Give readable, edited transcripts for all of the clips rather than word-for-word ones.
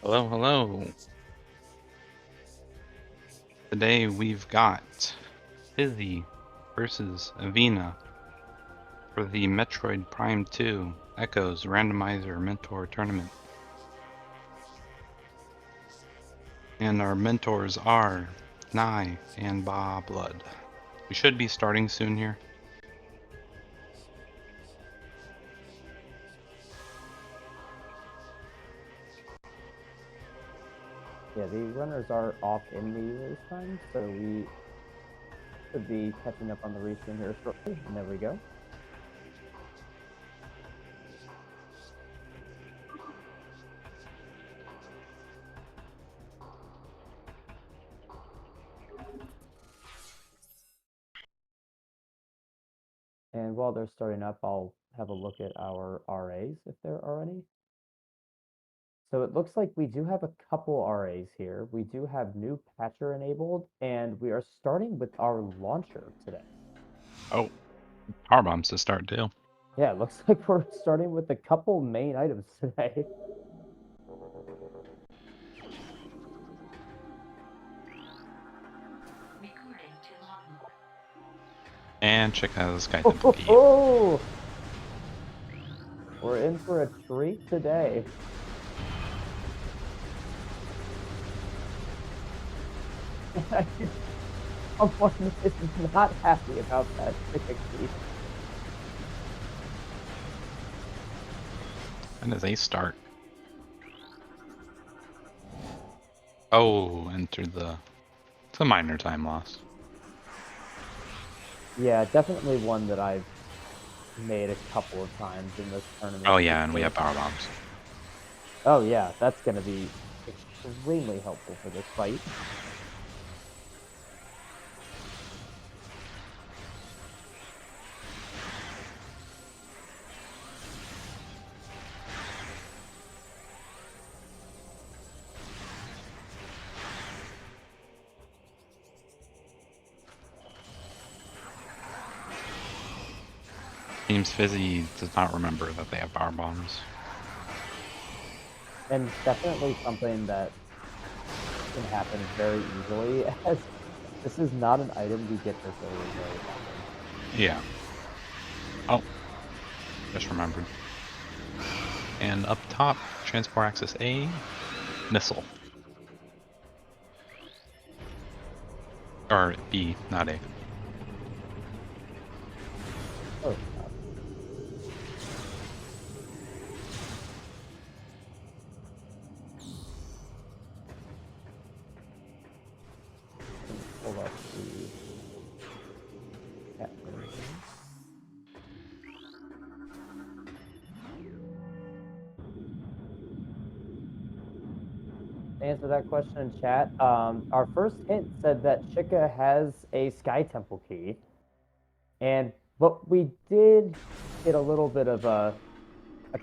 Hello, hello. Today we've got Fysi versus Avvina for the Metroid Prime 2 Echoes Randomizer Mentor Tournament. And our mentors are Naii and BajaBlood. We should be starting soon here. Yeah, the runners are off in the race time, so we should be catching up on the restream here shortly. And there we go. And while they're starting up, I'll have a look at our RAs if there are any. So it looks like we do have a couple RAs here. We do have new patcher enabled, and we are starting with our launcher today. Oh, power bombs to start too. Yeah, it looks like we're starting with a couple main items today. And check out the Sky Temple key. Oh, we're in for a treat today. Someone is not happy about that ticket key. When does they start? Oh, enter the... It's a minor time loss. Yeah, definitely one that I've made a couple of times in this tournament. Oh yeah, and we have power bombs. Oh yeah, that's going to be extremely helpful for this fight. Seems Fysi does not remember that they have power bombs. And definitely something that can happen very easily, as this is not an item we get this early very often. Yeah. Oh, just remembered. And up top, transport access A, missile. Or B, not A. Oh, God. Pull up the cat version. To answer that question in chat, our first hint said that Chica has a Sky Temple key. But we did get a little bit of a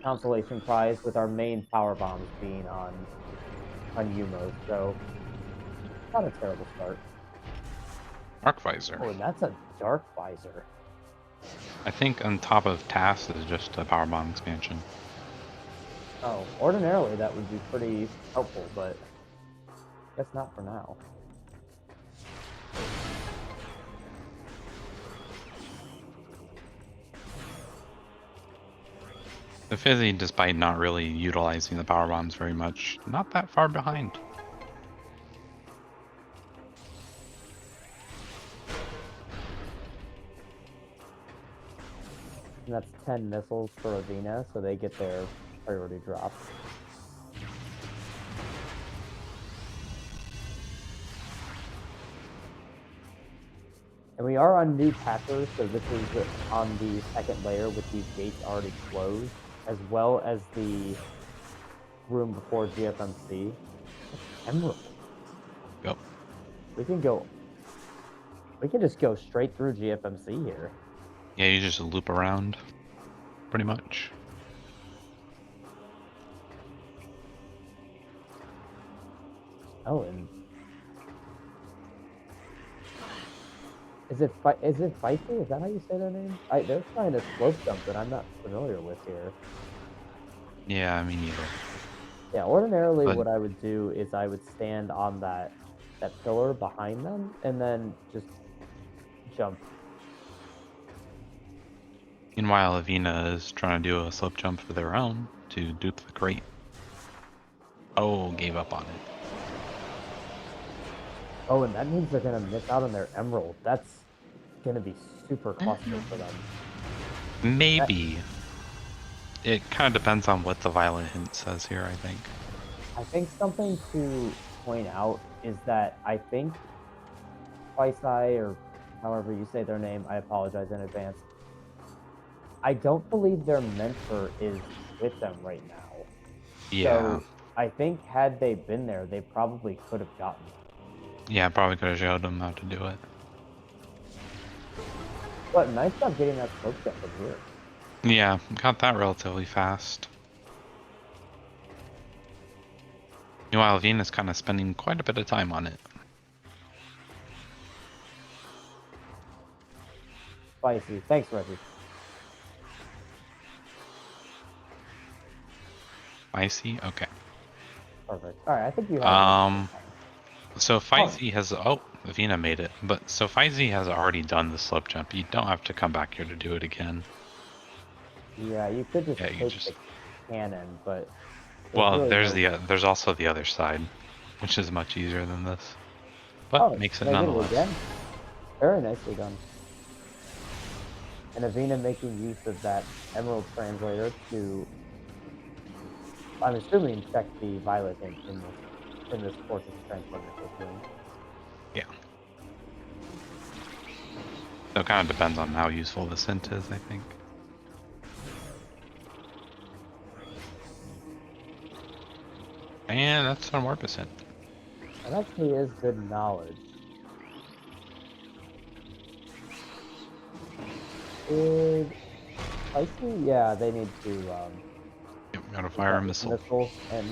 consolation prize with our main power bombs being on Yumos, so not a terrible start. Arc visor. Oh, and that's a dark visor. I think on top of TAS is just a power bomb expansion. Oh, ordinarily that would be pretty helpful, but I guess not for now. The Fysi, despite not really utilizing the power bombs very much, not that far behind. And that's 10 missiles for Avvina, so they get their priority drop. And we are on new patchers, so this is on the second layer with these gates already closed, as well as the room before GFMC. Emerald. Yep. We can just go straight through GFMC here. Yeah, you just loop around, pretty much. Oh, and is it Fysi? Is that how you say their name? They're trying to slope jump that I'm not familiar with here. Yeah, me neither. Yeah, ordinarily But what I would do is I would stand on that pillar behind them and then just jump. meanwhile, Avvina is trying to do a slip jump for their own to dupe the crate. Oh, gave up on it. Oh, and that means they're gonna miss out on their emerald. That's gonna be super cluster for them. Maybe. It kind of depends on what the violent hint says here, I think. I think something to point out is that I think Fysi, or however you say their name, I apologize in advance. I don't believe their mentor is with them right now. Yeah. So I think had they been there, they probably could have gotten it. Yeah, probably could have showed them how to do it. But nice job getting that smoke jump from here. Yeah, got that relatively fast. Meanwhile, Avvina's kind of spending quite a bit of time on it. Spicy. Thanks, Reggie. Icy? Okay. Perfect. All right, I think you have. So Fysi has... Oh, Avvina made it. But so Fysi has already done the slip jump. You don't have to come back here to do it again. Yeah, you could just Yeah, take you just... the cannon, but Well, really there's no... there's also the other side, which is much easier than this. But makes it they did it nonetheless. again. Very nicely done. And Avvina making use of that Emerald Translator to, I'm assuming, check the violet hint in this portion of translator we're doing. Yeah. So it kind of depends on how useful this hint is, I think. And that's an Warpus hint. That actually is good knowledge. Did Spicy? Yeah, they need to Yep, gotta fire a missile. And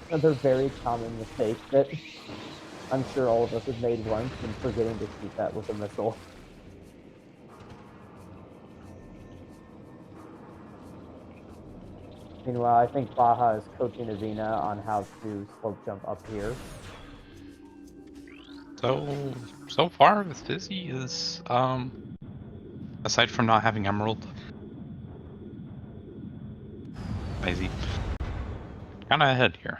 another very common mistake that I'm sure all of us have made once, and forgetting to shoot that with a missile. Meanwhile, I think Baja is coaching Avvina on how to slope jump up here. So far, Fysi is, aside from not having Emerald, Fysi, kind of ahead here.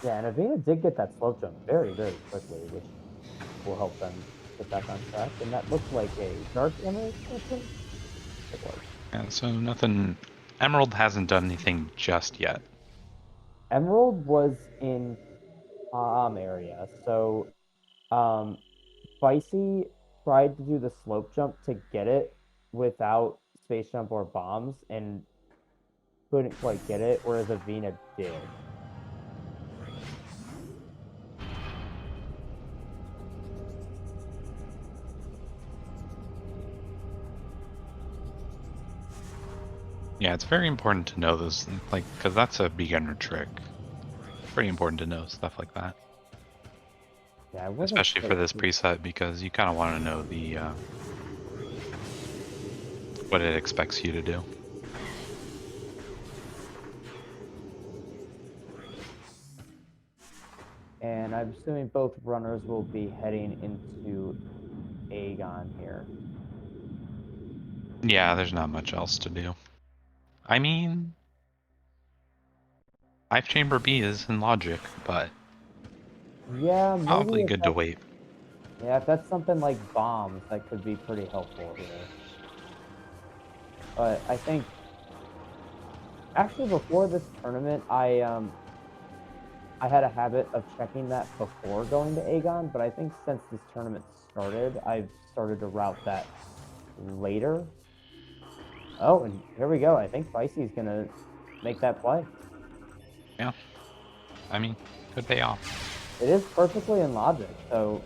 Yeah, and Avvina did get that slope jump very, very quickly, which will help them get back on track. And that looks like a dark emerald slope. It was. Yeah, so nothing. Emerald hasn't done anything just yet. Emerald was in area, so Fysi tried to do the slope jump to get it without space jump or bombs, and couldn't quite get it, whereas Avvina did. Yeah, it's very important to know those, like, because that's a beginner trick. Pretty important to know stuff like that. Yeah, Especially for this preset, because you kind of want to know the what it expects you to do. And I'm assuming both runners will be heading into Aegon here. Yeah, there's not much else to do. I mean, 5 chamber B is in logic, but yeah, probably good to wait. Yeah, if that's something like bombs, that could be pretty helpful here. But I think actually before this tournament, I had a habit of checking that before going to Aegon, but I think since this tournament started, I've started to route that later. Oh, and here we go. I think Fysi is gonna make that play. Yeah, I mean, could pay off. It is perfectly in logic, so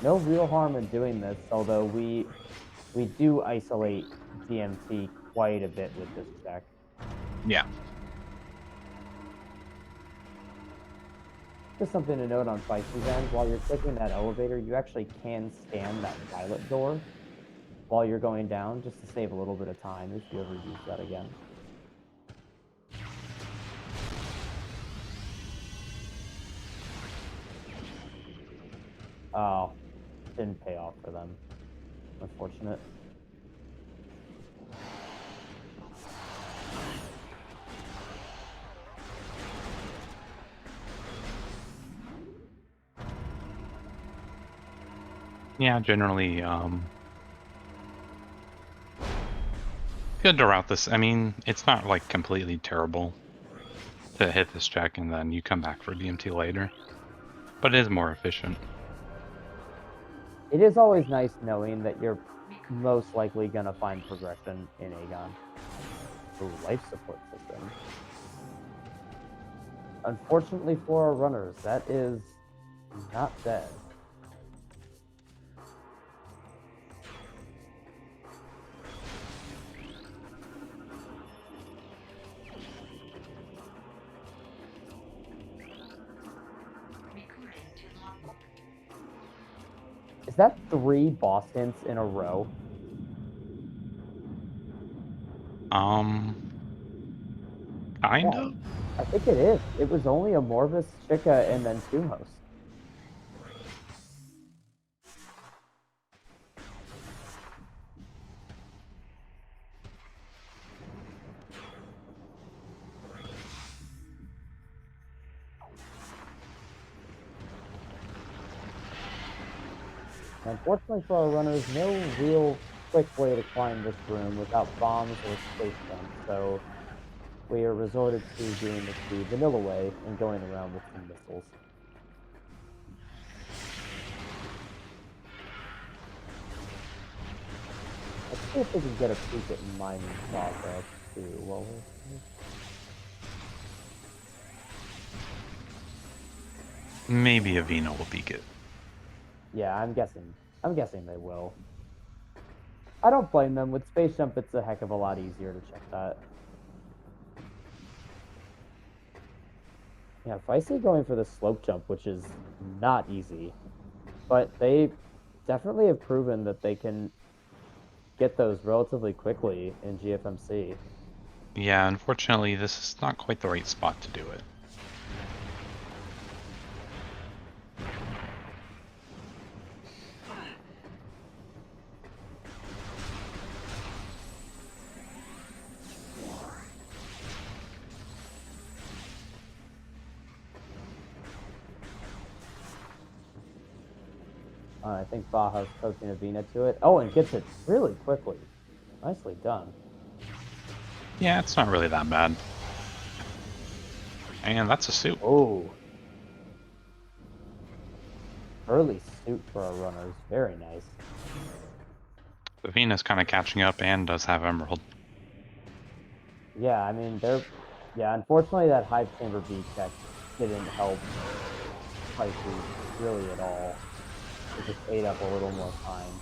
no real harm in doing this, although we do isolate DMT quite a bit with this check. Yeah. Just something to note on Fysi's end, while you're clicking that elevator, you actually can scan that violet door while you're going down, just to save a little bit of time if you ever use that again. Oh, didn't pay off for them. Unfortunate. Yeah, generally, good to route this. I mean, it's not like completely terrible to hit this check and then you come back for BMT later, but it is more efficient. It is always nice knowing that you're most likely going to find progression in Aegon. Ooh, life support system. Unfortunately for our runners, that is not dead. Is that 3 boss hints in a row? Kind Yeah, of? I think it is. It was only a Morbus, Chica, and then Tumos. Unfortunately for our runners, no real quick way to climb this room without bombs or space jump, so we are resorted to doing this the vanilla way and going around with some missiles. Let's see if we can get a peek at mining progress too while we're here. Maybe Avvina will peek it. Yeah, I'm guessing they will. I don't blame them. With Space Jump, it's a heck of a lot easier to check that. Yeah, Fysi going for the slope jump, which is not easy. But they definitely have proven that they can get those relatively quickly in GFMC. Yeah, unfortunately, this is not quite the right spot to do it. I think Baja's coaching Avvina to it. Oh, and gets it really quickly. Nicely done. Yeah, it's not really that bad. And that's a suit. Oh. Early suit for our runners. Very nice. Avvina's kind of catching up and does have Emerald. Yeah, I mean, yeah, unfortunately that Hive Chamber B check didn't help Fysi really at all. It just ate up a little more time.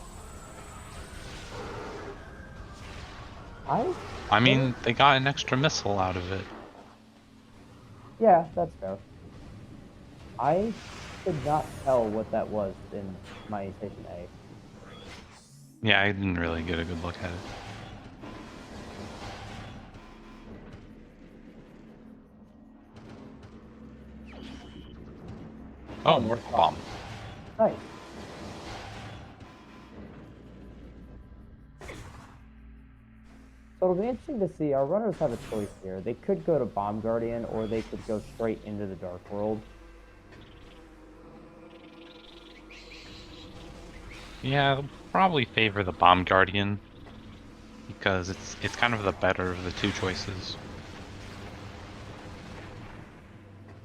I mean, they got an extra missile out of it. Yeah, that's fair. I could not tell what that was in Mining Station A. Yeah, I didn't really get a good look at it. Oh, North Bomb. Nice. So it'll be interesting to see. Our runners have a choice here. They could go to Bomb Guardian, or they could go straight into the Dark World. Yeah, I'll probably favor the Bomb Guardian because it's kind of the better of the two choices.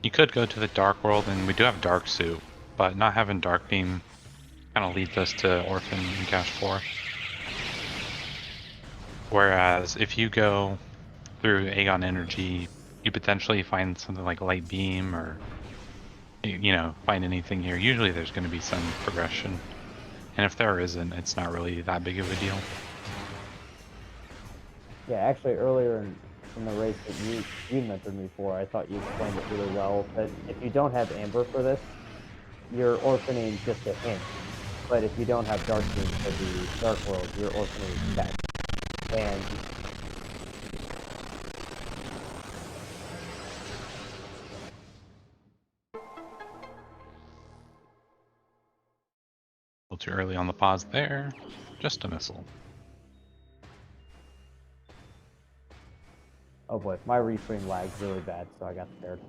You could go to the Dark World, and we do have Dark Suit, but not having Dark Beam kind of leads us to Orphan and Cash 4. Whereas if you go through Aegon Energy, you potentially find something like Light Beam or, you know, find anything here. Usually there's going to be some progression. And if there isn't, it's not really that big of a deal. Yeah, actually earlier in the race that you mentored me for, I thought you explained it really well, that if you don't have Amber for this, you're orphaning just a hint But if you don't have Dark Moon for the Dark World, you're orphaning tech. And A little too early on the pause there. Just a missile. oh boy, my reframe lags really bad, so I got scared.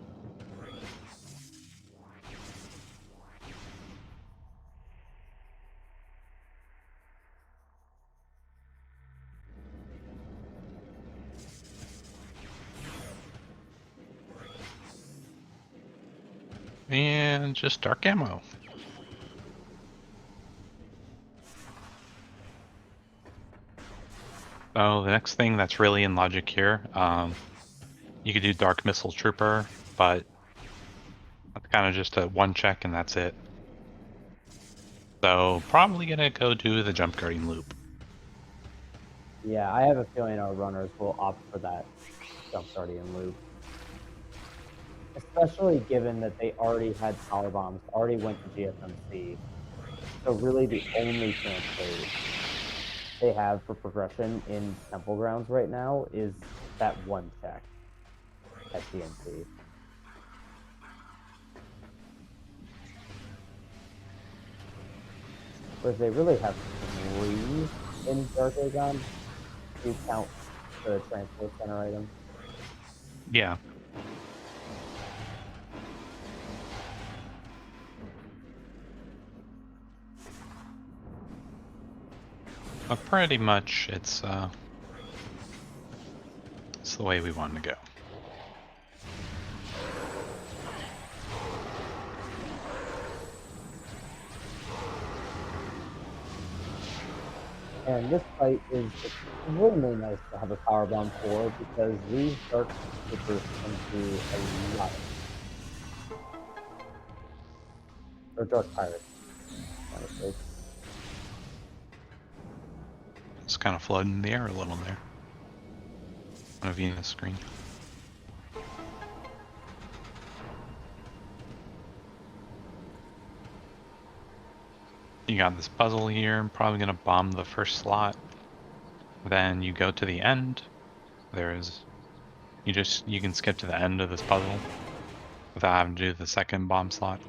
And just dark ammo. So the next thing that's really in logic here, you could do Dark Missile Trooper, but that's kind of just a one check and that's it. So probably gonna go do the jump guarding loop. Yeah, I have a feeling our runners will opt for that Jump Guardian loop. Especially given that they already had power bombs, already went to GSMC. So really the only chance they have for progression in Temple Grounds right now is that one check at TNT. Whereas they really have 3 in Dark Aegon. Do you count the transport center item? Yeah. But pretty much it's the way we want to go. And this fight is extremely nice to have a power bomb for because these Dark Troopers can do a lot or Dark Pirates, honestly. It's kind of floating in the air a little there on Avvina's screen. You got this puzzle here. I'm probably gonna bomb the first slot. Then you go to the end. You can skip to the end of this puzzle without having to do the second bomb slot.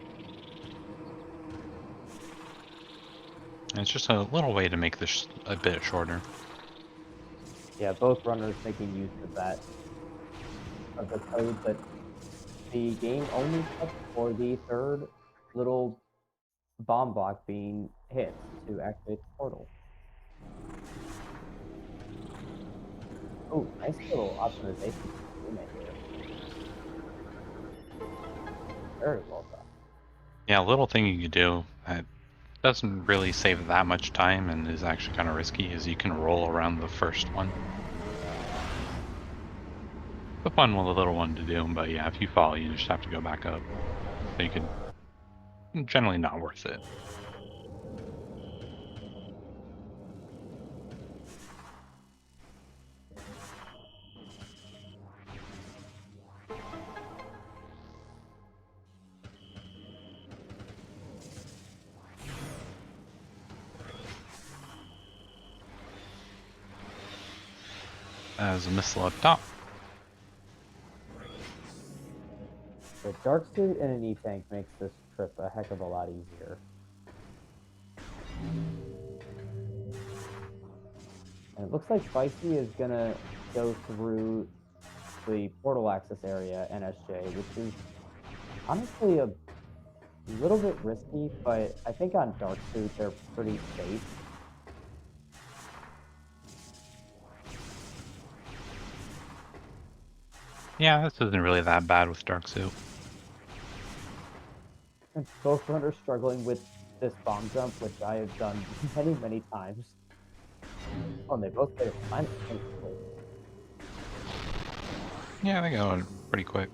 And it's just a little way to make this a bit shorter. Yeah, both runners making use of that of the code that the game only checks for the third little bomb block being hit to activate the portal. Oh, nice little optimization here. Very well done. Yeah, a little thing you could do that doesn't really save that much time and is actually kind of risky is you can roll around the first one. The fun one, the little one to do, but yeah, if you fall, you just have to go back up. So you could generally not worth it. As a missile up top. The Dark Suit and an E-Tank makes this trip a heck of a lot easier. And it looks like Fysi is gonna go through the portal access area, NSJ, which is honestly a little bit risky, but I think on Dark Suit they're pretty safe. Yeah, this isn't really that bad with Dark Suit. And both runners struggling with this bomb jump, which I have done many, many times. Oh, and they both get it fine. Yeah, they go pretty quick.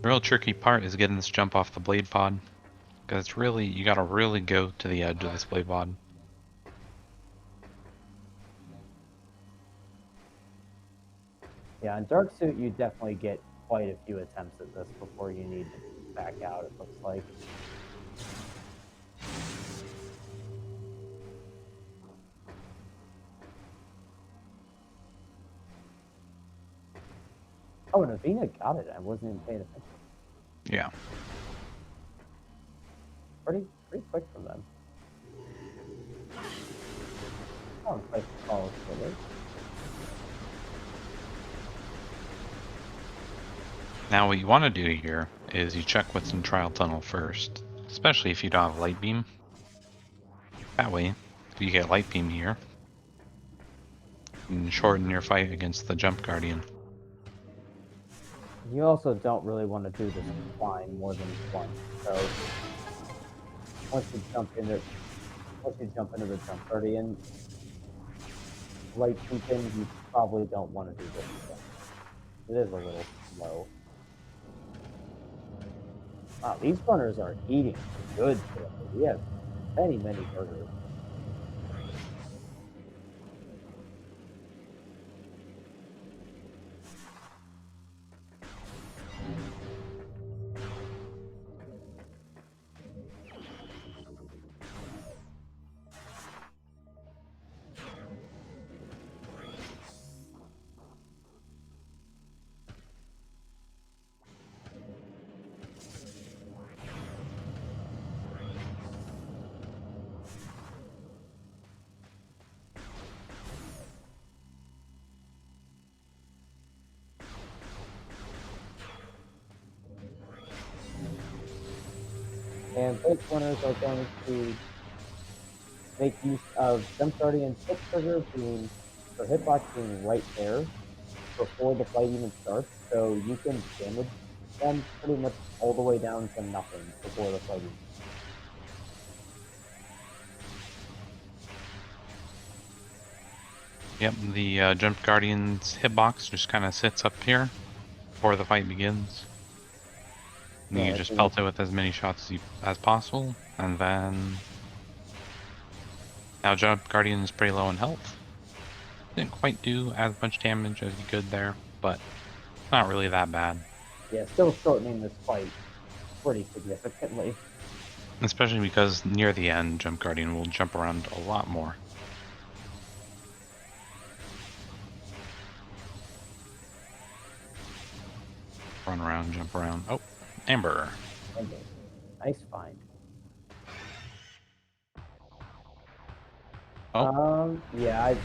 The real tricky part is getting this jump off the blade pod. Because it's really, you gotta really go to the edge of this blade pod. Yeah, on Dark Suit, you definitely get quite a few attempts at this before you need to back out, it looks like. Oh, and Avvina got it. I wasn't even paying attention. Yeah. Pretty quick from them. Oh, it's like calls really. Now what you want to do here is you check what's in Trial Tunnel first, especially if you don't have Light Beam. That way, if you get Light Beam here, you can shorten your fight against the Jump Guardian. You also don't really want to do this flying more than once. So once you jump into the Jump Guardian, Light Beacon, you probably don't want to do this again. It is a little slow. Wow, these runners are eating good today. We have many burgers. And both runners are going to make use of Jump Guardian's hit trigger being, or hitbox being right there before the fight even starts, so you can damage them pretty much all the way down to nothing before the fight even starts. Yep, the Jump Guardian's hitbox just kind of sits up here before the fight begins. And you just pelt it with as many shots as possible, and then... Now Jump Guardian is pretty low in health. Didn't quite do as much damage as you could there, but not really that bad. Yeah, still shortening this fight pretty significantly. Especially because near the end, Jump Guardian will jump around a lot more. Run around, jump around. Oh, Amber. Nice find. Oh. Yeah,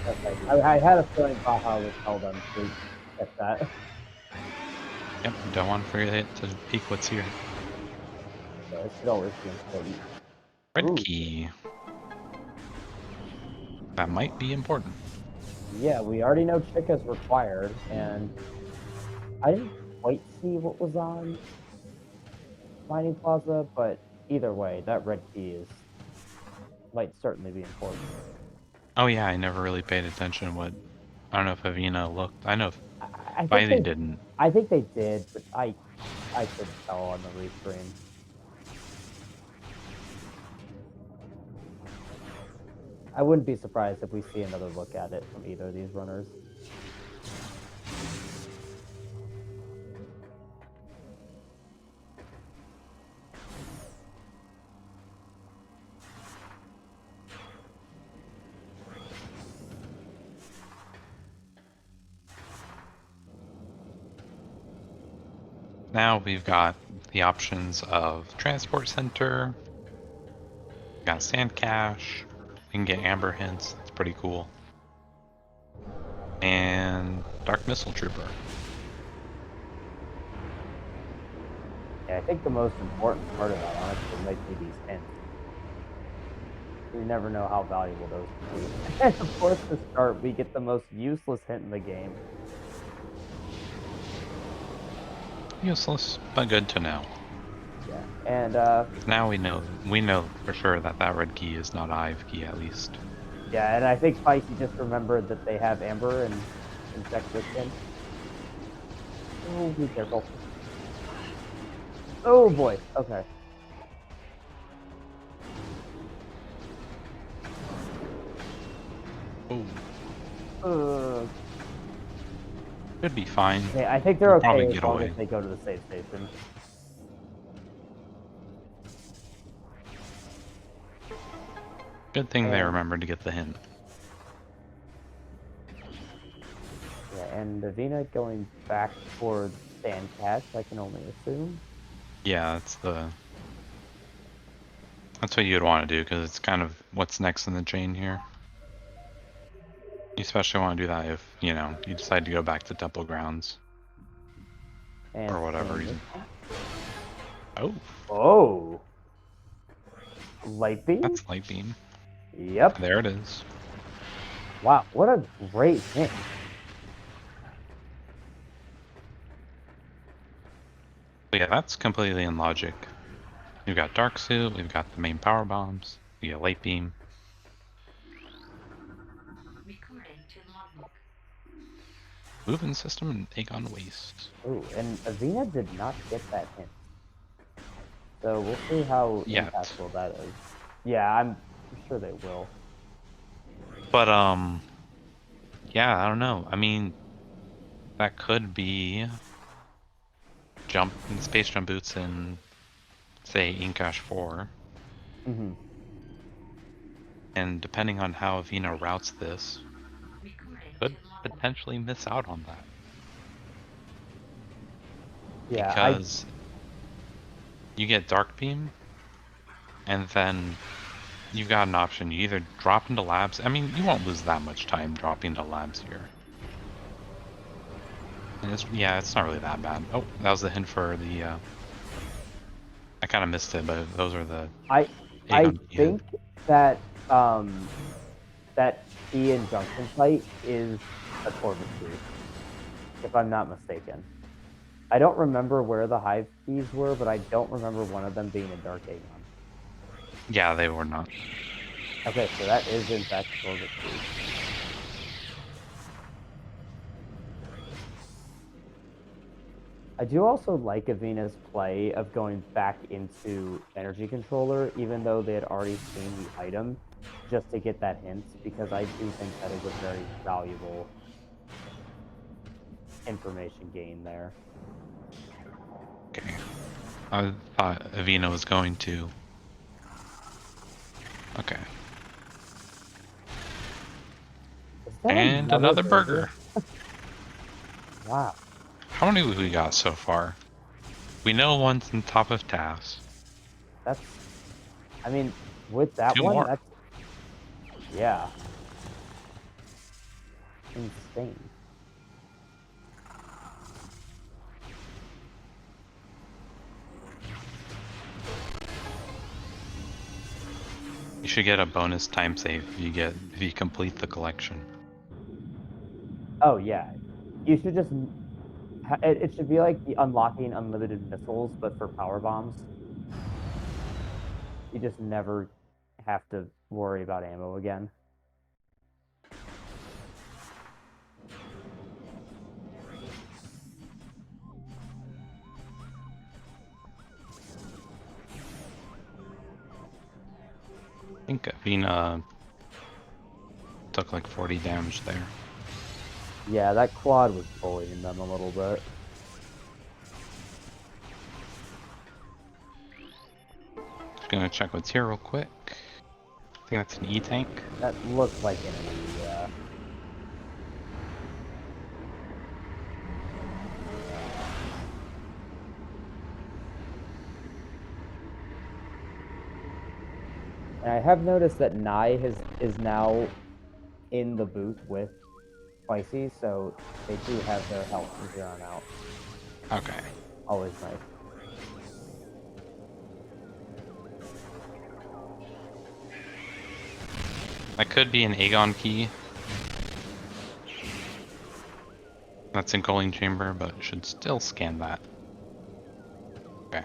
I had a feeling Baja would tell them to get that. Yep, don't want to forget to peek what's here. So it should always be important. Red Ooh. key. That might be important. Yeah, we already know Chica's required, and I didn't quite see what was on Mining Plaza, but either way, that red key might certainly be important. Oh yeah, I never really paid attention to what... I don't know if Avvina looked. I know if I think Fysi didn't. I think they did, but I couldn't tell on the restream. I wouldn't be surprised if we see another look at it from either of these runners. Now we've got the options of Transport Center, got Sand Cache, we can get Amber Hints, it's pretty cool, and Dark Missile Trooper. Yeah, I think the most important part of that, honestly, might be these hints. You never know how valuable those can be. And of course, to start, we get the most useless hint in the game. Useless, but good to know. Yeah, and now we know for sure that red key is not Ive key, at least. Yeah, and I think Fysi just remembered that they have Amber and check this in. Oh, be careful. Oh boy, okay. Oh. Should be fine. Yeah, I think they're okay as long as they go to the save station. Good thing they remembered to get the hint. Yeah, and Avvina going back towards Sand Cache, I can only assume. Yeah, that's what you'd want to do because it's kind of what's next in the chain here. You especially want to do that if, you know, you decide to go back to Temple Grounds And for whatever same reason. this- Oh, Oh! Light beam? that's Light Beam. Yep. There it is. Wow, what a great hint. But yeah, that's completely in logic. We've got Dark Suit, we've got the main power bombs, we got Light Beam. Moving system and Aegon Waste. Ooh, and Avvina did not get that hint. So we'll see how Yet. impactful that is. Yeah, I'm sure they will. But, yeah, I don't know. I mean, that could be space jump boots in, say, Inkash 4. Mm-hmm. And depending on how Avvina routes this, could potentially miss out on that. Yeah, Because you get Dark Beam, and then you've got an option. You either drop into labs. I mean, you won't lose that much time dropping into labs here. And it's not really that bad. Oh, that was the hint for the, I kind of missed it, but those are the I Aegon think that that key in Junction Site is a Corvus key, if I'm not mistaken. I don't remember where the Hive keys were, but I don't remember one of them being a Dark Aegon. Yeah, they were not. Okay, so that is in fact Corvus key. I do also like Avvina's play of going back into Energy Controller, even though they had already seen the item, just to get that hint, because I do think that is a very valuable information gain there. Okay. I thought Avvina was going to. Okay. And another burger. Wow. How many have we got so far? We know one's on top of tasks. That's, I mean, with that Two one, more. that's, yeah. Insane. You should get a bonus time save if you complete the collection. Oh, yeah. You should just, it should be like the unlocking unlimited missiles, but for power bombs. You just never have to worry about ammo again. I think Avvina took like 40 damage there. Yeah, that quad was bullying them a little bit. Just gonna check what's here real quick. I think that's an E-tank. That looks like an enemy, yeah. And I have noticed that Naii is now in the booth with Fysi, so they do have their health from here on out. Okay. Always nice. That could be an Aegon key. That's in Culling Chamber, but should still scan that. Okay.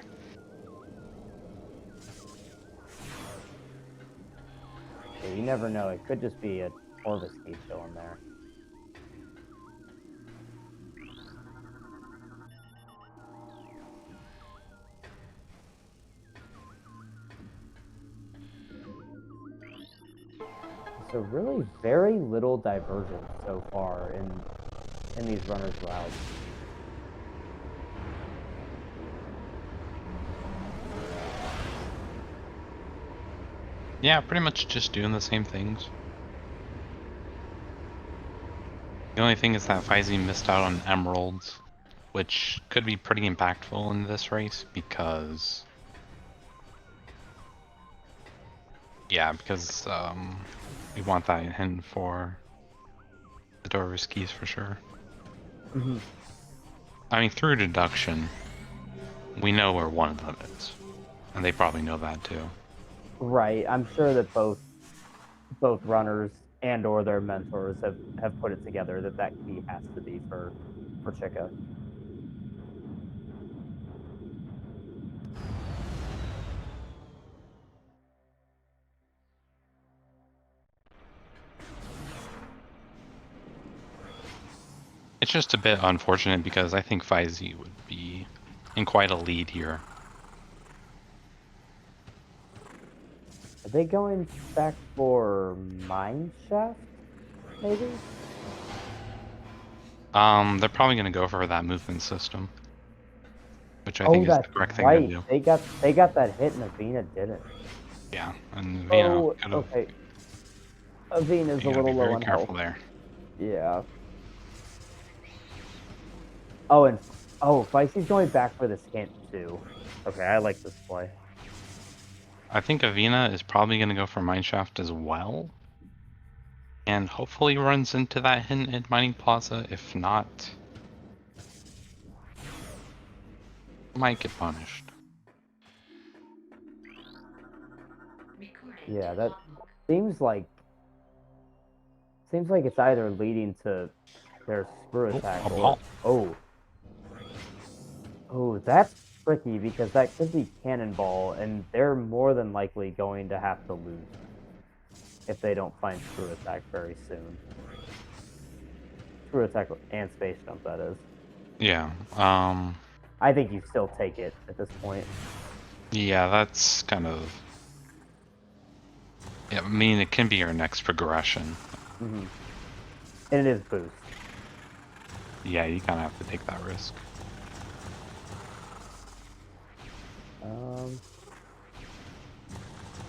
Yeah, you never know. It could just be a Corvus key still in there. So really very little divergence so far in these runners' routes. Yeah, pretty much just doing the same things. The only thing is that Fysi missed out on emeralds, which could be pretty impactful in this race because, yeah, because we want that hint for the Dover's keys for sure. Mm-hmm. I mean, through deduction, we know where one of them is, and they probably know that too. Right. I'm sure that both runners and or their mentors have put it together that that key has to be for Chica. It's just a bit unfortunate because I think Fysi would be in quite a lead here. Are they going back for mine shaft? Maybe. They're probably going to go for that movement system, which I think is the That's correct thing to right. do. They got that hit and Avvina didn't. Yeah, and Oh, kind of, okay. Avvina's a you gotta be little low very on careful health. there. Yeah. Oh, and Fysi's going back for this hint too. Okay, I like this play. I think Avvina is probably going to go for Mineshaft as well. And hopefully runs into that hint at Mining Plaza. If not, might get punished. Yeah, that seems like it's either leading to their screw attack or that's tricky because that could be Cannonball, and they're more than likely going to have to lose if they don't find screw attack very soon. Screw attack and space jump, that is. Yeah. I think you still take it at this point. Yeah, that's kind of. Yeah, I mean, it can be your next progression. Mm-hmm. And it is boost. Yeah, you kind of have to take that risk.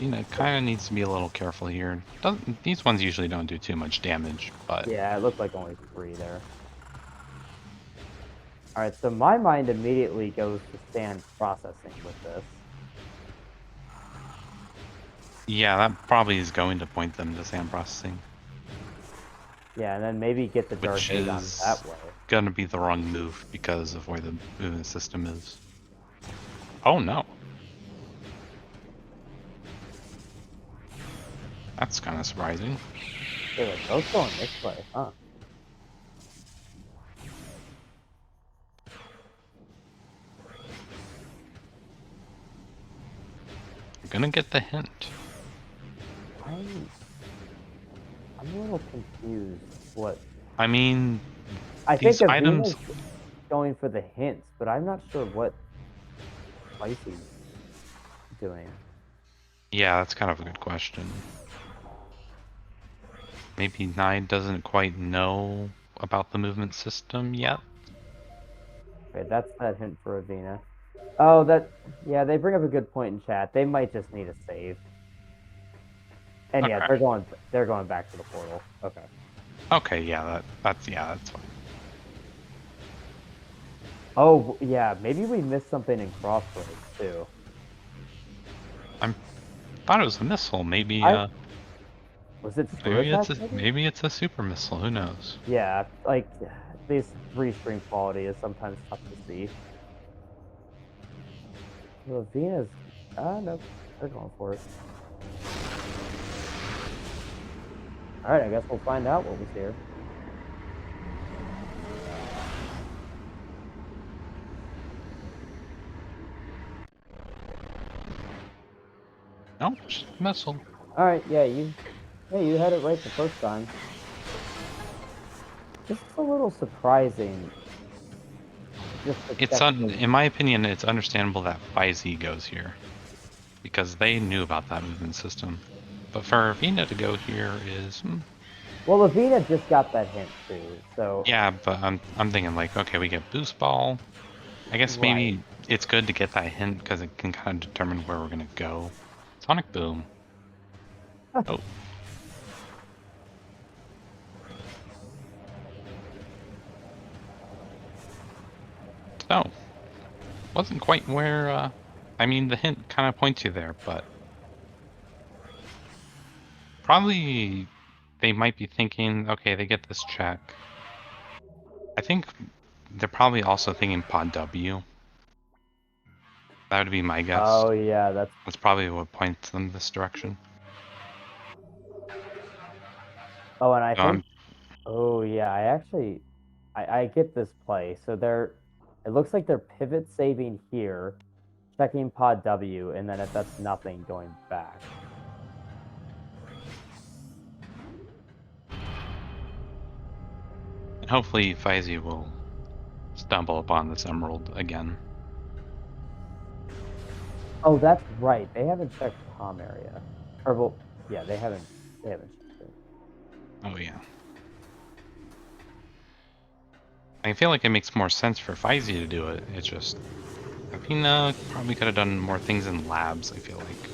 You know, kind of needs to be a little careful here. These ones usually don't do too much damage, but yeah, it looked like only 3 there. All right, so my mind immediately goes to stand processing with this. yeah, that probably is going to point them to sand processing. Yeah, and then maybe get the Dark Which Aegon is that way. gonna be the wrong move because of where the movement system is. Oh no. That's kind of surprising. They're like, both going this way, huh? I'm gonna get the hint. I'm a little confused. What? I mean, I these think items. Avvina's going for the hints, but I'm not sure what Fysi's doing. Yeah, that's kind of a good question. Maybe Naii doesn't quite know about the movement system yet. Okay, that's that hint for Avvina. Oh, yeah, they bring up a good point in chat. They might just need a save. And Okay. yeah, they're going back to the portal. Okay. Okay, yeah, that's fine. Oh, yeah, maybe we missed something in Crossroads too. Thought it was a missile. Maybe was it screw attack? Maybe it's a super missile. Who knows? Yeah, like this 3-stream quality is sometimes tough to see. Well, Avvina's no, they're going for it. Alright, I guess we'll find out what was here. Nope, just a missile. Alright, yeah, you had it right the first time. Just a little surprising. In my opinion, it's understandable that Fysi goes here because they knew about that movement system. But for Avvina to go here is. Well, Avvina just got that hint too, so. Yeah, but I'm thinking like, okay, we get boost ball. I guess maybe it's good to get that hint because it can kind of determine where we're gonna go. Sonic Boom. Oh. So, wasn't quite where, I mean, the hint kind of points you there, but probably they might be thinking, okay, they get this check. I think they're probably also thinking pod W. That would be my guess. Oh yeah, That's probably what points them this direction. Oh, and I So think. Oh yeah, I get this play. So it looks like they're pivot saving here, checking pod W, and then if that's nothing, going back. and hopefully Fysi will stumble upon this emerald again. Oh, that's right. They haven't checked Palm area. Or well, yeah, they haven't checked it. Oh yeah. I feel like it makes more sense for Fysi to do it. It's just Avvina probably could have done more things in labs, I feel like.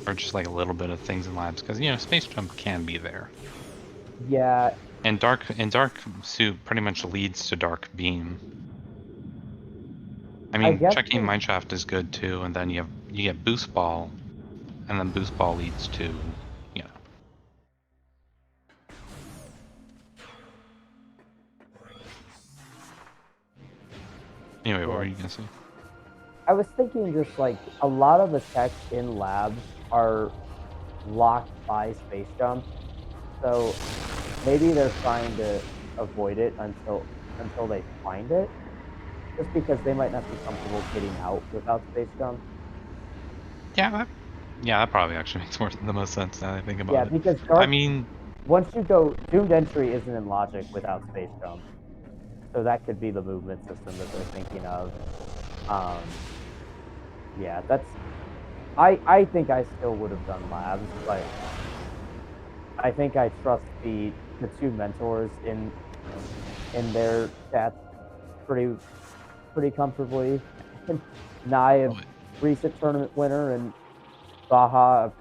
Or just like a little bit of things in labs, because you know, space jump can be there. Yeah. And dark suit pretty much leads to dark beam. I mean, guess checking mineshaft is good too, and then you get boost ball, and then boost ball leads to, you know. Anyway, what were you gonna say? I was thinking just like a lot of the checks in labs are locked by space jump, so maybe they're trying to avoid it until they find it, just because they might not be comfortable getting out without space jump. Yeah, that probably actually makes the most sense now that I think about Yeah, it. because I mean, once you go, doomed entry isn't in logic without space jump, so that could be the movement system that they're thinking of. Yeah, I think I still would have done labs, but I think I trust the two mentors in their stats pretty comfortably. Naii, a recent tournament winner, and Baja, a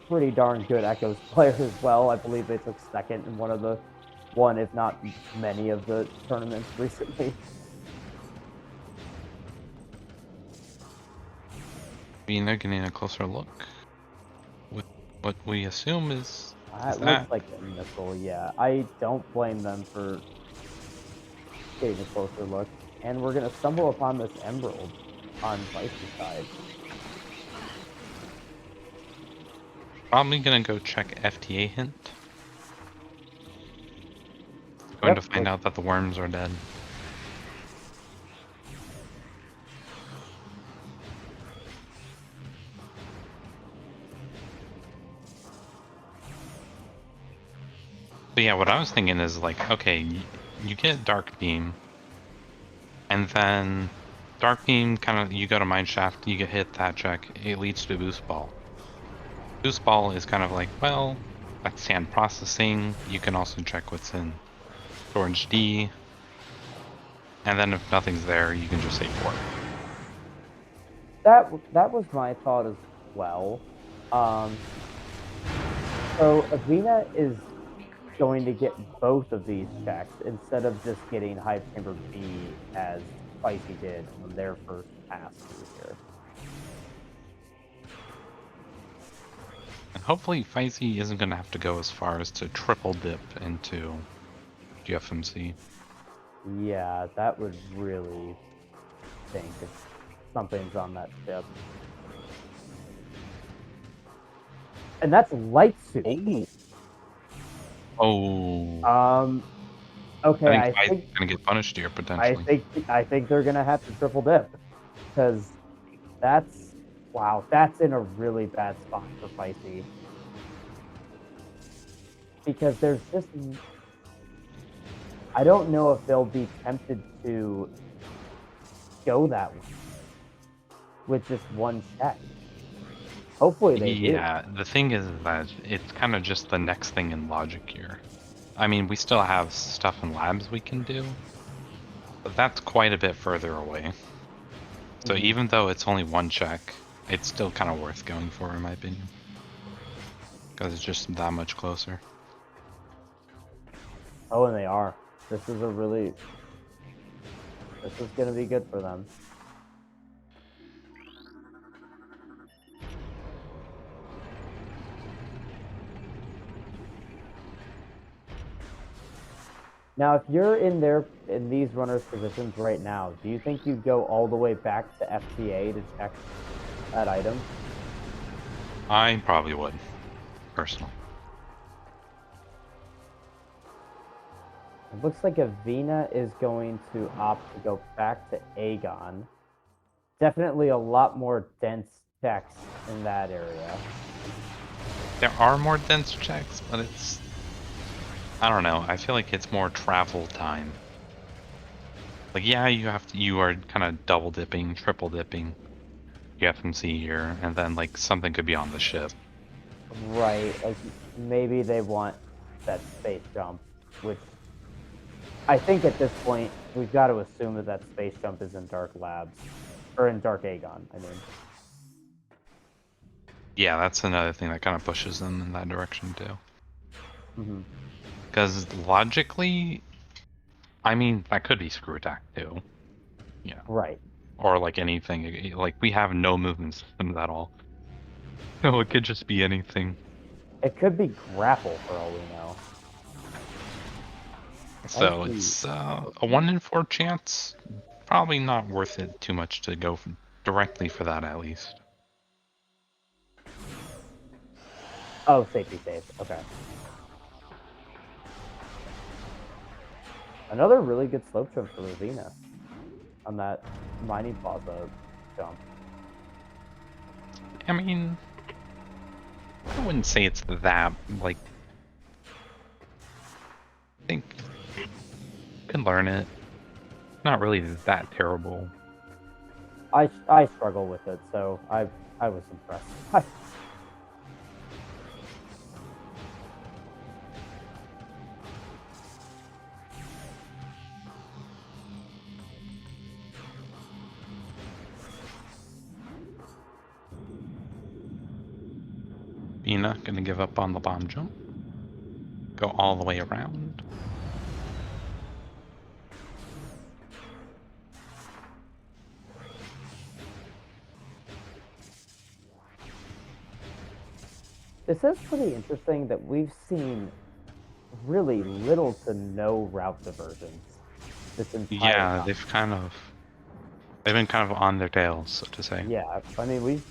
pretty darn good Echoes player as well. I believe they took second in one, if not many, of the tournaments recently. I mean, they're getting a closer look with what we assume is It that. looks like a missile, yeah. I don't blame them for getting a closer look. And we're going to stumble upon this emerald on Fysi's side. Probably gonna go check FTA hint. Going to find out that the worms are dead. But yeah, what I was thinking is like, okay, you get dark beam, and then dark beam kind of, you go to mineshaft, you get hit that check, it leads to boost ball. Boost ball is kind of like, well, that's sand processing. You can also check what's in storage D, and then if nothing's there, you can just say 4. That was my thought as well. So Avvina is going to get both of these checks instead of just getting Hive Chamber B as Fysi did on their first pass through here. And hopefully Fysi isn't going to have to go as far as to triple dip into GFMC. Yeah, that would really stink if something's on that ship. And that's light suit. Oh. Okay, I think Fysi's gonna get punished here potentially. I think they're gonna have to triple dip, because that's in a really bad spot for Fysi. Because there's just, I don't know if they'll be tempted to go that way with just one check. Hopefully they do. Yeah, the thing is that it's kind of just the next thing in logic here. I mean, we still have stuff in labs we can do, but that's quite a bit further away. So even though it's only one check, it's still kind of worth going for, in my opinion. Because it's just that much closer. Oh, and they are. This is a really... This is going to be good for them. Now, if you're in these runners' positions right now, do you think you'd go all the way back to FTA to check that item? I probably would, personally. It looks like Avvina is going to opt to go back to Aegon. Definitely a lot more dense checks in that area. There are more dense checks, but it's... I don't know. I feel like it's more travel time. Like, yeah, you are kind of double dipping, triple dipping. You FMC here, and then like something could be on the ship. Right, like maybe they want that space jump, which I think at this point we've got to assume that that space jump is in Dark Labs, or in Dark Aegon, I mean. Yeah, that's another thing that kind of pushes them in that direction too. Mm-hmm. Because logically, I mean, that could be screw attack too. Yeah. Right. Or like anything. Like we have no movement systems at all. No, it could just be anything. It could be grapple for all we know. So it's a 1 in 4 chance. Probably not worth it too much to go directly for that at least. Oh, safety safe. Okay. Another really good slope jump for Avvina on that mining plaza jump. I mean, I wouldn't say it's that, like, I think you can learn it. Not really that terrible. I struggle with it, so I was impressed. Bina gonna give up on the bomb jump. Go all the way around. This is pretty interesting that we've seen really little to no route diversions this entire Yeah, time. they've been kind of on their tails, so to say. Yeah, I mean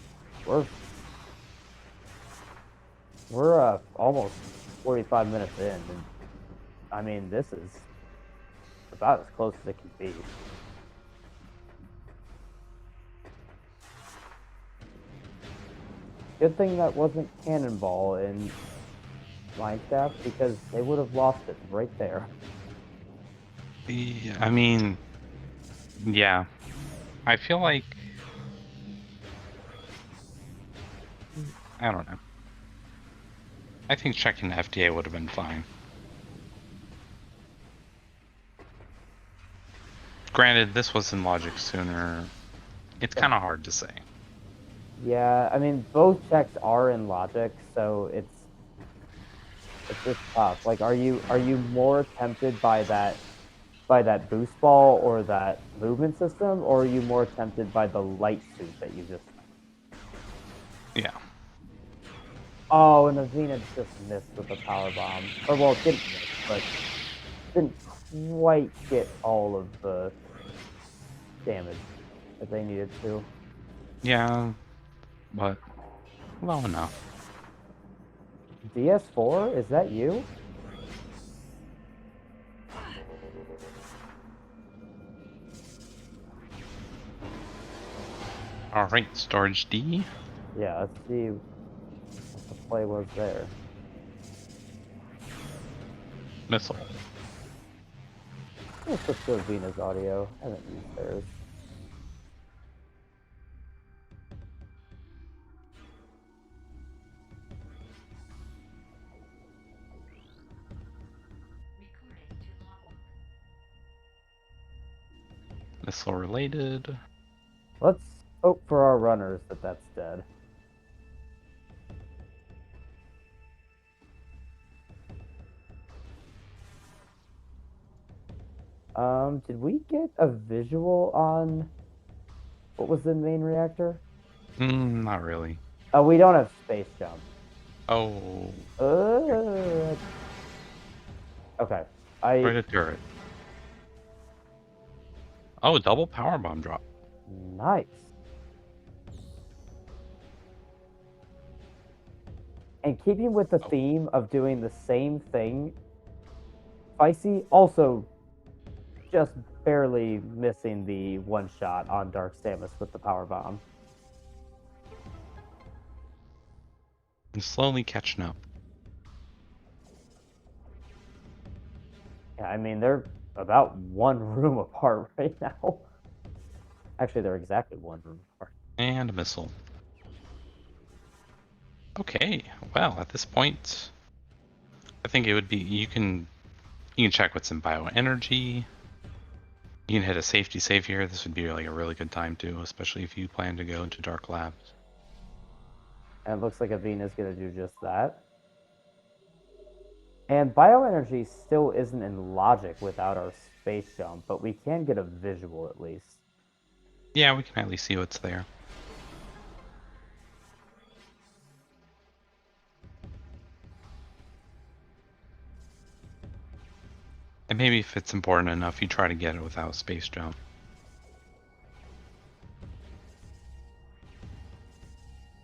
we're almost 45 minutes in, and I mean this is about as close as it can be. Good thing that wasn't Cannonball in Minecraft, because they would have lost it right there. Yeah, I mean, yeah. I feel like... I don't know. I think checking the FDA would have been fine. Granted, this was in Logic sooner. It's kind of hard to say. Yeah, I mean both checks are in logic, so it's just tough. Like, are you more tempted by that boost ball or that movement system, or are you more tempted by the light suit that you just? Yeah. Oh, and Avvina just missed with the power bomb, or well, didn't miss, but didn't quite get all of the damage that they needed to. Yeah, but low enough. DS4, is that you? Alright, Storage D. Yeah, let's see what the play was there. Missile. Let's switch to Avvina's audio. I haven't used theirs. Missile related. Let's hope for our runners that that's dead. Did we get a visual on what was the main reactor? Not really. Oh, we don't have space jump. Oh, Uh, okay. right a turret. Oh, double power bomb drop. Nice. And keeping with the Oh. theme of doing the same thing, Fysi also just barely missing the one shot on Dark Samus with the power bomb. I'm slowly catching up. Yeah, I mean, they're about one room apart right now. Actually, they're exactly one room apart. And a missile. Okay, well, at this point, I think it would be you can check what's in bioenergy. You can hit a safety save here. This would be like a really good time too, especially if you plan to go into Dark Labs. And it looks like Avvina is going to do just that. And bioenergy still isn't in logic without our space jump, but we can get a visual at least. Yeah, we can at least see what's there. And maybe if it's important enough, you try to get it without space jump.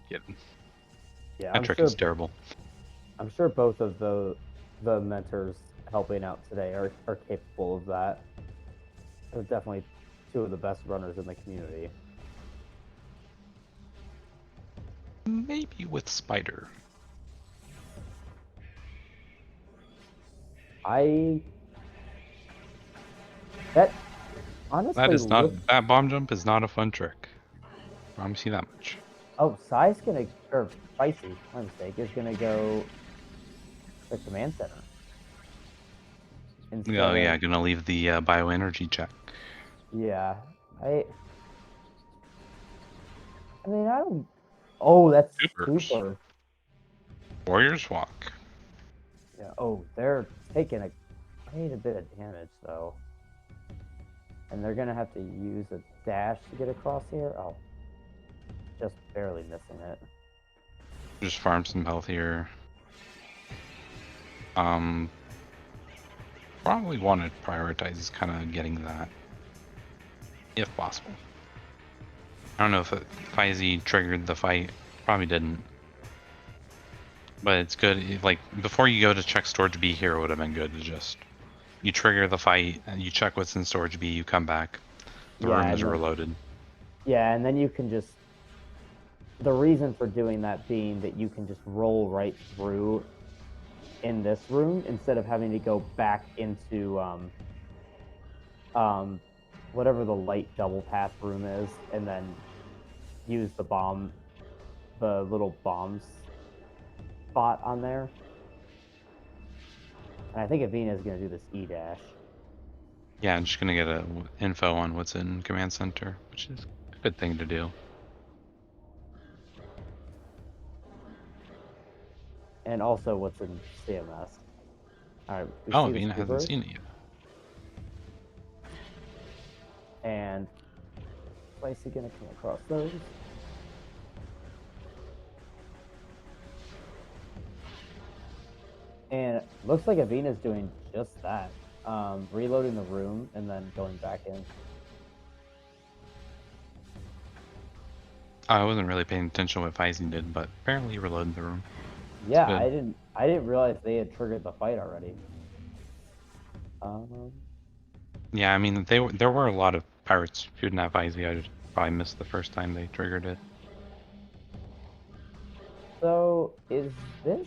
Yeah, Yeah, that trick is terrible. I'm sure both of the mentors helping out today are capable of that. They're definitely two of the best runners in the community. Maybe with Spider. I that honestly That is looks. not that bomb jump is not a fun trick. Promise you that much. Oh, Sai's gonna or Fysi, my mistake, is gonna go to command center. Instead Oh yeah, of gonna leave the bioenergy check. yeah, I I mean I don't. Oh, that's Supers. super. Warriors walk. Yeah. Oh, they're taking quite a bit of damage though, and they're gonna have to use a dash to get across here. Oh, just barely missing it. Just farm some health here. Probably want to prioritize kind of getting that, if possible. I don't know if Fysi triggered the fight. Probably didn't. But it's good, like, before you go to check storage B here, it would have been good to just, you trigger the fight, and you check what's in storage B, you come back. The Yeah, room is and then reloaded. yeah, and then you can just. The reason for doing that being that you can just roll right through in this room instead of having to go back into whatever the light double path room is, and then use the little bombs spot on there. And I think Avvina is going to do this E dash. Yeah, I'm just gonna get a info on what's in command center, which is a good thing to do. And also what's in CMS. All right, we Oh, see the Avvina hasn't supers, seen it yet. and Fysi going to come across those. And looks like Avina's doing just that. Reloading the room and then going back in. I wasn't really paying attention to what Fysi did, but apparently he reloaded the room. Yeah, I didn't realize they had triggered the fight already. Yeah, I mean, there were a lot of pirates shooting at Fysi. I just probably missed the first time they triggered it. So is this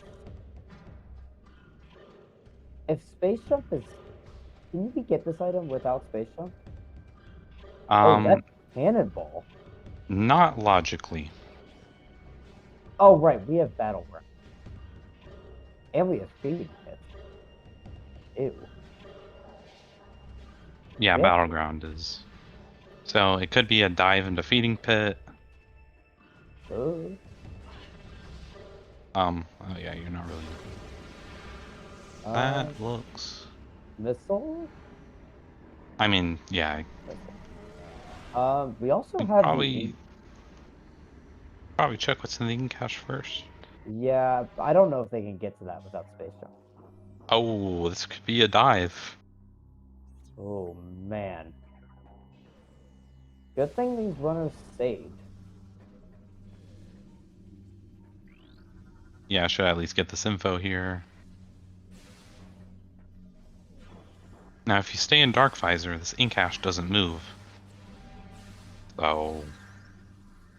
if space jump is can you get this item without space jump? Oh, that's cannonball. Not logically. Oh right, we have battleground. And we have speed hits. Ew. Yeah, Yeah. battleground is. So it could be a dive into feeding pit. Uh, Oh yeah, you're not really. That looks. missile? I mean, yeah, We also we have probably check what's in the ink cache first. yeah, I don't know if they can get to that without space jump. Oh, this could be a dive. Oh man. Good thing these runners saved. Yeah, I should at least get this info here. Now, if you stay in Dark Visor, this ink cache doesn't move. So,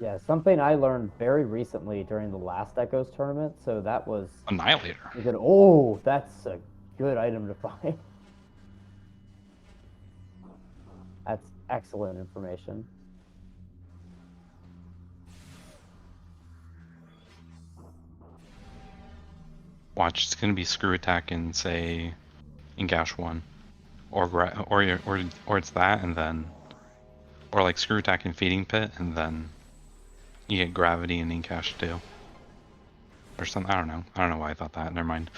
Yeah, something I learned very recently during the last Echoes tournament, so that was Annihilator. good. Oh, that's a good item to find. That's excellent information. Watch, it's gonna be Screw Attack and say ink cache 1. Or it's that, and then... Or like Screw Attack and Feeding Pit, and then you get Gravity and ink cache 2. Or something, I don't know. I don't know why I thought that, never mind.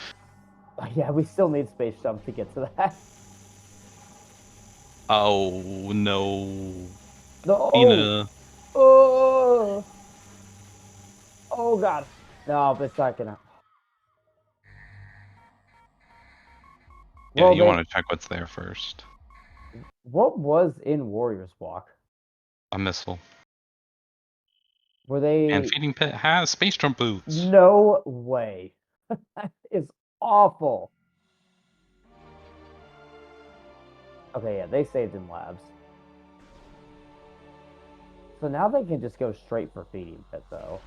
Yeah, we still need space jump to get to that. Oh, no. No. Avvina. Oh. Oh god. No, but it's not gonna. Yeah, Well, you want to check what's there first. what was in Warriors Walk? A missile. Were they? And Feeding Pit has Space Jump Boots. No way. That is awful. Okay, yeah, they saved in labs. So now they can just go straight for Feeding Pit, though.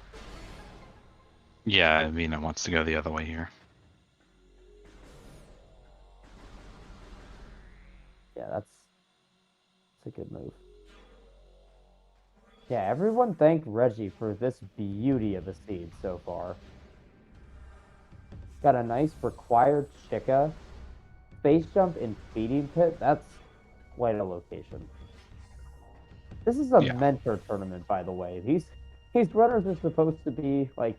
Yeah, Avvina wants to go the other way here. Yeah, that's a good move. Yeah, everyone thank Reggie for this beauty of a seed so far. Got a nice required Chica. Space Jump and Feeding Pit, that's quite a location. This is a mentor tournament, by the way. These runners are supposed to be like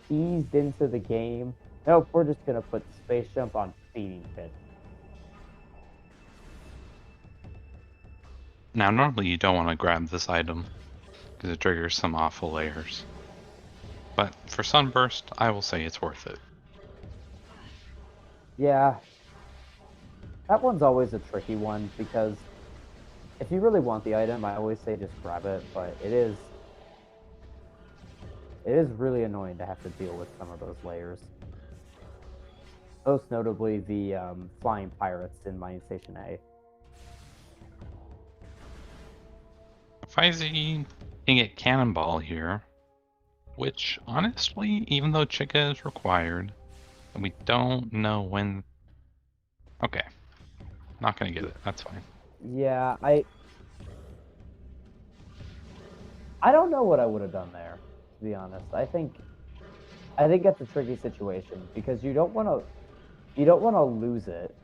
eased into the game. Nope, we're just gonna put Space Jump on Feeding Pit. Now, normally you don't want to grab this item because it triggers some awful layers. But for Sunburst, I will say it's worth it. Yeah. That one's always a tricky one because if you really want the item, I always say just grab it, but it is really annoying to have to deal with some of those layers. Most notably the flying pirates in Mining Station A. Fysi can get Cannonball here, which honestly, even though Chica is required, we don't know when... Okay. Not gonna get it, that's fine. Yeah, I don't know what I would have done there, to be honest. I think that's a tricky situation because you don't want to lose it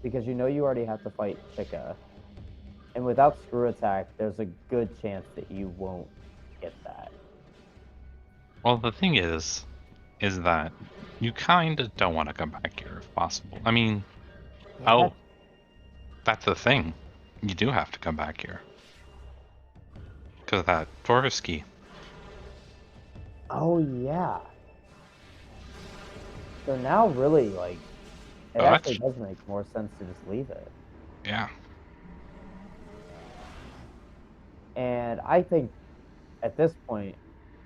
because you know you already have to fight Chica. And without Screw Attack, there's a good chance that you won't get that. Well, the thing is that you kind of don't want to come back here if possible. I mean, Yeah, that's the thing. You do have to come back here. Because of that Torvis key. oh yeah. So now really, like, it Oh, actually does make more sense to just leave it. Yeah. And I think at this point,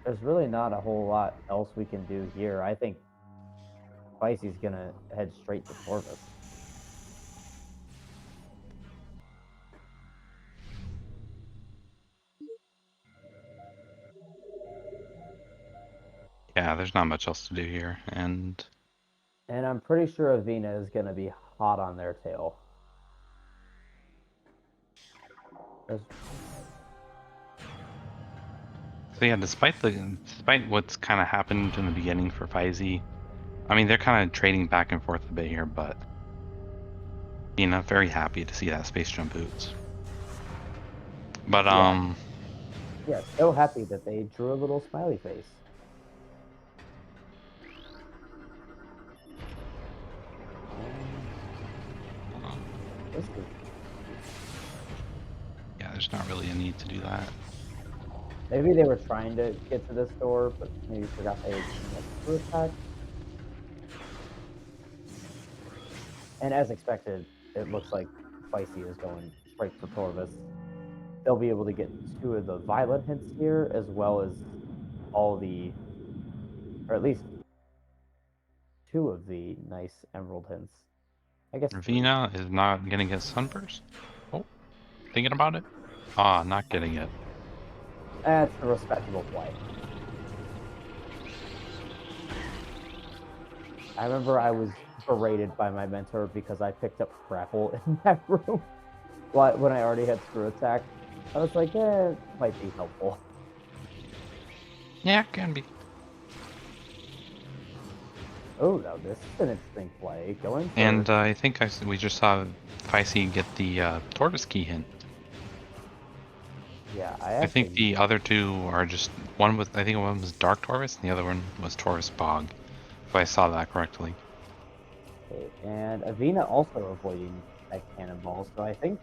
there's really not a whole lot else we can do here. I think Fysi's gonna head straight to Torvis. Yeah, there's not much else to do here, and I'm pretty sure Avvina is gonna be hot on their tail. so yeah, despite what's kind of happened in the beginning for Fysi, I mean, they're kind of trading back and forth a bit here, but you know, very happy to see that Space Jump Boots. But yeah, so happy that they drew a little smiley face. there's not really a need to do that. Maybe they were trying to get to this door, but maybe forgot they had screw attack. And as expected, it looks like Fysi is going straight for Torvis. They'll be able to get 2 of the violet hints here, as well as all the, or at least 2 of the nice emerald hints. I guess 3. Avvina is not getting his sunburst. Oh, thinking about it. Ah, not getting it. That's a respectable play. I remember I was berated by my mentor because I picked up grapple in that room when I already had screw attack. I was like, it might be helpful. Yeah, can be. Oh, no, this is an interesting play. Going for... And I think we just saw Fysi get the Torvis key hint. Yeah, I think the other 2 are just one was I think one was Dark Torvis and the other one was Torvis Bog, if I saw that correctly. Okay, and Avvina also avoiding that cannonball, so I think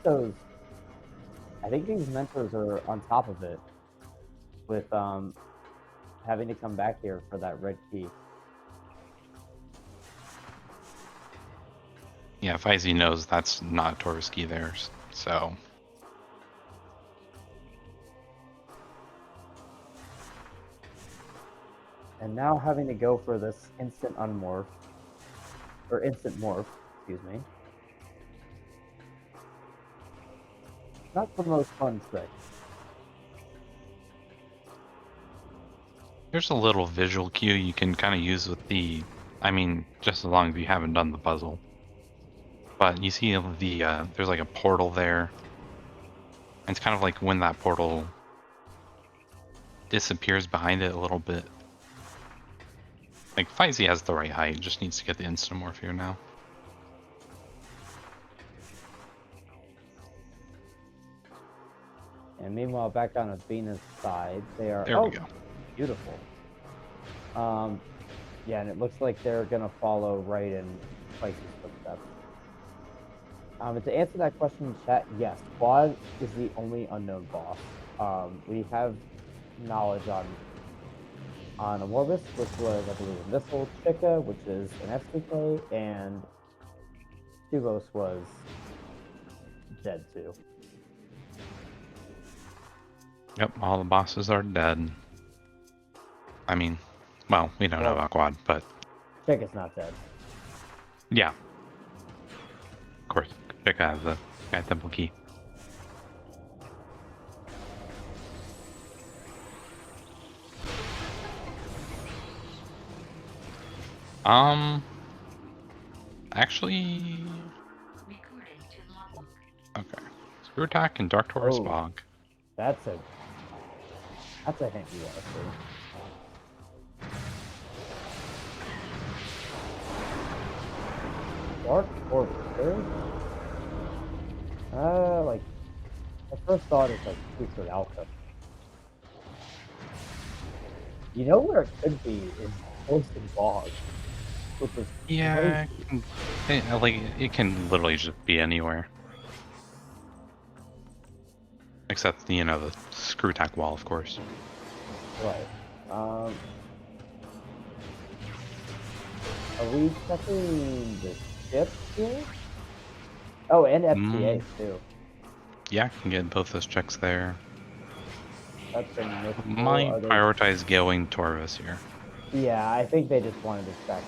these mentors are on top of it with having to come back here for that red key. Yeah, Fysi knows that's not Torvis key there, so. And now having to go for this instant unmorph, or instant morph, excuse me. Not the most fun trick. There's a little visual cue you can kind of use with the, I mean, just as long as you haven't done the puzzle. But you see the, there's like a portal there. And it's kind of like when that portal disappears behind it a little bit. Like, Fysi has the right height, just needs to get the Instamorph here now. And meanwhile, back on Avvina's side, they are... There we go. Beautiful. Yeah, and it looks like they're going to follow right in Fysi's footsteps. And to answer that question in chat, yes, Quad is the only unknown boss. We have knowledge on Amorbus, which was, I believe, a missile, Chica, which is an FCK, and Stuvos was dead too. Yep, all the bosses are dead. I mean, well, we don't know about Quad, but... Chica's not dead. Yeah. Of course, Chica has the Sky Temple key. Actually... Okay. Screw Attack and Dark Taurus Bog. That's a hint you want to see. Dark or third? Like, the first thought is like Secret Alpha. You know where it could be is Ghost and Bog. Yeah, it can literally just be anywhere. Except, you know, the Screw Attack wall, of course. Right. Are we checking the ship here? Oh, and FTA too. Yeah, I can get both those checks there. That's Might prioritize going Torvis here. Yeah, I think they just wanted to check.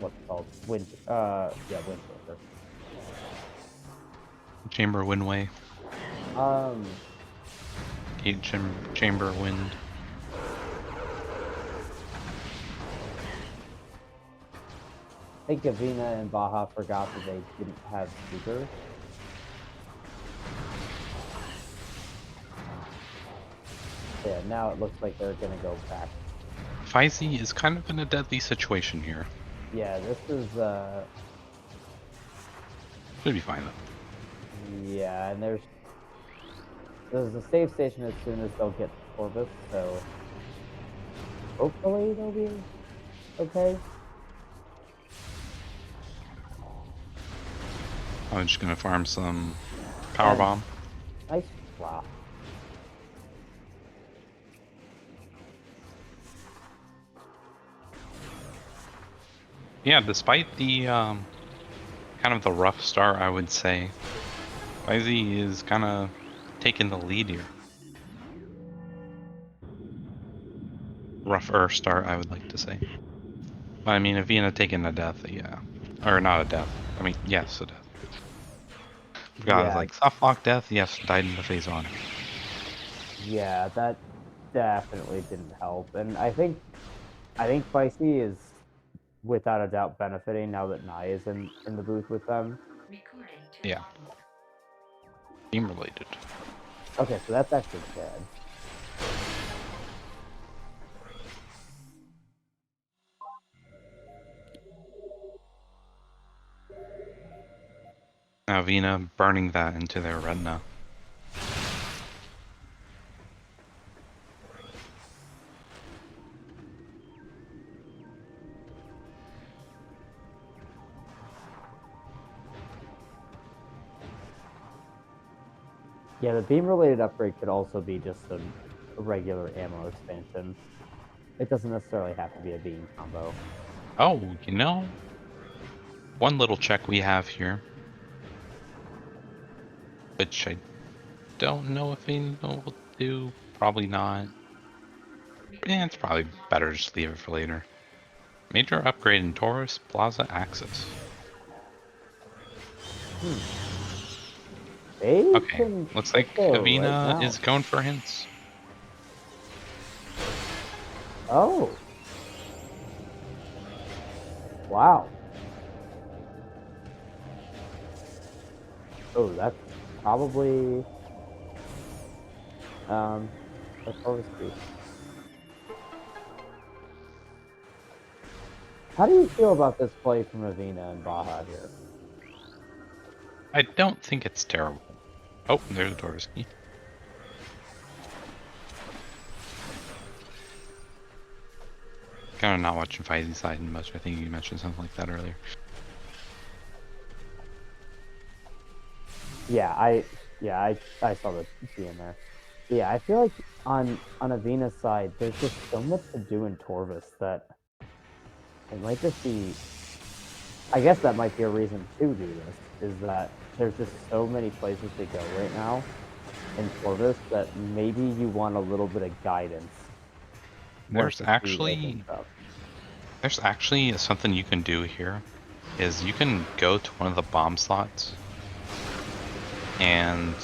What's it called? Wind. Yeah, Windbreaker. Chamber Windway. Gate Chamber Wind. I think Avvina and Baja forgot that they didn't have speakers. Yeah, now it looks like they're gonna go back. Fysi is kind of in a deadly situation here. Yeah, this is Should be fine though. yeah, and there's a save station as soon as they'll get Orbis, so hopefully they'll be okay. I'm just gonna farm some power And bomb. nice flop. Yeah, despite the kind of the rough start, I would say Fysi is kind of taking the lead here. Rougher start, I would like to say. I mean, Avvina taking a death, yeah, or not a death. I mean, yes, a death. God, it's Yeah, like soft lock death. Yes, died in the face on. yeah, that definitely didn't help. And I think Fysi is without a doubt benefiting now that Naii is in the booth with them. Yeah, team related. Okay, so that's actually good. Avvina burning that into their retina. Yeah, the beam related upgrade could also be just a regular ammo expansion. It doesn't necessarily have to be a beam combo. Oh, you know, one little check we have here, which I don't know if Avvina will do. Probably not. Yeah, it's probably better to just leave it for later. Major upgrade in Taurus Plaza Axis. They Okay, can looks get like there right Avvina now. is going for hints. Oh, wow. Oh, that's probably a Taurus beast. How do you feel about this play from Avvina and Baja here? I don't think it's terrible. Oh, there's a Taurus key. Kind of not watching Fysi side much. I think you mentioned something like that earlier. I saw the T in there. Yeah, I feel like on Avina's side, there's just so much to do in Torvis that it might just be. I guess that might be a reason to do this. Is that there's just so many places to go right now in Torvis that maybe you want a little bit of guidance. Once the speed opens up. There's actually something you can do here. Is you can go to one of the bomb slots, and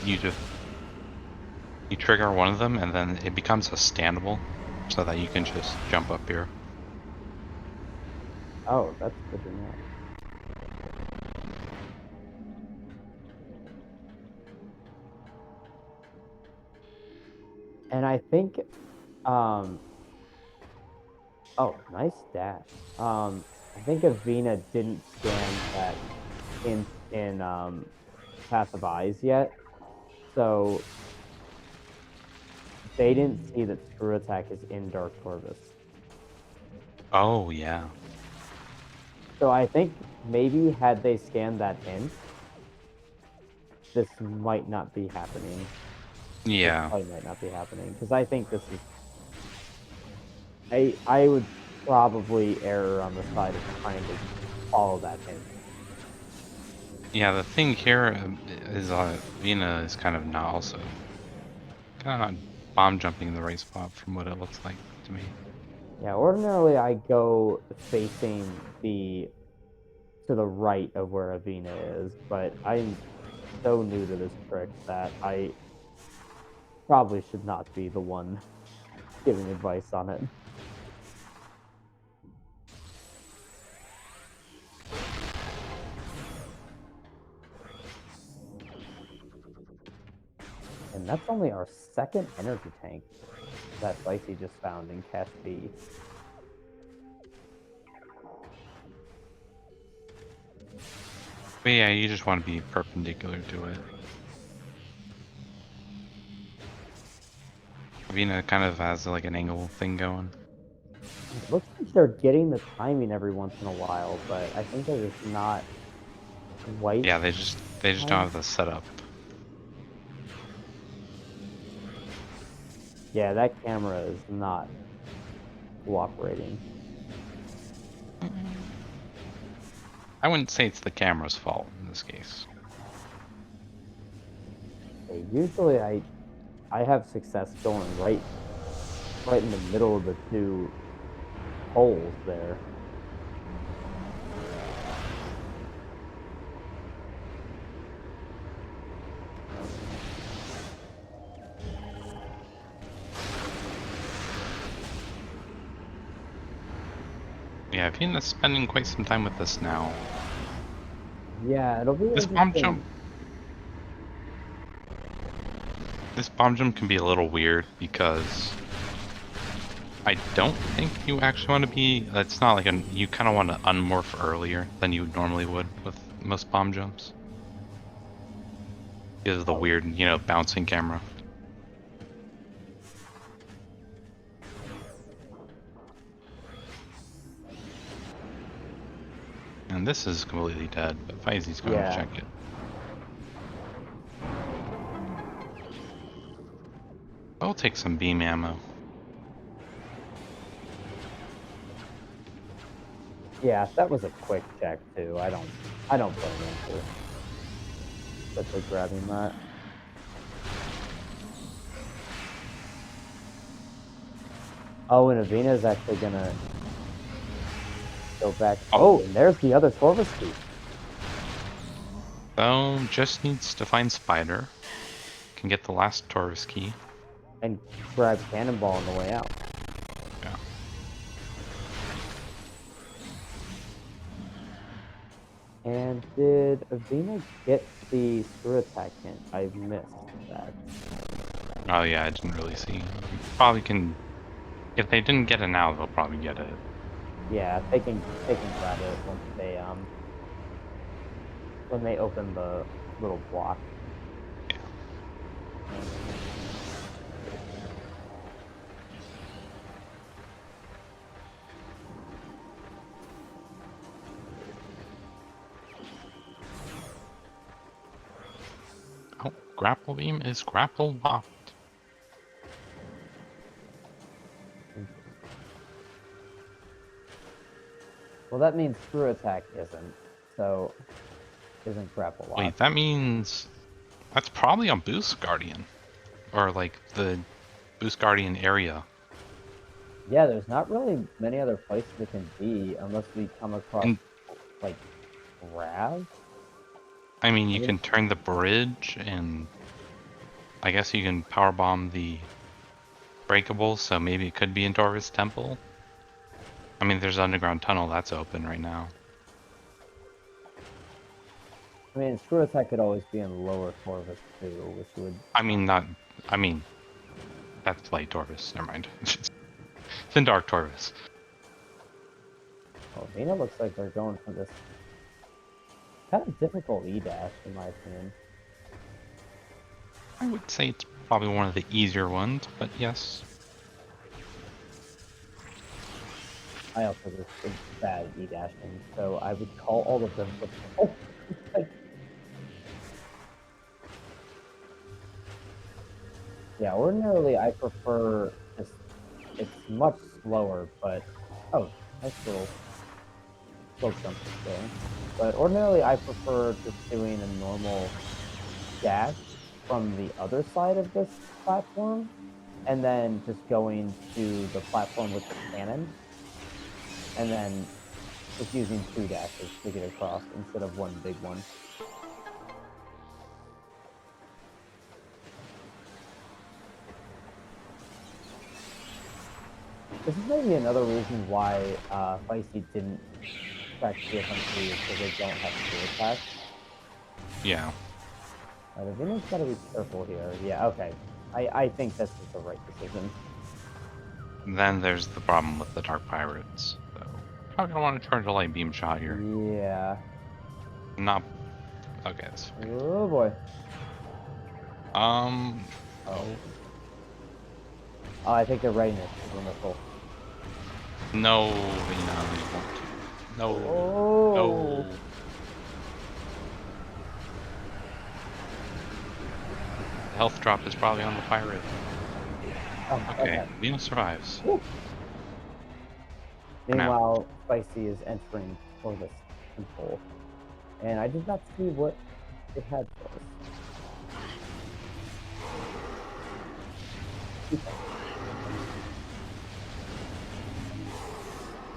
you trigger one of them, and then it becomes a standable, so that you can just jump up here. Oh, that's good to know. And I think, um, oh, nice dash. I think Avina didn't scan that in Path of Eyes yet, so they didn't see that Screw Attack is in Dark Torvis. Oh yeah. So I think maybe had they scanned that hint, this might not be happening. Yeah. This probably might not be happening because I think this is. I would probably err on the side of trying to follow that hint. Yeah, the thing here is Vina is kind of not also kind of not bomb jumping in the right spot from what it looks like to me. Yeah, ordinarily I go facing to the right of where Avina is, but I'm so new to this trick that I probably should not be the one giving advice on it. And that's only our second energy tank that Fysi just found in Cache B. But yeah, you just want to be perpendicular to it. Vina kind of has like an angle thing going. It looks like they're getting the timing every once in a while, but I think they're just not white. Yeah, they just don't have the setup. Yeah, that camera is not cooperating. I wouldn't say it's the camera's fault in this case. Okay, usually I have success going right in the middle of the two holes there. Yeah, Avvina's spending quite some time with this now. Yeah, it'll be This bomb interesting. jump. This bomb jump can be a little weird because I don't think you actually want to be. It's not like you kind of want to unmorph earlier than you normally would with most bomb jumps. Because of the weird, bouncing camera. And this is completely dead, but Fysi's going to check it. I'll take some beam ammo. Yeah, that was a quick check too. I don't blame him for grabbing that. Oh, and Avvina is actually gonna go back. Oh, and there's the other Torvis key. So, just needs to find Spider. Can get the last Taurus key. And grab Cannonball on the way out. Yeah. And did Avvina get the screw attack hint? I missed that. Oh yeah, I didn't really see. Probably can. If they didn't get it now, they'll probably get it. Yeah, they can grab it when they open the little block. Yeah. Oh, grapple beam is grapple locked. Well, that means screw attack isn't grapple lock. Wait, that means that's probably on Boost Guardian, or like the Boost Guardian area. Yeah, there's not really many other places it can be unless we come across like Rav. I mean, you can turn the bridge, and I guess you can power bomb the breakables, so maybe it could be in Torvis Temple. I mean, there's an underground tunnel that's open right now. I mean, screw attack could always be in lower Torvis too, which would. I mean, that's light Torvis. Never mind. It's in dark Torvis. Oh, Avvina looks like they're going for this kind of difficult E-dash, in my opinion. I would say it's probably one of the easier ones, but yes. I also just bad E-dashing, so I would call all of them. Oh, yeah. Ordinarily, I prefer just it's much slower, but oh, nice little slow jump there. But ordinarily, I prefer just doing a normal dash from the other side of this platform, and then just going to the platform with the cannon, and then just using 2 dashes to get across instead of one big one. This is maybe another reason why Fysi didn't track TFM3 is because they don't have screw attack. Yeah. Avvina's got to be careful here. Yeah, okay. I think this is the right decision. Then there's the problem with the Dark Pirates. So, probably gonna want to charge a light beam shot here. Yeah. Not. Okay, that's fine. Oh boy. Oh. Oh, I think they're readiness for the missile. No, they won't. No. Oh. No. The health drop is probably on the pirate. Oh, Okay, Avvina survives. Woo. For now. Meanwhile, Fysi is entering for this temple, and I did not see what it had for us.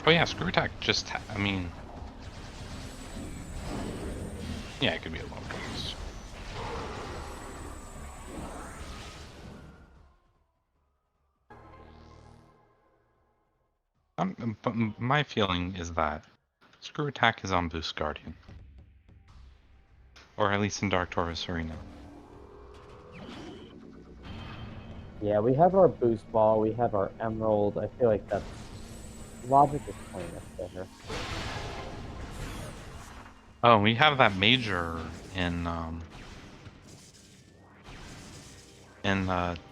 Oh yeah, screw attack just, I mean... Yeah, it could be a low dose. But my feeling is that screw attack is on Boost Guardian. Or at least in Dark Taurus Arena. Yeah, we have our boost ball, we have our emerald. I feel like that's logic is pointing us there. Oh, we have that major in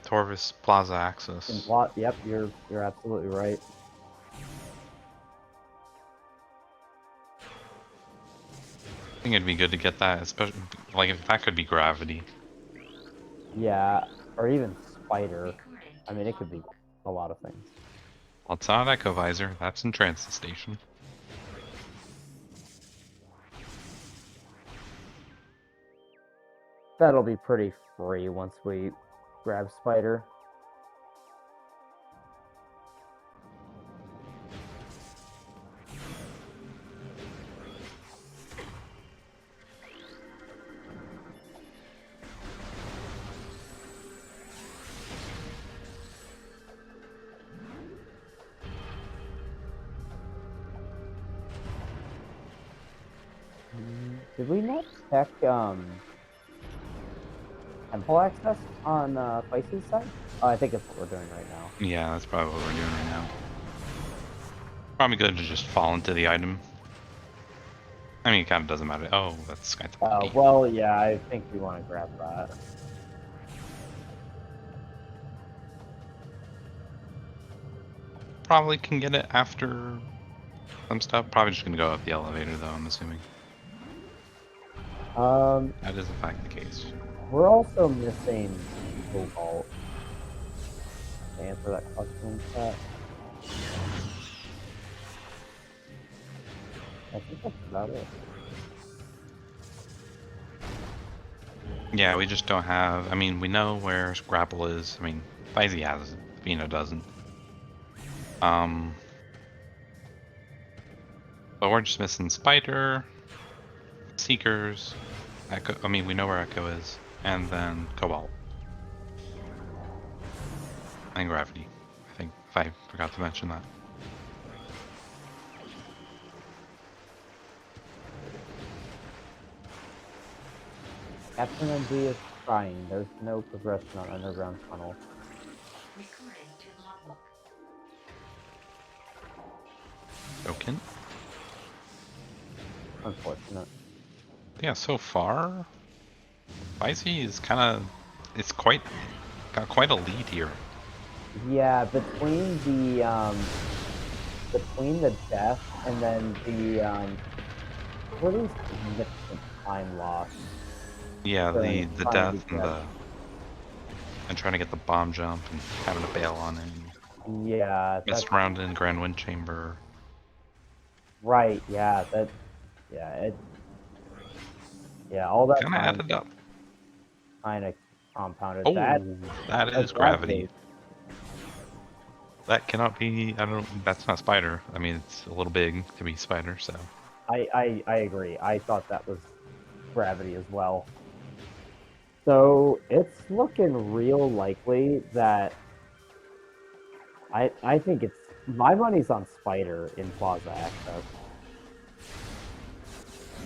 Torvis Plaza Access. Yep, you're absolutely right. I think it'd be good to get that, especially like if that could be gravity. Yeah, or even spider. I mean, it could be a lot of things. Well, it's not Echo Visor, that's in Transit Station. That'll be pretty free once we grab spider. Did we not check temple access on Fysi's side? Oh, I think that's what we're doing right now. Yeah, that's probably what we're doing right now. Probably good to just fall into the item. I mean, it kind of doesn't matter. Oh, that's Sky Temple. Well, yeah, I think we want to grab that. Probably can get it after some stuff. Probably just gonna go up the elevator though, I'm assuming. That is in fact the case. We're also missing Cobalt. To answer that question, chat. I think that's about it. Yeah, we just don't have. I mean, we know where Grapple is. I mean, Fysi has it. Avvina doesn't. But we're just missing Spider, Seekers, Echo. I mean, we know where Echo is, and then Cobalt. And Gravity. I think if I forgot to mention that. Captain MD is trying. There's no progression on underground tunnel. Broken. Unfortunate. Yeah, so far, Fysi is kind of. It's got quite a lead here. Yeah, between the death and then the pretty significant time loss. Yeah, the death and trying to get the bomb jump and having to bail on it. Yeah, Messed around in Grand Wind Chamber. Right. Yeah. All that Kind of added up. Kind of compounded. Oh, that is gravity. That cannot be. I don't. That's not spider. I mean, it's a little big to be spider. So. I agree. I thought that was gravity as well. So it's looking real likely that I think it's my money's on spider in Plaza Access.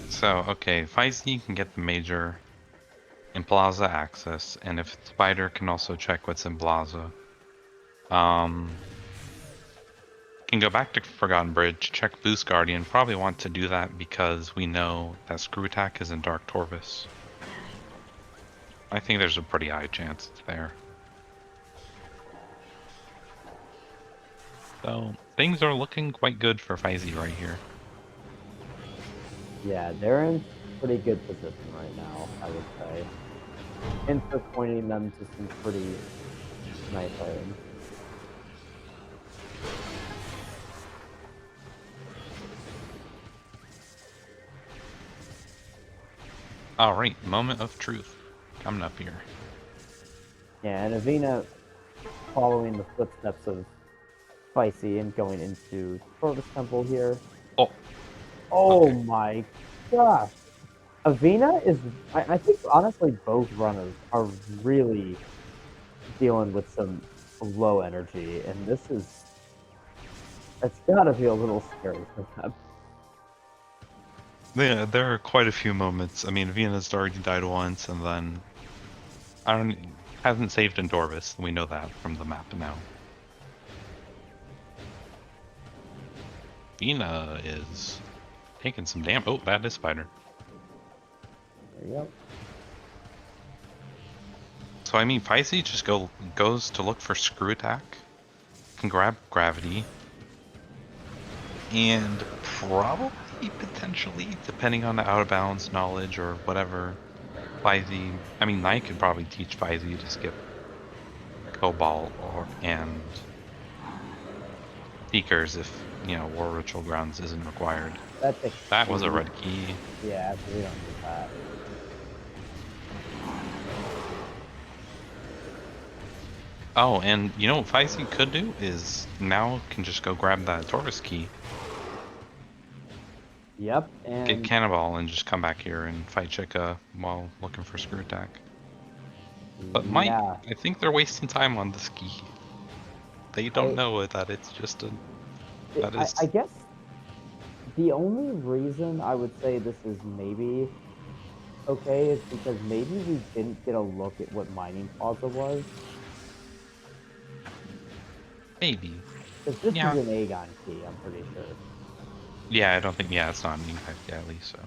So okay, Fysi can get the major in Plaza Access, and if Spider can also check what's in Plaza. Can go back to Forgotten Bridge, check Boost Guardian. Probably want to do that because we know that Screw Attack is in Dark Torvis. I think there's a pretty high chance it's there. So things are looking quite good for Fysi right here. Yeah, they're in pretty good position right now, I would say. interpointing them to some pretty nice items. Alright, moment of truth. Coming up here. Yeah, and Avvina following the footsteps of Fysi and going into Tortoise Temple here. Oh, Oh okay. my gosh. Avvina is, I think honestly both runners are really dealing with some low energy, and it's gotta be a little scary for them. Yeah, there are quite a few moments. I mean, Vienna's already died once, and then hasn't saved Endorvis. We know that from the map now. Vienna is taking some damn. Oh, that is Spider. There you go. So I mean, Fysi just goes to look for Screw Attack, can grab Gravity, and probably potentially, depending on the out of bounds knowledge or whatever, Fysi. I mean, Naii could probably teach Fysi to skip Cobalt and Seekers if War Ritual Grounds isn't required. That's a That was a key. red key. Yeah, we don't need that. Oh, and you know what Fysi could do is now can just go grab that Tortoise key, Yep, get and Cannonball, and just come back here and fight Chica while looking for Screw Attack. But Mike, yeah, I think they're wasting time on this key. They don't know that it's just a. That is. I guess the only reason I would say this is maybe okay is because maybe we didn't get a look at what Mining Plaza was. Maybe. Because this Yeah. is an Aegon key, I'm pretty sure. Yeah, I don't think. Yeah, it's not an impact. Yeah, at least so.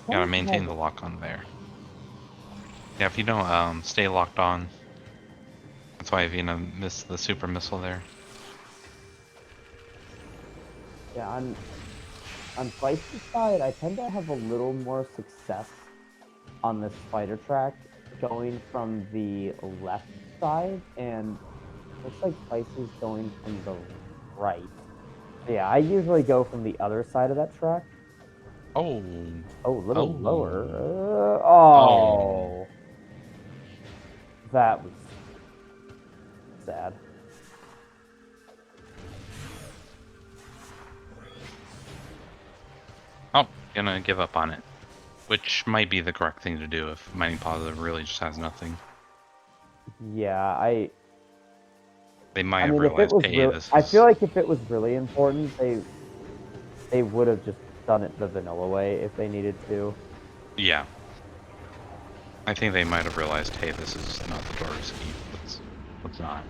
Gotta maintain the lock on there. Yeah, if you don't stay locked on, that's why Avvina missed the super missile there. Yeah, on Fysi's side, I tend to have a little more success on this spider track going from the left side, and looks like Fysi's going from the right. Yeah, I usually go from the other side of that track. Oh. Oh, a little Oh. lower. Oh. That was sad. Oh, gonna give up on it. Which might be the correct thing to do if Mining Plaza really just has nothing. Yeah, They might I have mean, if it realized, was hey, real, this I is... feel like if it was really important, they would have just done it the vanilla way if they needed to. Yeah. I think they might have realized, hey, this is not the Doris scheme. Let's not.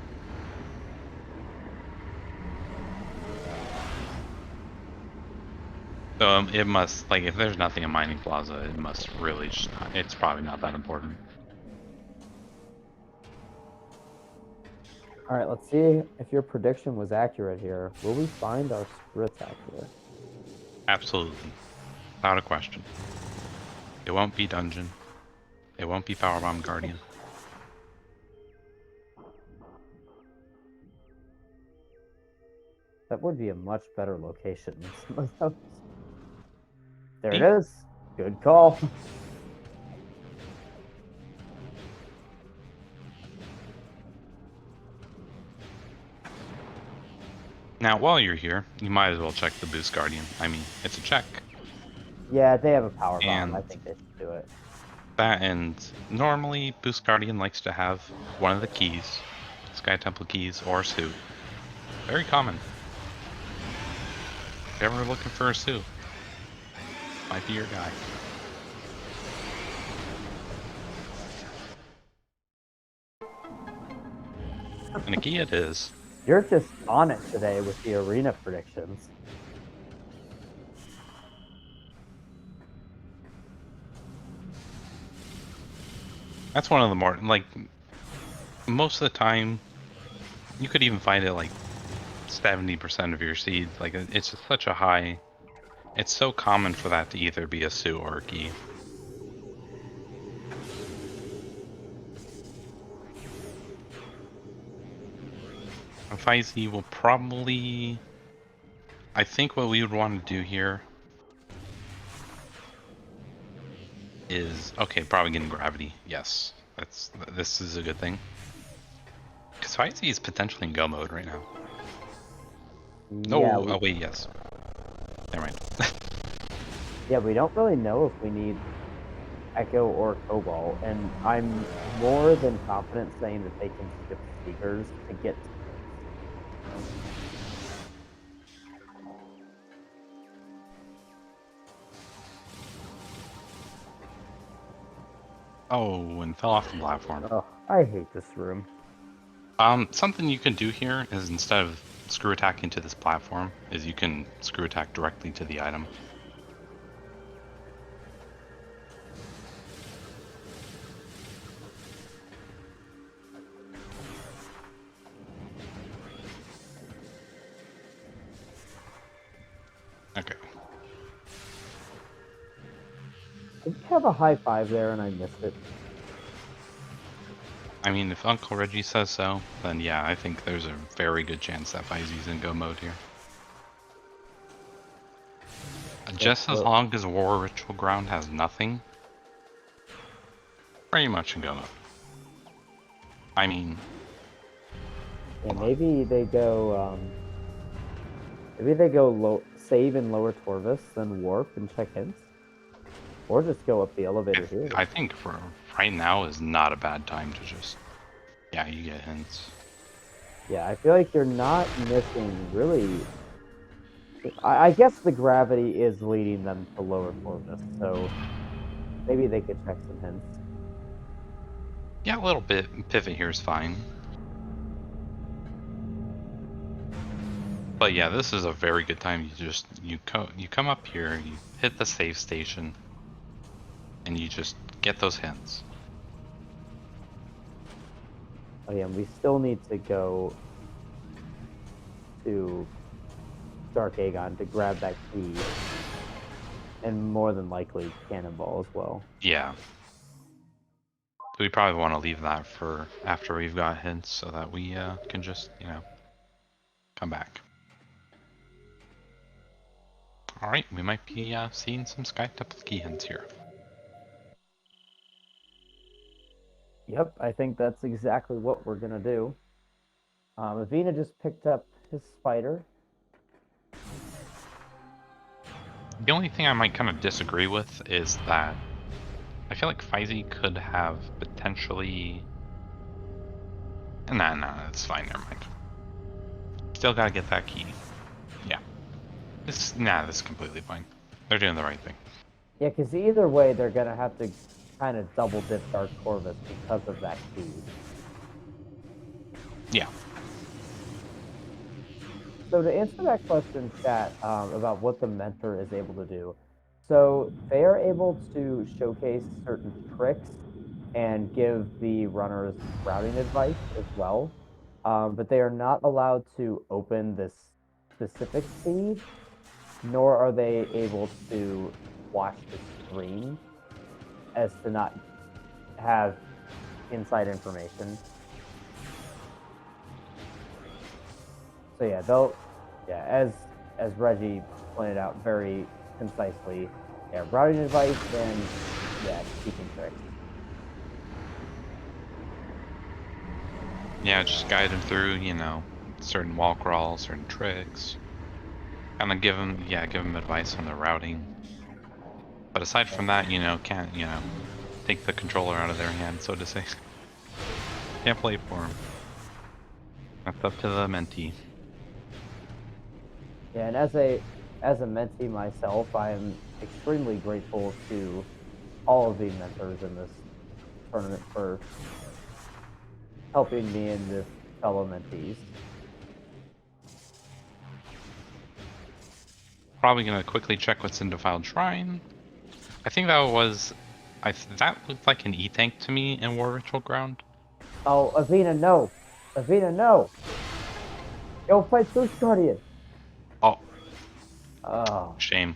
So it must, like, if there's nothing in Mining Plaza, it must really just not, it's probably not that important. All right, let's see if your prediction was accurate here. Will we find our Screw Attack here? Absolutely. Without a question. It won't be Dungeon. It won't be Powerbomb Guardian. That would be a much better location than some of those. There it See? is. Good call. Now, while you're here, you might as well check the Boost Guardian. I mean, it's a check. Yeah, they have a power bomb. And I think they should do it. that, and normally Boost Guardian likes to have one of the keys, Sky Temple keys or suit. Very common. If you're ever looking for a suit, might be your guy. And a key it is. You're just on it today with the arena predictions. That's one of the more, like, most of the time, you could even find it like 70% of your seeds. Like, it's just such a high. It's so common for that to either be a Sue or a Key. And Fysi will probably. I think what we would want to do here is probably getting gravity. Yes, this is a good thing. Because Fysi is potentially in go mode right now. Yeah, Oh wait, yes. Never mind. yeah, we don't really know if we need Echo or Cobalt, and I'm more than confident saying that they can skip Seekers to get to Oh, and fell off the platform. Oh, I hate this room. Something you can do here is instead of screw attacking to this platform, is you can screw attack directly to the item. Okay. Did you have a high five there and I missed it? I mean, if Uncle Reggie says so, then yeah, I think there's a very good chance that Fysi's in go mode here. Just as long as War Ritual Ground has nothing, pretty much in go mode. I mean, Yeah, maybe they go. Maybe they go save in lower Torvis, then warp and check hints, or just go up the elevator here. I think for right now is not a bad time to just, yeah, you get hints. Yeah, I feel like you're not missing really. I guess the gravity is leading them to lower Torvis, so maybe they could check some hints. Yeah, a little bit. Pivot here is fine. But yeah, this is a very good time. You come up here, you hit the save station, and you just get those hints. Oh yeah, and we still need to go to Dark Aegon to grab that key, and more than likely Cannonball as well. Yeah. So we probably want to leave that for after we've got hints, so that we can just come back. All right, we might be seeing some Sky Temple key hints here. Yep, I think that's exactly what we're gonna do. Avvina just picked up his spider. The only thing I might kind of disagree with is that I feel like Fysi could have potentially. Nah, it's fine. Never mind. Still gotta get that key. Yeah. This is completely fine. They're doing the right thing. Yeah, because either way, they're gonna have to kind of double dip Dark Corvus because of that key. Yeah. So to answer that question, chat, about what the mentor is able to do, so they are able to showcase certain tricks and give the runners routing advice as well, but they are not allowed to open this specific seed, nor are they able to watch the screen as to not have inside information. So yeah, as Reggie pointed out very concisely, yeah, routing advice and yeah, keeping tricks. Yeah, just guide them through, certain wall crawls, certain tricks. Kind of give them advice on the routing. But aside from that, can't, take the controller out of their hand, so to say. Can't play for them. That's up to the mentee. Yeah, and as a mentee myself, I am extremely grateful to all of the mentors in this tournament for helping me and the fellow mentees. Probably gonna quickly check what's in Defiled Shrine. I think that was, that looked like an E-tank to me in War Ritual Ground. Oh, Avvina, no. Avvina, no. Go fight Ghost Guardian. Oh, Oh, shame.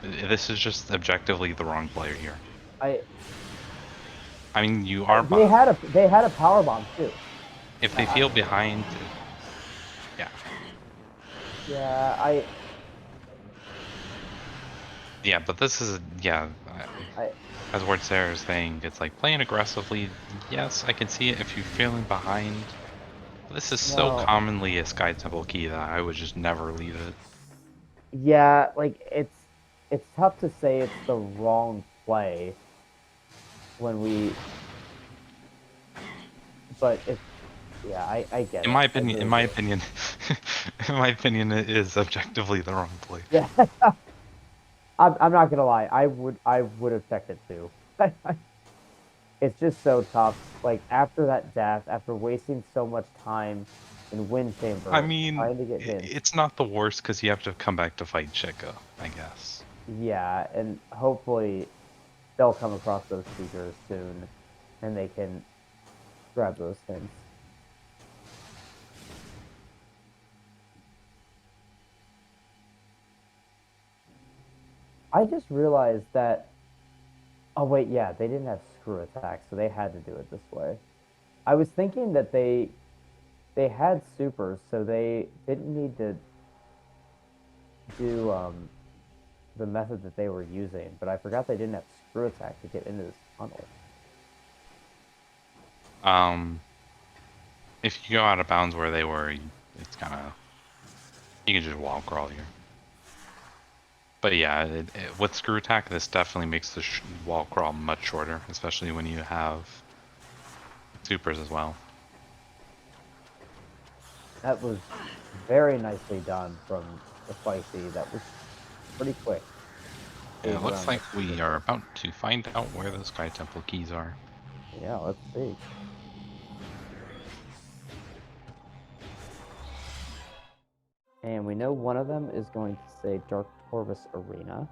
This is just objectively the wrong player here. I. I mean, you are They had a power bomb too. if they feel behind, yeah. Yeah, Yeah, but this is, yeah, I. as Word Sarah is saying, it's like playing aggressively. Yes, I can see it if you're feeling behind. But this is so No. commonly a Sky Temple key that I would just never leave it. Yeah, like it's tough to say it's the wrong play when we. But it's yeah, I get In it. my I opinion, really in my do. opinion, in my opinion, it is objectively the wrong play. Yeah, I'm not gonna lie. I would have checked it too. It's just so tough. Like after that death, after wasting so much time in Wind I Chamber mean, trying to get hints. it's not the worst because you have to come back to fight Chica, I guess. Yeah, and hopefully they'll come across those speakers soon, and they can grab those hints. I just realized that. Oh wait, yeah, they didn't have screw attack, so they had to do it this way. I was thinking that they had supers, so they didn't need to do the method that they were using, but I forgot they didn't have screw attack to get into this tunnel. If you go out of bounds where they were, it's kind of, you can just wall crawl here. But yeah, with screw attack, this definitely makes the wall crawl much shorter, especially when you have supers as well. That was very nicely done from the Fysi. That was pretty quick. Yeah, it looks like we are about to find out where the Sky Temple keys are. Yeah, let's see. And we know one of them is going to say Dark Torvus Arena.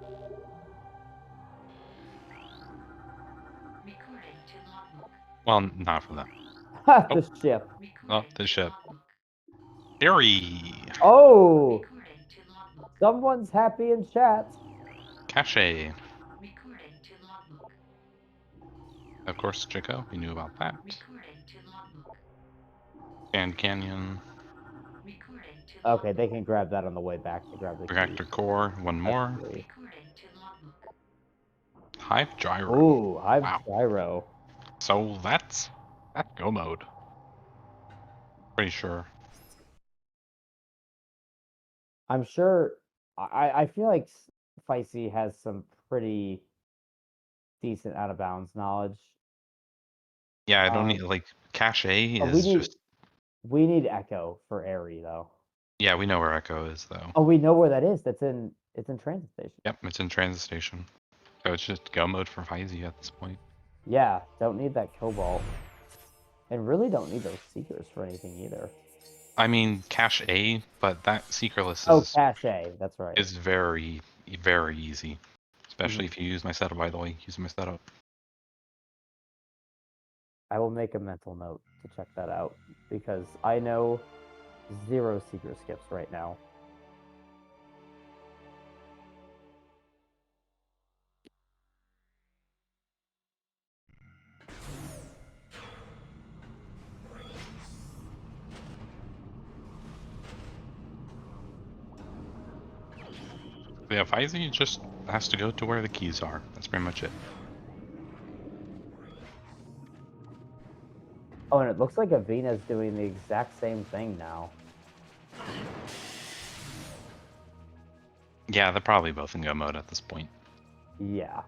Well, not for them. The ship. Oh, the ship. Fury! Oh! Someone's happy in chat. Cache. Of course, Chico, we knew about that. Sand Canyon. Okay, they can grab that on the way back to grab the key. Reactor Core, one more. Hive Gyro. Ooh, Hive Wow. Gyro. So that's go mode. Pretty sure. I'm sure. I feel like Fysi has some pretty decent out of bounds knowledge. Yeah, I don't need, like, Cache is we need Echo for Airy though. Yeah, we know where Echo is though. Oh, we know where that is. It's in transit station. Yep, it's in transit station. So it's just go mode for Fysi at this point. Yeah, don't need that Cobalt. And really don't need those Seekers for anything either. I mean, Cache, but that Seekerless is... Oh, Cache, that's right. Is very, very easy. Especially if you use my setup, by the way. Use my setup. I will make a mental note to check that out, because I know 0 Seeker skips right now. Yeah, Fysi just has to go to where the keys are. That's pretty much it. Oh, and it looks like Avvina's doing the exact same thing now. Yeah, they're probably both in go mode at this point. Yeah.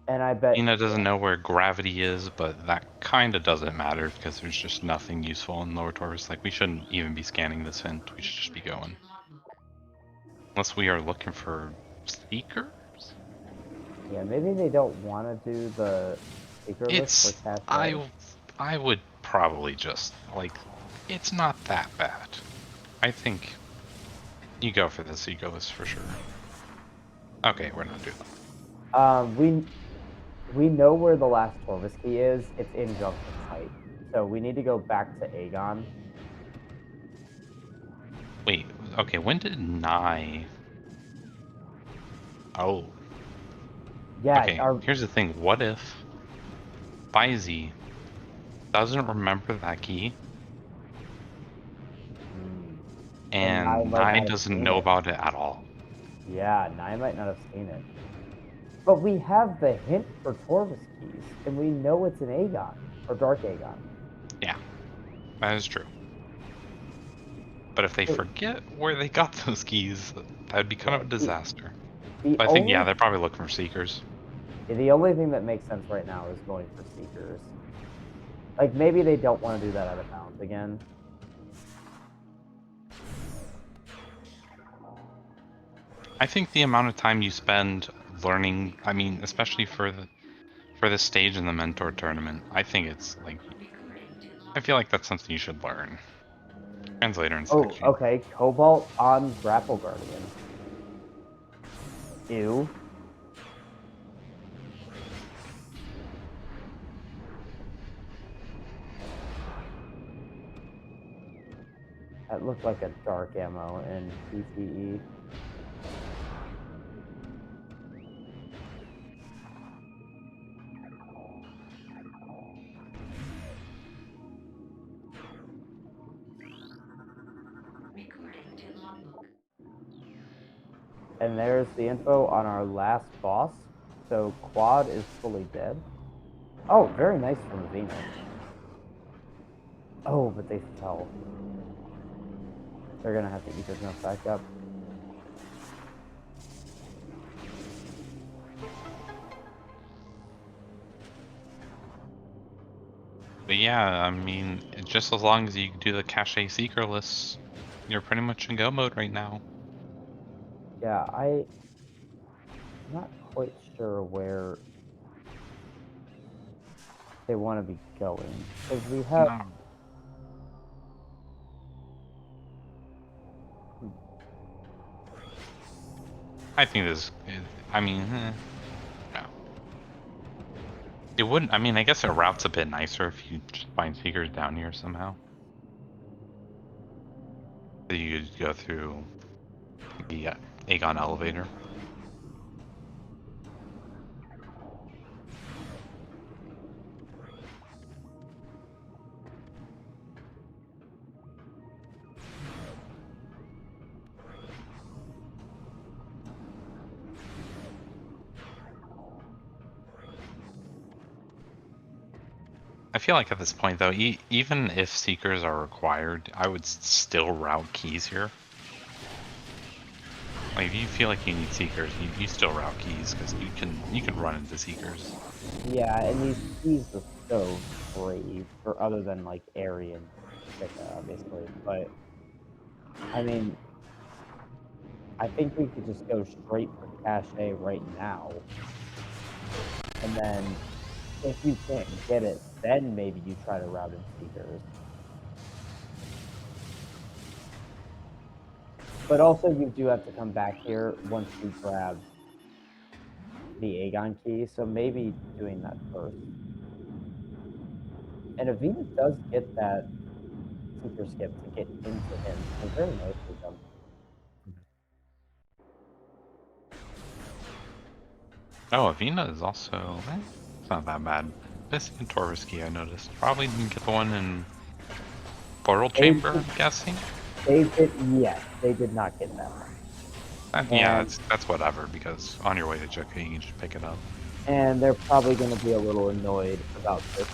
And I bet Ina doesn't know where gravity is, but that kind of doesn't matter because there's just nothing useful in Lower Taurus. Like, we shouldn't even be scanning this hint. We should just be going. Unless we are looking for Seekers? Yeah, maybe they don't want to do the Seeker list for Cache. I would probably just, like, it's not that bad. I think You go for this egoist for sure. Okay, we're not doing that. We know where the last Torvis key is. It's in Junction Site. So we need to go back to Aegon. Wait, okay, when did Naii... Oh. Yeah, Okay, here's the thing. What if Fysi doesn't remember that key and Naii might Naii not have doesn't seen know it. about it at all? Yeah, Naii might not have seen it. But we have the hint for Torvis keys, and we know it's an Aegon, or Dark Aegon. Yeah, that is true. But if they forget where they got those keys, that'd be kind of a disaster. But I think, yeah, they're probably looking for Seekers. The only thing that makes sense right now is going for Seekers. Like, maybe they don't want to do that out of bounds again. I think the amount of time you spend learning, I mean, especially for this stage in the Mentor tournament, I think it's like, I feel like that's something you should learn. Translator inspection. Oh, okay. Cobalt on Grapple Guardian. Ew. That looked like a dark ammo in PTE. And there's the info on our last boss. So Quad is fully dead. Oh, very nice from Avvina. Oh, but they fell. They're gonna have to eat their jump back up. But yeah, I mean, just as long as you do the cache seeker lists, you're pretty much in go mode right now. Yeah, I'm not quite sure where they want to be going. Because we have... No. I think this, I mean, no. It wouldn't, I mean, I guess a route's a bit nicer if you just find seekers down here somehow. So you could go through the Aegon elevator. I feel like at this point though, even if seekers are required, I would still route keys here. Like if you feel like you need seekers, you still route keys because you can run into seekers. Yeah, and these keys are so free for other than like Aryan, obviously. But I mean, I think we could just go straight for cache right now, and then if you can't get it, then maybe you try to route in seekers. But also, you do have to come back here once you grab the Aegon key, so maybe doing that first. And Avvina does get that seeker skip to get into him, so very nicely done. Oh, Avvina is also, it's not that bad. This in Torvisky I noticed. Probably didn't get the one in Portal Chamber, I'm guessing. They did not get that one. Yeah, that's whatever, because on your way to Joka, you can just pick it up. And they're probably going to be a little annoyed about this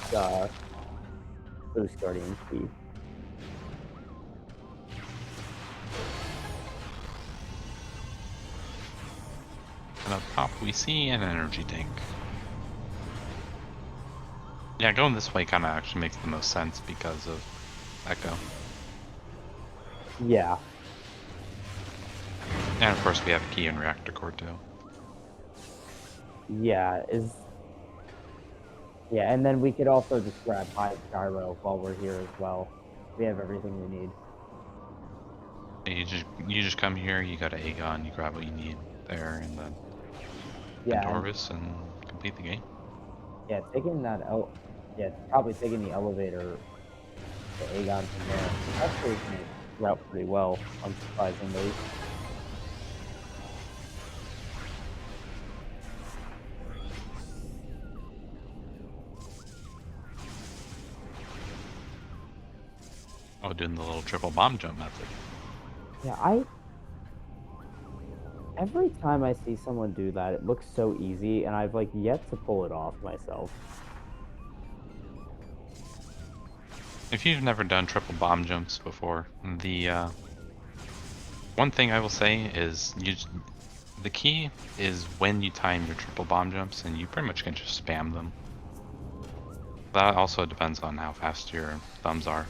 Boost Guardian key. And up top we see an energy tank. Yeah, going this way kind of actually makes the most sense because of Echo. Yeah. And of course we have a key in Reactor Core too. Yeah, and then we could also just grab Hive Gyro while we're here as well. We have everything we need. You just come here, you go to Aegon, you grab what you need there, and then Yeah, and Endorvis and complete the game. yeah, yeah, probably taking the elevator to Aegon from there. Actually, can route pretty well, unsurprisingly. Oh, doing the little triple bomb jump method. Yeah, every time I see someone do that, it looks so easy, and I've like yet to pull it off myself. If you've never done triple bomb jumps before, the one thing I will say is the key is when you time your triple bomb jumps, and you pretty much can just spam them. That also depends on how fast your thumbs are.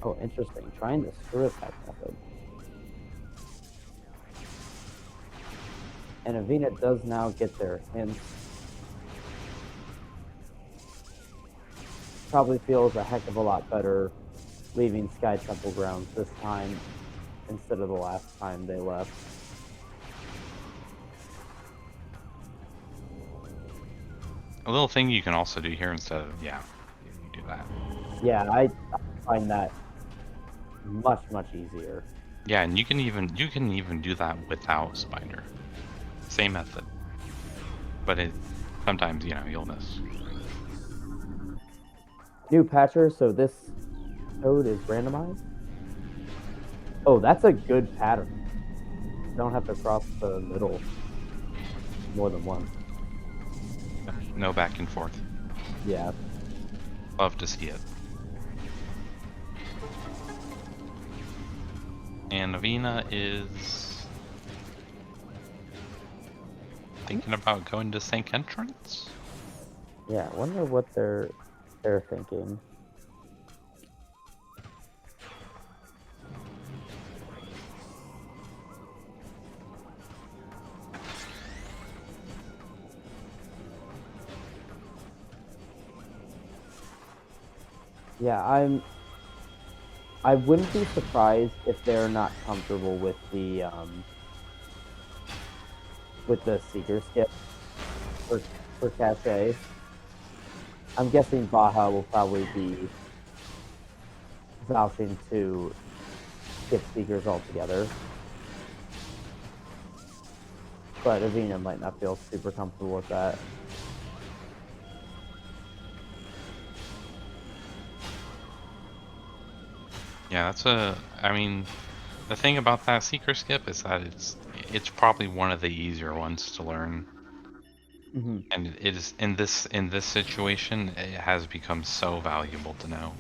Oh, interesting. Trying the screw attack method. And Avvina does now get their hints. Probably feels a heck of a lot better leaving Sky Temple grounds this time instead of the last time they left. A little thing you can also do here instead of, yeah, you do that. Yeah, I find that much easier. Yeah, and you can even do that without Spider. Same method. But sometimes, you'll miss. New patcher, so this code is randomized. Oh, that's a good pattern. You don't have to cross the middle more than once. No back and forth. Yeah. Love to see it. And Avvina is thinking about going to Sync Entrance? Yeah, I wonder what they're thinking. Yeah, I wouldn't be surprised if they're not comfortable with the seeker skip for cache. I'm guessing Baja will probably be vouching to skip seekers altogether. But Avvina might not feel super comfortable with that. Yeah, I mean, the thing about that Seeker skip is that it's probably one of the easier ones to learn. Mm-hmm. And it is in this situation, it has become so valuable to know.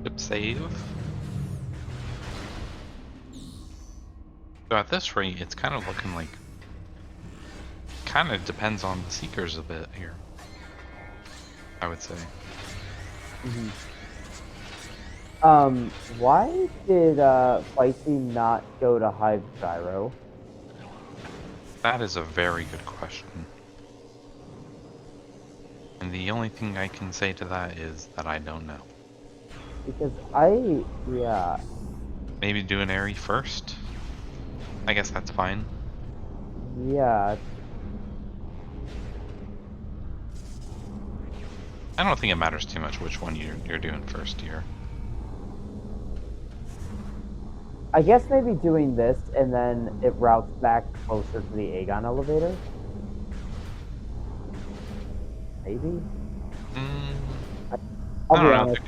Chip save. So at this rate, it's kind of looking like, kind of depends on the seekers a bit here, I would say. Mm-hmm. Why did Fysi not go to Hive Gyro? That is a very good question. And the only thing I can say to that is that I don't know. Because yeah. Maybe do an Airy first? I guess that's fine. Yeah. I don't think it matters too much which one you're doing first here. I guess maybe doing this and then it routes back closer to the Aegon elevator. Maybe. I don't know. Honest,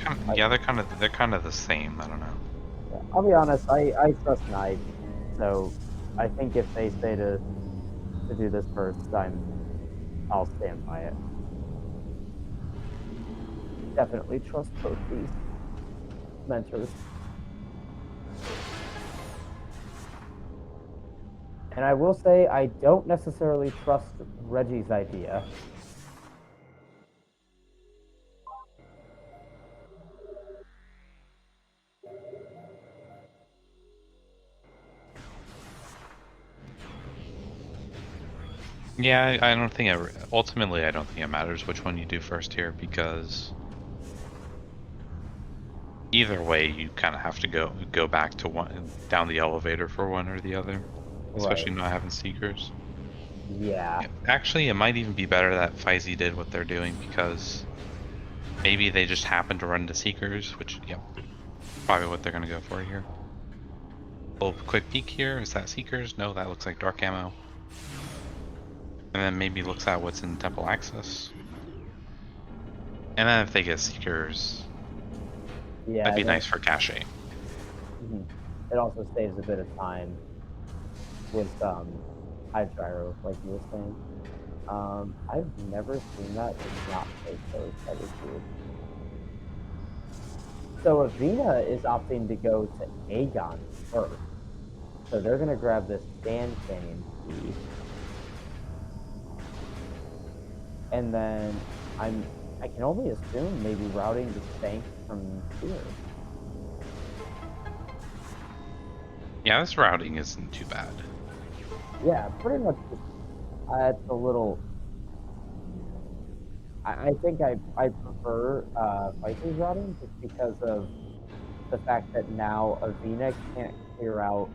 They're kind of the same. I don't know. I'll be honest. I trust Naii, so I think if they say to do this first, I'll stand by it. Definitely trust both these mentors. And I will say I don't necessarily trust Reggie's idea. Yeah, I don't think ultimately I don't think it matters which one you do first here, because either way you kind of have to go back to one down the elevator for one or the other, Right. especially not having seekers. Yeah. Yeah, actually, it might even be better that Fysi did what they're doing, because maybe they just happen to run into seekers, which yeah, probably what they're gonna go for here. Little quick peek here. Is that seekers? No, that looks like dark ammo. And then maybe looks at what's in temple access. And then if they get seekers, that'd Yeah. be Then nice for cache. mhm. It also saves a bit of time with high gyro, like you were saying. I've never seen that to not take those. That is weird. So Avvina is opting to go to Aegon first. So they're gonna grab this Sand Canyon key. And then I can only assume maybe routing the Stank from here. Yeah, this routing isn't too bad. Yeah, pretty much just it's a little I think I prefer Fysi's routing just because of the fact that now Avvina can't clear out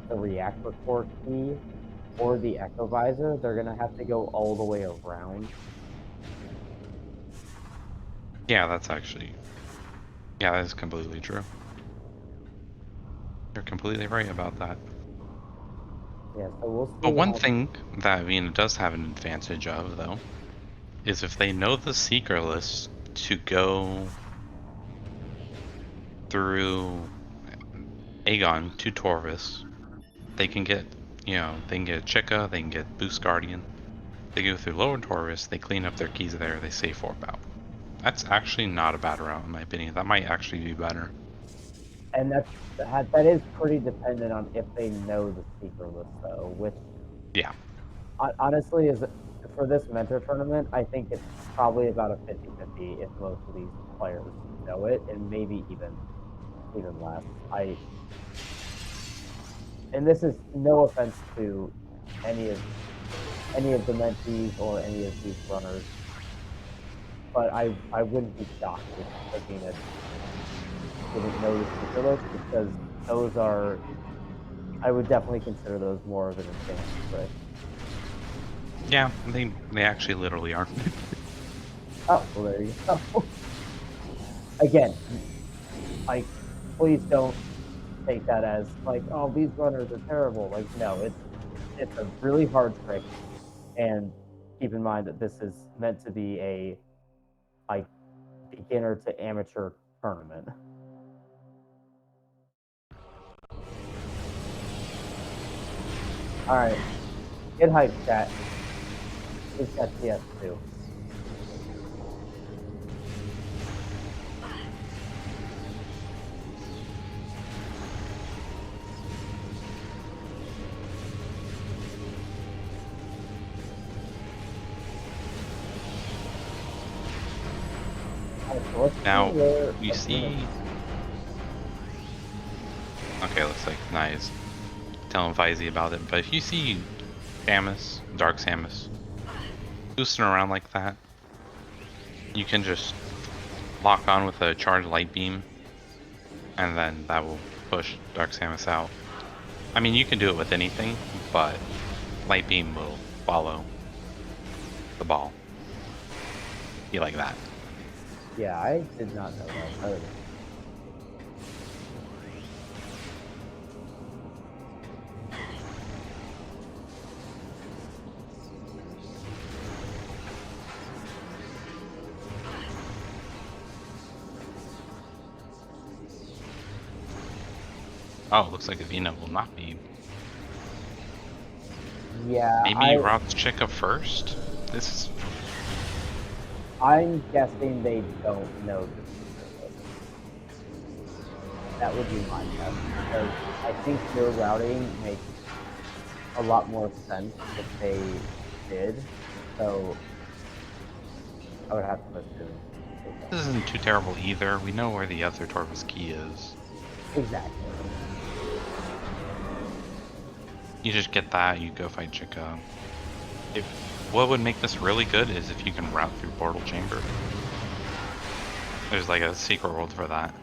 the reactor core key or the echo visor. They're gonna have to go all the way around. Yeah, yeah, that is completely true. You're completely right about that. Yeah, so we'll But see one how. thing that Avina does have an advantage of, though, is if they know the seeker list to go through Aegon to Torvis, they can get, they can get Chica, they can get Boost Guardian. They go through Lower Torvis, they clean up their keys there, they safe warp out. That's actually not a bad route, in my opinion. That might actually be better. And that is pretty dependent on if they know the seeker list, though. Which Yeah. honestly is for this mentor tournament. I think it's probably about a 50-50 if most of these players know it, and maybe even less. And this is no offense to any of the mentees or any of these runners, but I wouldn't be shocked if Avina didn't know the seeker list, because those are I would definitely consider those more of an insanity trick. Yeah, they actually literally are. Oh, well, there you go. Again, like, please don't take that as like, oh, these runners are terrible. Like, no, it's a really hard trick, and keep in mind that this is meant to be a like beginner to amateur tournament. All right, get hyped, chat. It's got TS2. Now, you see... Okay, looks like Naii is telling Fysi about it, but if you see Samus, Dark Samus, boosting around like that, you can just lock on with a charged light beam, and then that will push Dark Samus out. I mean, you can do it with anything, but light beam will follow the ball. Be like that. Yeah, I did not know that. Oh, it looks like Avvina will not be. Yeah, Maybe routes Chica first? This is... I'm guessing they don't know the seeker list. That would be my guess, because I think your routing makes a lot more sense if they did. So I would have to assume. This isn't too terrible either. We know where the other Torvis key is. Exactly. You just get that, you go fight Chica. What would make this really good is if you can route through Portal Chamber. There's like a secret world for that.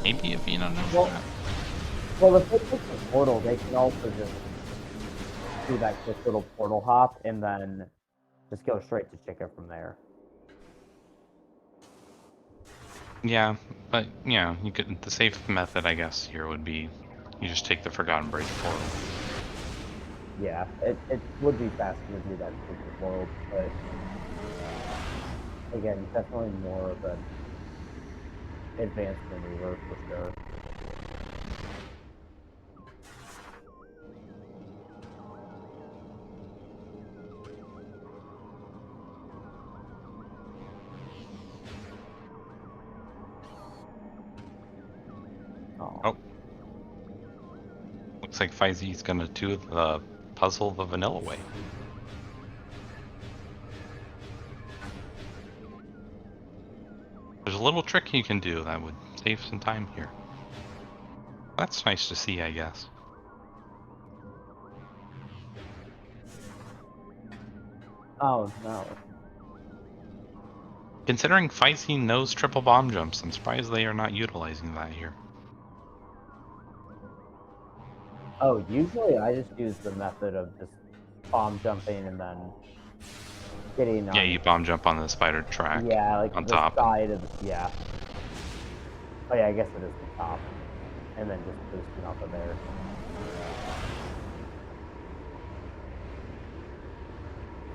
Maybe Avvina knows that. Well, if they pick the portal, they can also just do that quick little portal hop and then just go straight to Chica from there. Yeah, but you could. The safe method, I guess, here would be you just take the Forgotten Bridge portal. Yeah, it would be faster to do that secret world, but again, definitely more of an advanced maneuver for sure. Oh. Looks like Fysi's gonna do the puzzle the vanilla way. There's a little trick you can do that would save some time here. That's nice to see, I guess. Oh no. Considering Fysi knows triple bomb jumps, I'm surprised they are not utilizing that here. Oh, usually I just use the method of just bomb jumping and then getting on. Yeah, you bomb jump on the spider track. Yeah, like on the top. side of yeah. Oh yeah, I guess it is the top, and then just boosting off of there.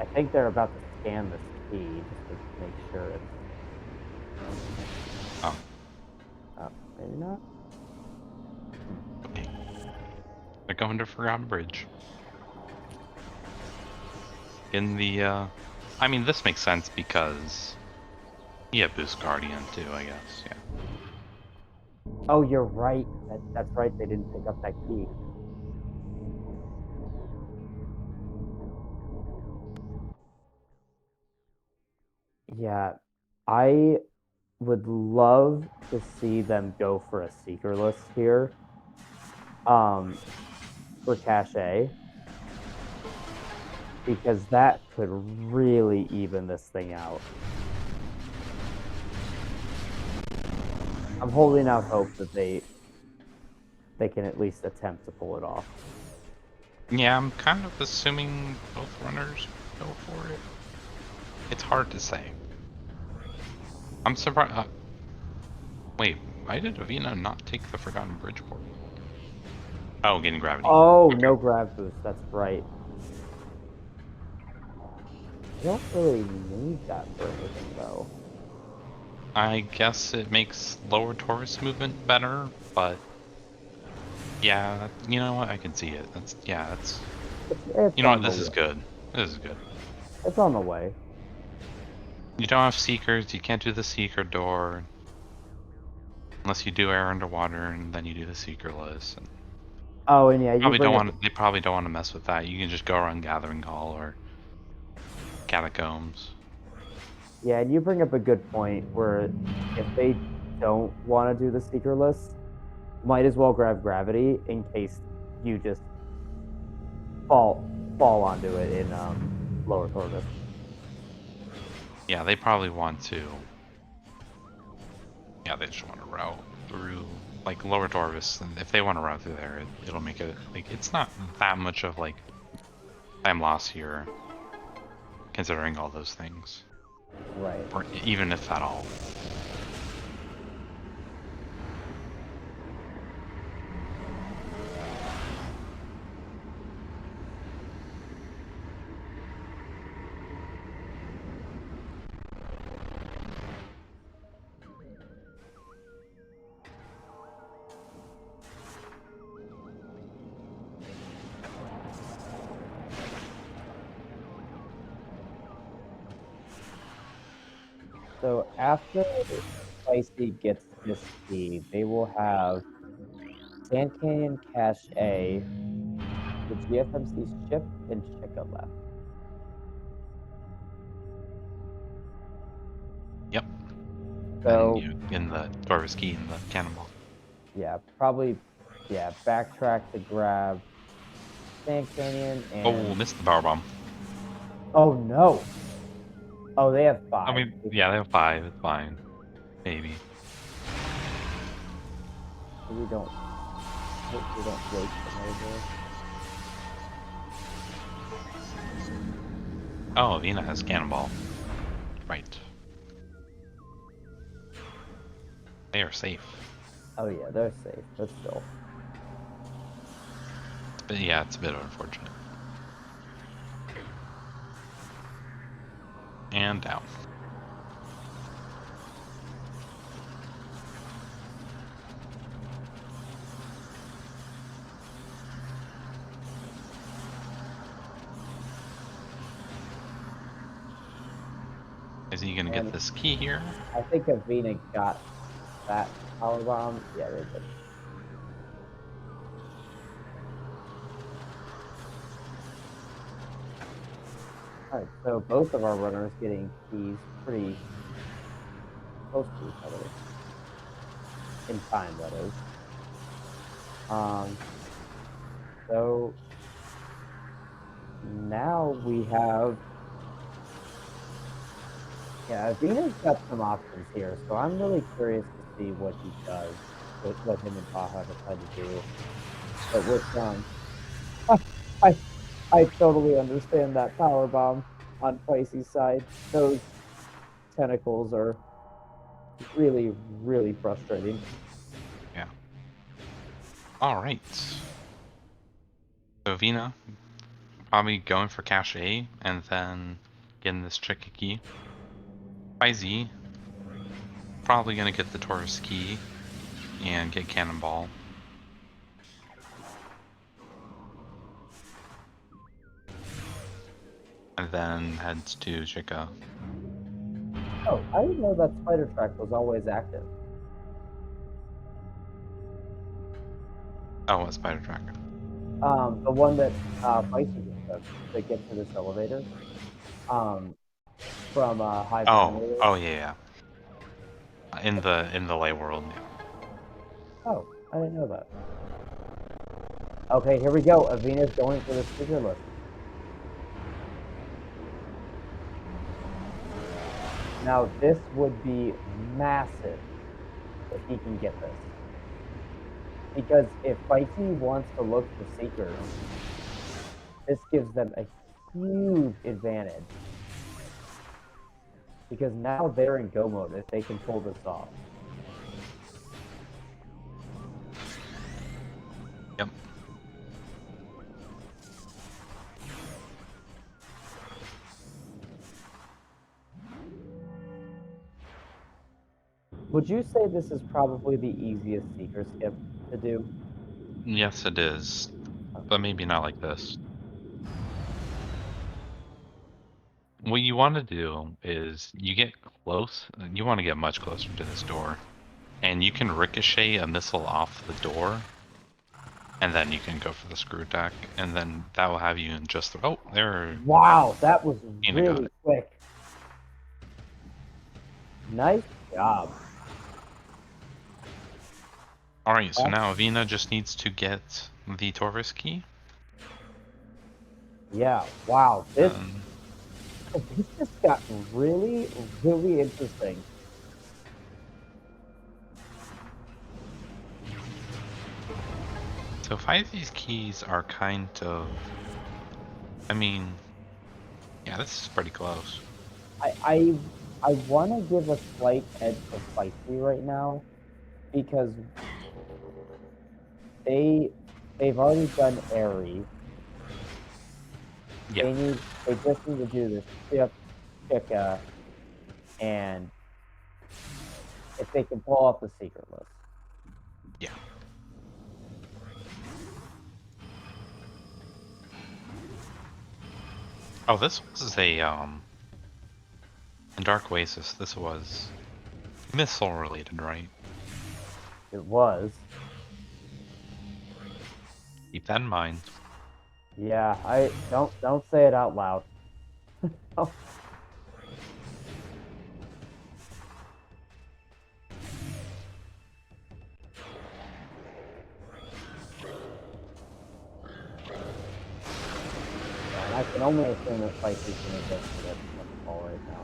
I think they're about to scan this key just to make sure it's. Oh. Maybe not. Okay. They're going to Forgotten Bridge. In the, I mean, this makes sense because you have Boost Guardian too, I guess, yeah. Oh, you're right. That's right. They didn't pick up that key. Yeah, I would love to see them go for a seekerless here. For Cache. Because that could really even this thing out. I'm holding out hope that they can at least attempt to pull it off. Yeah, I'm kind of assuming both runners go for it. It's hard to say. I'm surprised. Wait, why did Avvina not take the Forgotten Bridge portal? Oh, getting gravity. Oh, Okay. no grab boost. That's right. I don't really need that for anything, though. I guess it makes lower torus movement better, but yeah, you know what? I can see it. That's It's you know on what? This the is way. good. This is good. It's on the way. You don't have seekers. You can't do the seeker door unless you do air underwater, and then you do the seekerless. And Oh, and yeah, you probably bring don't up. want. They probably don't want to mess with that. You can just go around Gathering Hall or Catacombs. Yeah, and you bring up a good point where if they don't want to do the seekerless, might as well grab gravity in case you just fall onto it in lower Torvis. Yeah, they probably want to. Yeah, they just want to route through like Lower Dorvis, and if they want to route through there, it'll make it like it's not that much of like time loss here, considering all those things. Right. Or even if at all. So after Fysi gets this key, they will have Sand Canyon Cache A, the GFMC ship, and Chica left. Yep. So And in the Dorvis key and the cannonball. yeah, probably backtrack to grab Sand Canyon, Oh, and missed the power bomb. oh no! Oh, they have I 5. mean, yeah, they have 5. It's fine. Maybe. We don't. Hope we don't waste them over. Oh, Avvina has cannonball. Right. They are safe. Oh yeah, they're safe, but still. But yeah, it's a bit unfortunate. And down. Is he gonna get this key here? I think Avvina got that power bomb. Yeah, they did. Alright, so both of our runners getting keys pretty close to each other. In time, that is. So now we have, yeah, Avina's got some options here, so I'm really curious to see what he does, what him and Baja decide to do. But with I totally understand that power bomb on Fysi's side. Those tentacles are really, really frustrating. Yeah. Alright. So Avvina, probably going for cache A, and then getting this tricky key. Fysi, probably gonna get the Taurus key, and get cannonball. And then heads to Chica. Oh, I didn't know that spider track was always active. Oh, what spider track? The one that Fysi just took to get to this elevator. From Hive Oh, Simulator. oh yeah, yeah. In the light world, yeah. Oh, I didn't know that. Okay, here we go. Avvina's going for the speaker list. Now, this would be massive if he can get this. Because if Fysi wants to look for Seekers, this gives them a huge advantage. Because now they're in go mode if they can pull this off. Yep. Would you say this is probably the easiest Seeker skip to do? Yes, it is. But maybe not like this. What you want to do is you get close. You want to get much closer to this door. And you can ricochet a missile off the door. And then you can go for the screw attack. And then that will have you in just the... Oh, there. Wow, that was Tina got really it. quick. Nice job. Alright, so now Avvina just needs to get the Taurus key. Yeah, wow. This Um, just got really, really interesting. so 5 of these keys are kind of... I mean... Yeah, this is pretty close. I want to give a slight edge to Fysi right now because they've already done Airy. Yeah. They just need to do this Chip, Chica, and if they can pull off the secret list. Yeah. Oh, this was a, in Dark Oasis, this was missile related, right? It was. Keep that in mind. Yeah, I don't say it out loud. Oh. I can only assume that Fysi's going to go for that ball right now.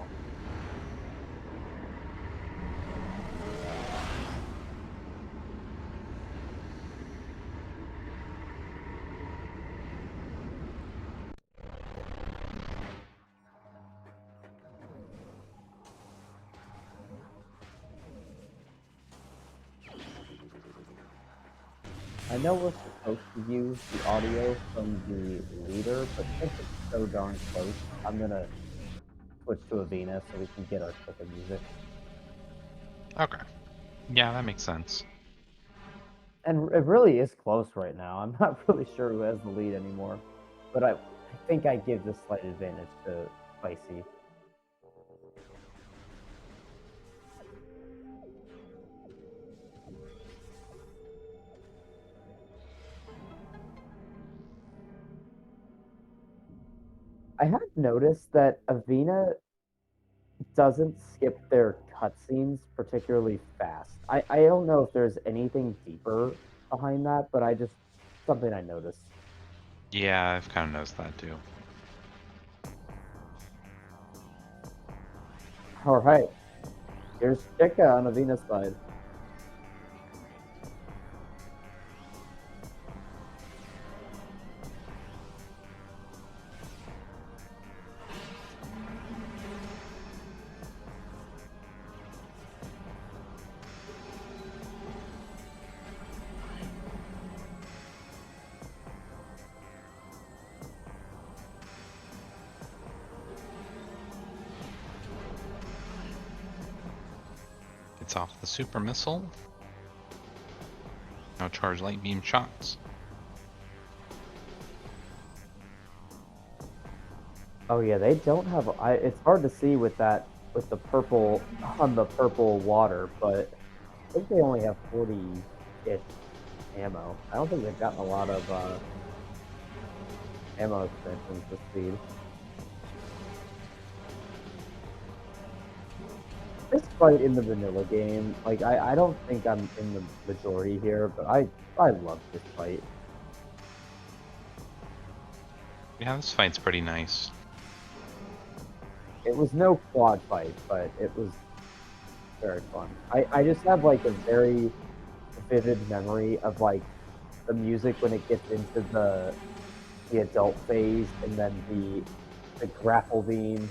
I know we're supposed to use the audio from the leader, but since it's so darn close, I'm gonna switch to Avvina so we can get our chicken music. Okay. Yeah, that makes sense. And it really is close right now. I'm not really sure who has the lead anymore, but I think I give the slight advantage to Fysi. I have noticed that Avvina doesn't skip their cutscenes particularly fast. I don't know if there's anything deeper behind that, but something I noticed. Yeah, I've kind of noticed that too. All right, here's Chica on Avvina's side. It's off the super missile. Now charge light beam shots. Oh yeah, they don't have. It's hard to see with the purple on the purple water, but I think they only have 40-ish ammo. I don't think they've gotten a lot of ammo extensions for speed. This fight in the vanilla game, like I don't think I'm in the majority here, but I love this fight. Yeah, this fight's pretty nice. It was no quad fight, but it was very fun. I just have like a very vivid memory of like the music when it gets into the adult phase, and then the grapple beam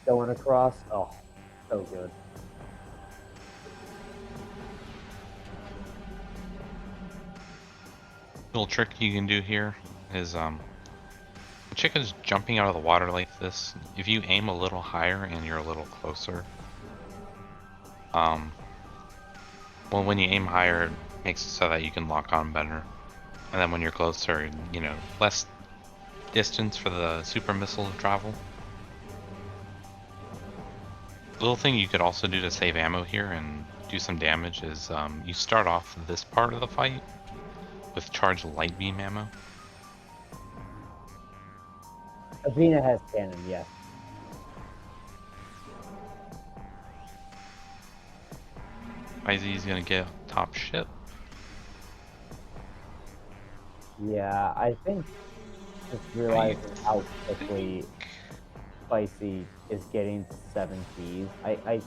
going across. Oh, so good. Little trick you can do here is the chicken's jumping out of the water like this. If you aim a little higher and you're a little closer, well, when you aim higher, it makes it so that you can lock on better. And then when you're closer, you know, less distance for the super missile to travel. Little thing you could also do to save ammo here and do some damage is you start off this part of the fight with charged light beam ammo. Avvina has cannon, yes. Fysi's gonna get top ship. Yeah, I think just realizing how quickly Fysi is getting to 7 keys. I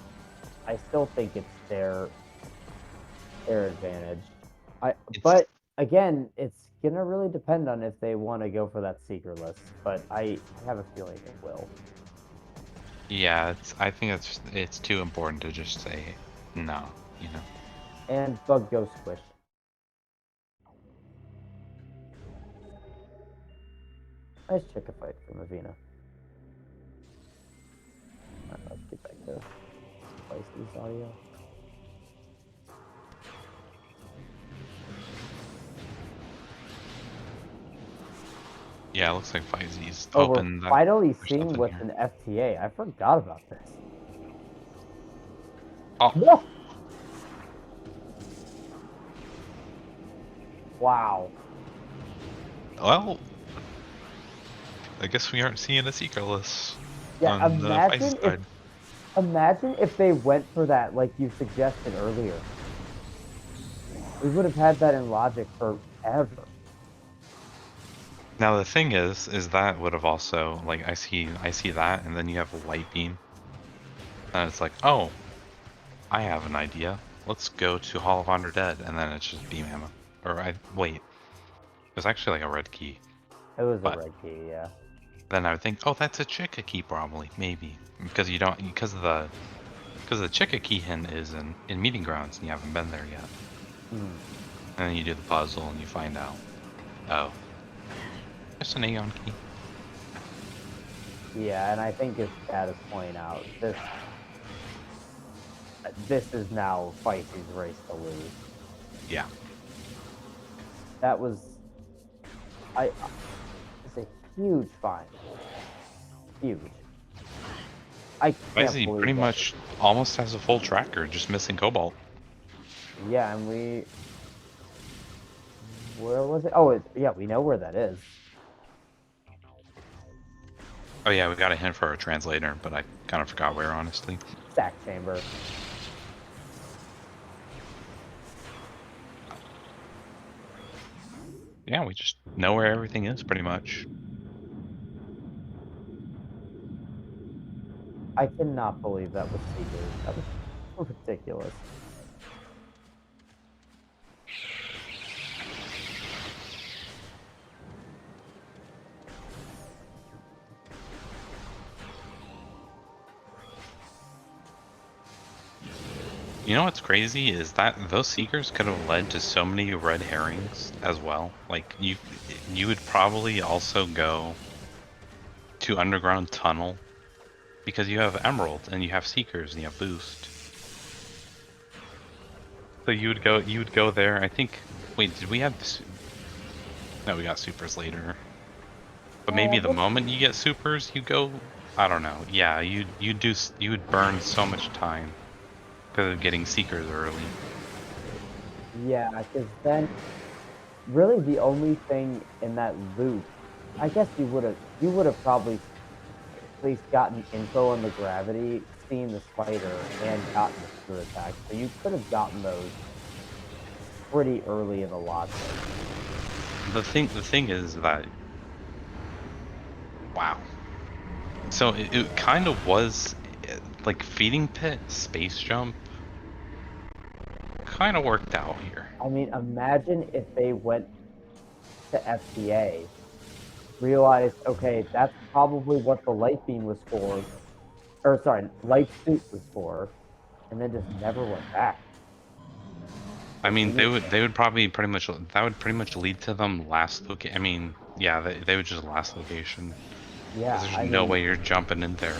still think it's their advantage. But again, it's gonna really depend on if they want to go for that seeker list. But I have a feeling it will. Yeah, I think it's too important to just say no, you know. And Bug Go Squish. Nice chicken fight from Avvina. Alright, let's get back to Fysi's audio. Yeah, it looks like Fysi's Oh, open. we're finally there's seeing something what's here. an FTA. I forgot about this. Oh, No! Wow. well, I guess we aren't seeing a secret list Yeah, on the Fysi side. imagine if they went for that like you suggested earlier. We would have had that in Logic forever. Now the thing is that would have also like I see that, and then you have a light beam, and it's like, oh, I have an idea. Let's go to Hall of Honor Dead, and then it's just beam ammo. Or wait, it's actually like a red key, It was a but red key, yeah. then I would think, oh, that's a Chica key probably, maybe, because you don't the Chica key hint is in Meeting Grounds, and you haven't been there yet. Hmm. And then you do the puzzle, and you find out, oh, just an Aeon key. Yeah, and I think as Chad is pointing out, this is now Fysi's race to lose. Yeah. That was it's a huge find. Huge. I can't Fysi believe pretty that. much almost has a full tracker, just missing Cobalt. Yeah, and where was it? Oh, yeah, we know where that is. Oh yeah, we got a hint for a translator, but I kind of forgot where, honestly. Stack chamber. Yeah, we just know where everything is, pretty much. I cannot believe that was Seeker. That was ridiculous. You know what's crazy is that those Seekers could have led to so many red herrings as well. Like, you would probably also go to Underground Tunnel because you have Emerald and you have Seekers and you have Boost. So you would go there. I think. Wait, did we have? No, we got Supers later. But maybe the moment you get Supers, you go. I don't know. Yeah, you would burn so much time because of getting Seekers early. Yeah, because then really the only thing in that loop, I guess you would have probably at least gotten info on the gravity, seen the spider, and gotten the super attack. So you could have gotten those pretty early in the lot. The thing is that, wow. So it kind of was like Feeding Pit, Space Jump. Kind of worked out here. I mean, imagine if they went to FTA, realized, okay, that's probably what the light beam was for, or sorry, light suit was for, and then just never went back. I mean, they would probably pretty much that would pretty much lead to them last location. I mean, yeah, they would just last location. Yeah, Because I there's no mean, way you're jumping in there.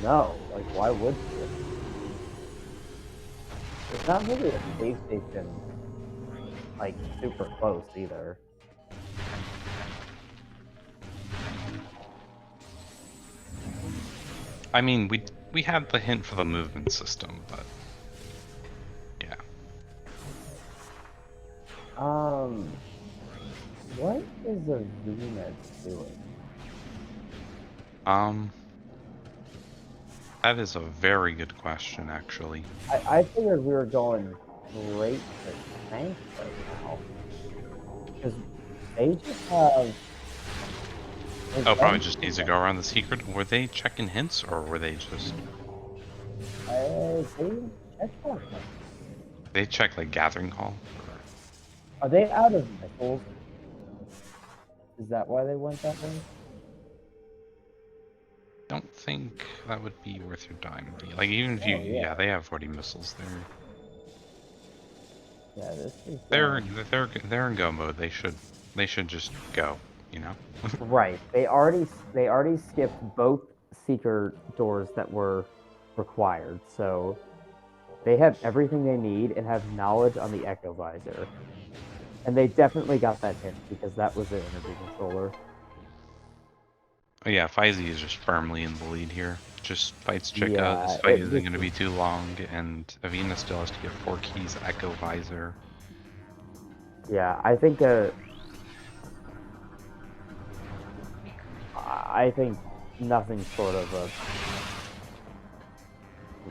no, like why would you? It's not really a space station, like super close either. I mean, we had the hint for the movement system, but yeah. What is Avvina doing? That is a very good question, actually. I figured we were going straight to tank right now. Because they just have. Oh, probably just needs to go around the secret. Were they checking hints, or were they just... They checked on them. They checked, like, Gathering Hall? Are they out of missiles? Is that why they went that way? Don't think that would be worth your time. Like, even if you... Yeah, they have 40 missiles there. Yeah, this is. They're in go mode. They should just go, you know? Right. They already skipped both seeker doors that were required, so they have everything they need and have knowledge on the Echo Visor. And they definitely got that hint because that was their energy controller. Oh yeah, Fysi is just firmly in the lead here. Just fights Chica. Yeah, This fight isn't going to be too long, and Avvina still has to get 4 keys, Echo Visor. Yeah, I think nothing short of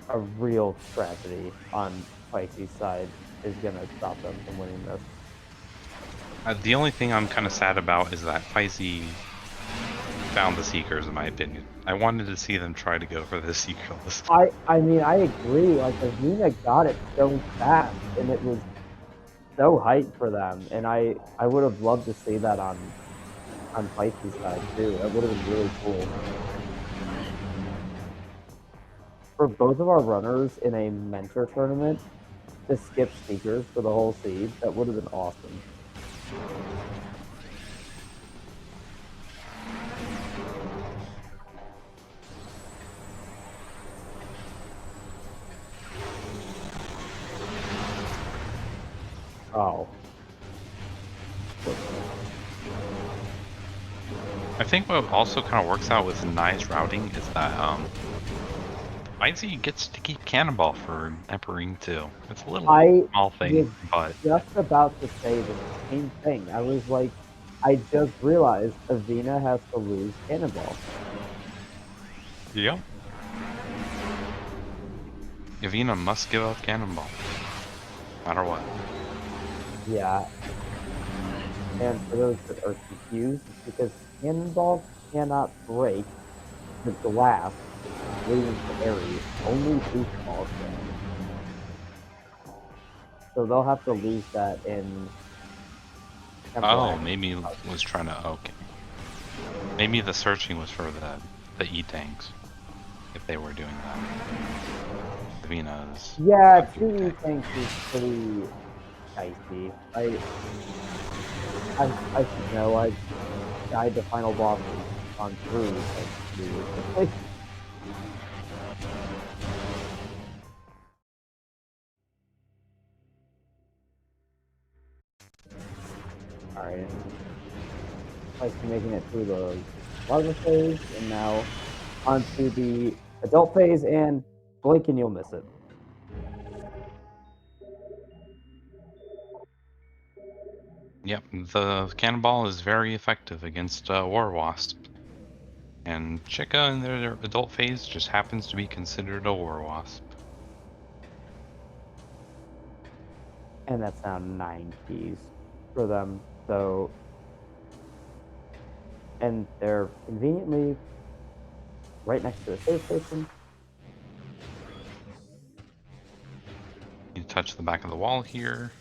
a real tragedy on Fysi's side is gonna stop them from winning this. The only thing I'm kind of sad about is that Fysi found the Seekers, in my opinion. I wanted to see them try to go for the Seekers. I mean, I agree. Like, Avvina got it so fast, and it was so hyped for them. And I would have loved to see that on Fysi's side too. That would have been really cool. For both of our runners in a mentor tournament to skip Seekers for the whole seed, that would have been awesome. Oh. I think what also kind of works out with Nai's routing is that Fysi gets to keep Cannonball for Emperor too. It's a little small thing, but just about to say the same thing. I was like, I just realized Avvina has to lose Cannonball. yep. Avvina must give up Cannonball, no matter what. Yeah. And for those that are confused, it's because Cannonball cannot break the glass leading to Ares. Only Boost Balls can. So they'll have to lose that in. Oh, maybe was trying to. Okay. Maybe the searching was for the E-tanks, if they were doing that. Avvina's. Yeah, 2 E-tanks is pretty dicey. I should know. I died the final boss on through like, Alright. Like making it through the larva phase and now onto the adult phase, and blink and you'll miss it. Yep, the Cannonball is very effective against War Wasp. And Chica in their adult phase just happens to be considered a War Wasp. And that's now 9 keys for them. So, and they're conveniently right next to a save station. You touch the back of the wall here.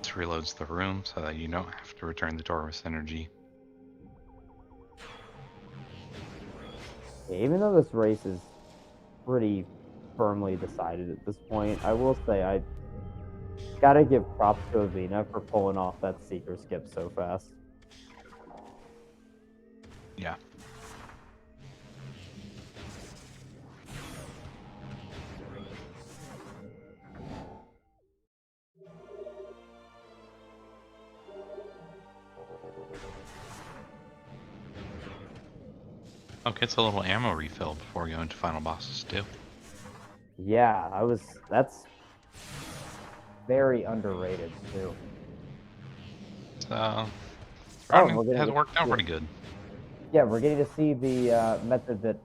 This reloads the room so that you don't have to return the Taurus energy. Yeah, even though this race is pretty firmly decided at this point, I will say I gotta give props to Avvina for pulling off that Seeker skip so fast. Yeah. Oh, gets a little ammo refill before going to final bosses too. Yeah, that's very underrated too. So, has worked out pretty good. Yeah, we're getting to see the method that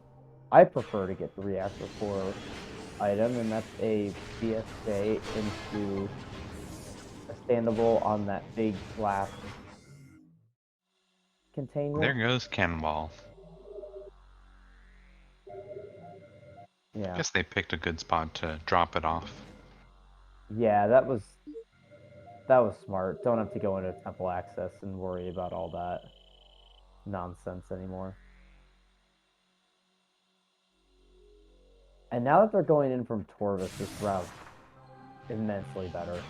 I prefer to get the reactor core item, and that's a BSJ into a standable on that big glass container. There goes Cannonball. Yeah. I guess they picked a good spot to drop it off. Yeah, that was smart. Don't have to go into temple access and worry about all that nonsense anymore. And now that they're going in from Torvis, this route's immensely better.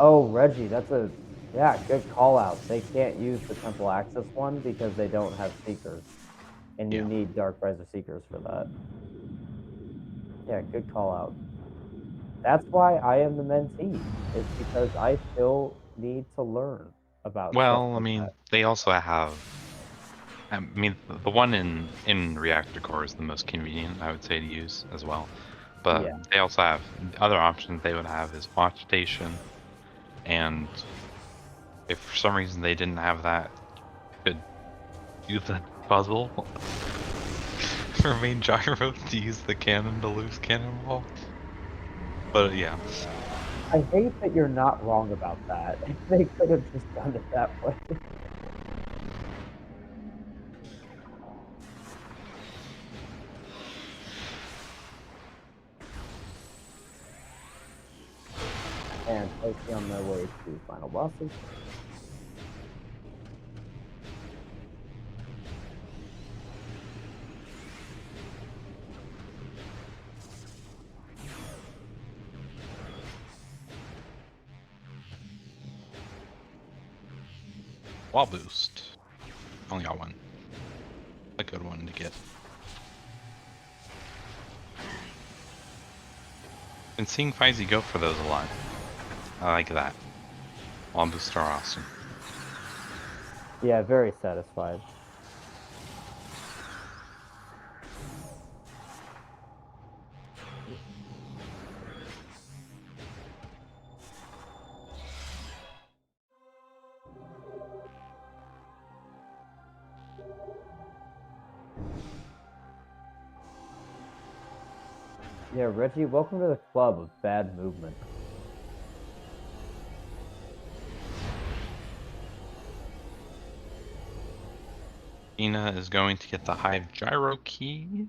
Oh, Reggie, that's a good call out. They can't use the temple access one because they don't have seekers. And you need Dark Riser Seekers for that. Yeah, good call out. That's why I am the mentee. It's because I still need to learn about Well, stuff like I mean, that. they also have I mean, the one in reactor core is the most convenient, I would say, to use as well. But Yeah. they also have other options they would have is watch station, and if for some reason they didn't have that, you could use the puzzle for main gyro to use the cannon to lose cannonball. But yeah. I hate that you're not wrong about that. They could have just done it that way. And Fysi on their way to final bosses. Wall boost. Only got one. A good one to get. Been seeing Fysi go for those a lot. I like that. Wall boosts are awesome. Yeah, very satisfied. Yeah, Reggie, welcome to the club of bad movement. Avvina is going to get the Hive Gyro Key.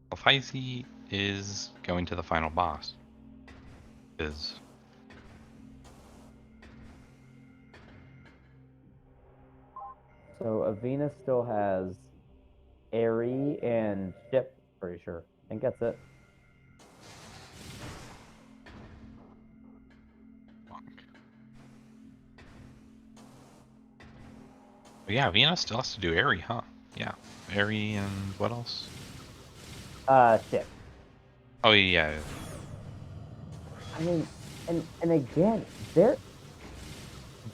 While Fysi is going to the final boss. Is So Avvina still has Airy and Ship, pretty sure. I think that's it. yeah, Avvina still has to do Airy, huh? Yeah. Airy and what else? Ship. Oh yeah. I mean, and again, they're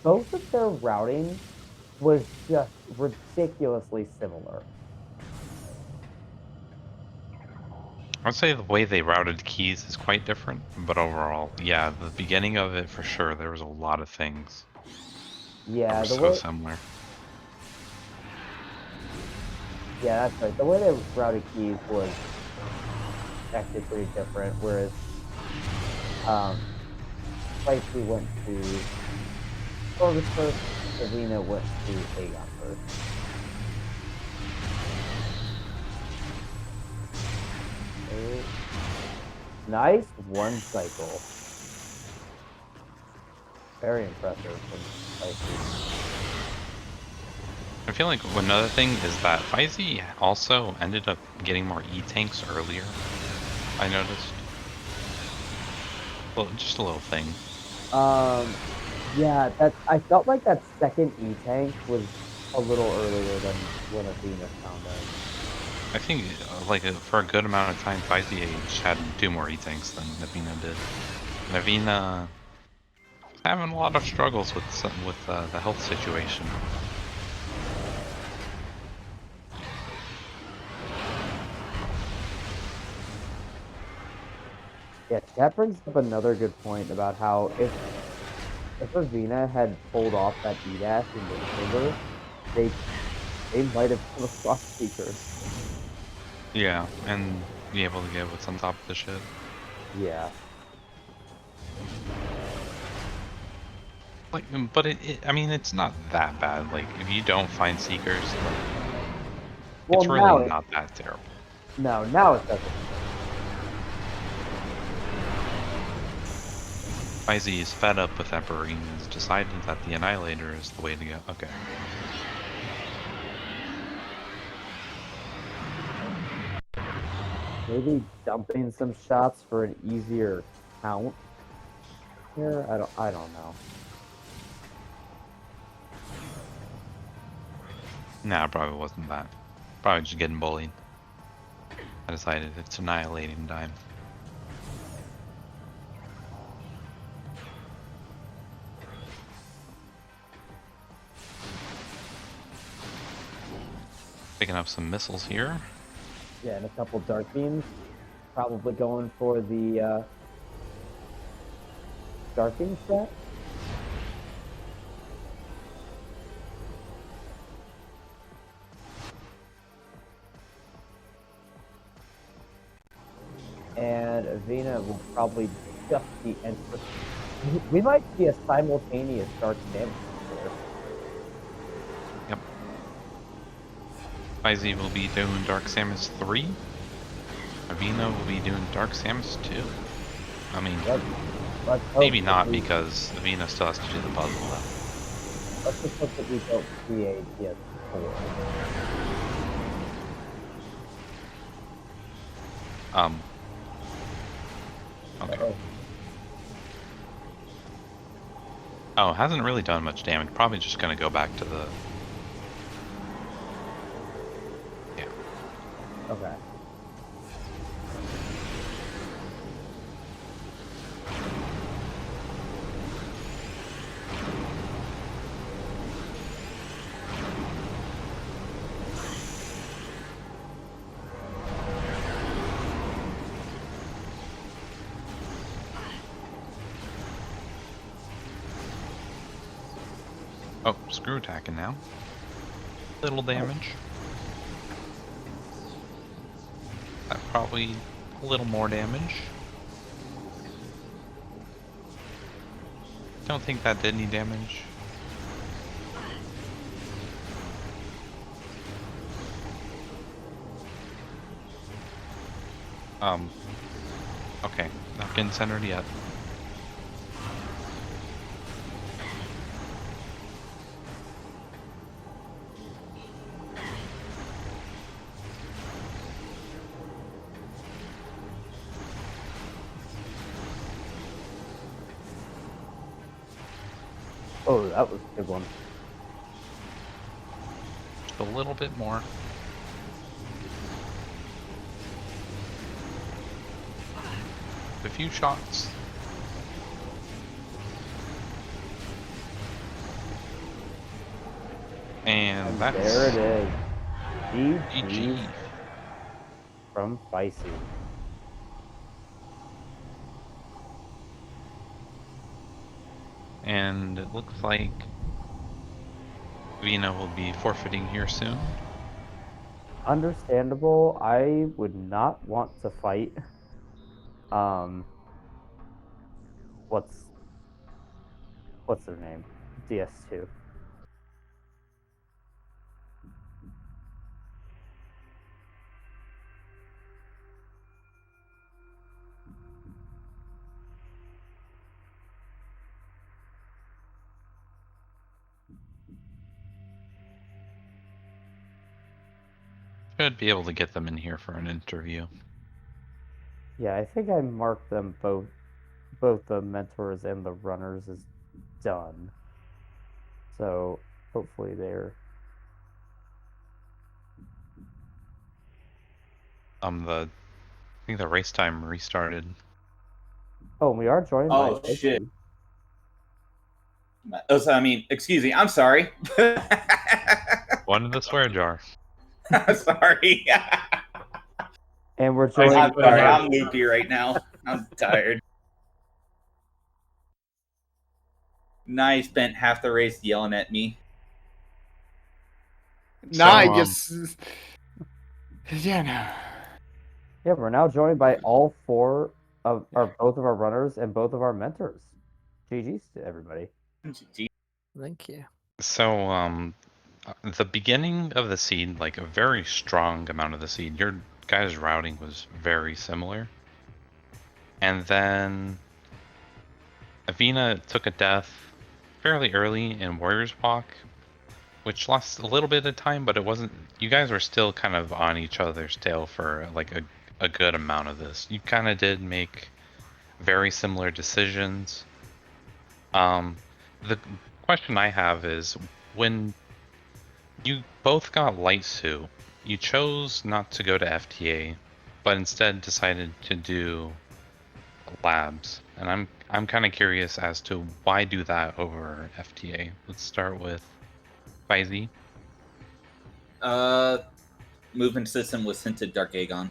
both of their routing was just ridiculously similar. I'd say the way they routed keys is quite different, but overall, yeah, the beginning of it for sure, there was a lot of things that Yeah, were the so way similar. yeah, that's right. The way they routed keys was actually pretty different, whereas Fysi went to Corvus first, Avvina went to Aegon first. Oh. Nice one cycle. Very impressive from Fysi. I feel like another thing is that Fysi also ended up getting more E-tanks earlier, I noticed. Well, just a little thing. Yeah, I felt like that second E-tank was a little earlier than when Avvina found out. I think, for a good amount of time, Fysi had 2 more E-tanks than Avvina did. And Avvina having a lot of struggles with the health situation. Yeah, that brings up another good point about how if Avvina had pulled off that E-dash in the chamber, they might have come across Seekers. Yeah, and be able to get what's on top of the ship. Yeah. But I mean, it's not that bad. Like, if you don't find Seekers, Well, it's really not that terrible. now it doesn't. Fysi is fed up with Emperor and has decided that the Annihilator is the way to go. Okay. Maybe dumping some shots for an easier count here. I don't know. Nah, it probably wasn't that. Probably just getting bullied. I decided it's annihilating time. Picking up some missiles here. Yeah, and a couple dark beams. Probably going for the dark beam strat. And Avvina will probably just be entering. We might see a simultaneous dark damage here. Yep. Fysi will be doing Dark Samus 3. Avvina will be doing Dark Samus 2. I mean, Let's maybe not because Avvina still has to do the puzzle though. Let's just hope that we don't see a PS4. Okay. Uh-oh. Oh, hasn't really done much damage. Probably just gonna go back to the... Yeah. Okay. Oh, screw attacking now. Little damage. That probably a little more damage. Don't think that did any damage. Okay, not getting centered yet. Oh, that was a good one. Just a little bit more. A few shots. And that's... There it is. GG. From Fysi. And it looks like Avvina will be forfeiting here soon. Understandable. I would not want to fight. What's their name? DS2. Should be able to get them in here for an interview. Yeah, I think I marked them both the mentors and the runners as done. So hopefully they're I think the race time restarted. Oh, we are joined by Oh shit. So, I mean, excuse me. I'm sorry. One in the swear jar. I'm sorry. And we're joined. I'm sorry. I'm loopy right now. I'm tired. Naii spent half the race yelling at me. Naii just... Yeah, no. Yeah, we're now joined by all four of both of our runners and both of our mentors. GG's to everybody. Thank you. So, the beginning of the seed, like a very strong amount of the seed, your guys' routing was very similar. And then Avvina took a death fairly early in Warrior's Walk, which lost a little bit of time, but it wasn't... You guys were still kind of on each other's tail for like a good amount of this. You kind of did make very similar decisions. The question I have is, when you both got Light Suit, you chose not to go to FTA, but instead decided to do labs. And I'm kind of curious as to why do that over FTA. Let's start with Fysi. movement system was sent to Dark Aegon.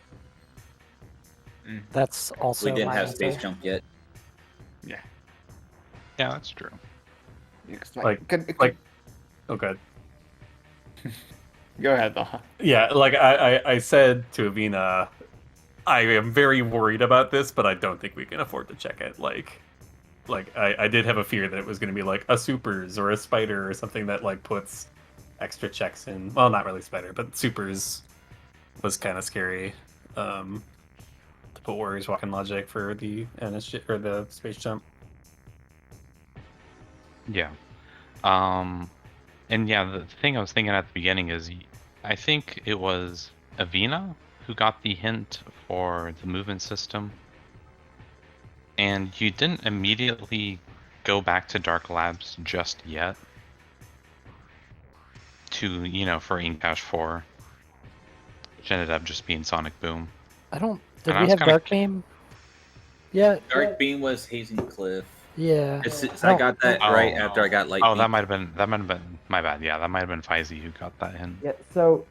That's also We didn't my have answer. Space Jump yet. Yeah, that's true. It's Oh, good. Go ahead, Baja. Yeah, like I said to Avvina, I am very worried about this, but I don't think we can afford to check it. Like I did have a fear that it was going to be like a supers or a spider or something that like puts extra checks in. Well, not really spider, but supers was kind of scary. To put Warriors Walking Logic for the NSG or the space jump. Yeah. And yeah, the thing I was thinking at the beginning is, I think it was Avvina who got the hint for the movement system. And you didn't immediately go back to Dark Labs just yet. To, for Inkash 4. Which ended up just being Sonic Boom. Did And I we was have kinda- Dark Beam? Yeah. Dark Beam was Hazing Cliff. Yeah. I got that Oh. right after I got Light Oh, Beam. that might have been my bad. Yeah, that might have been Fysi who got that hint. Yeah. So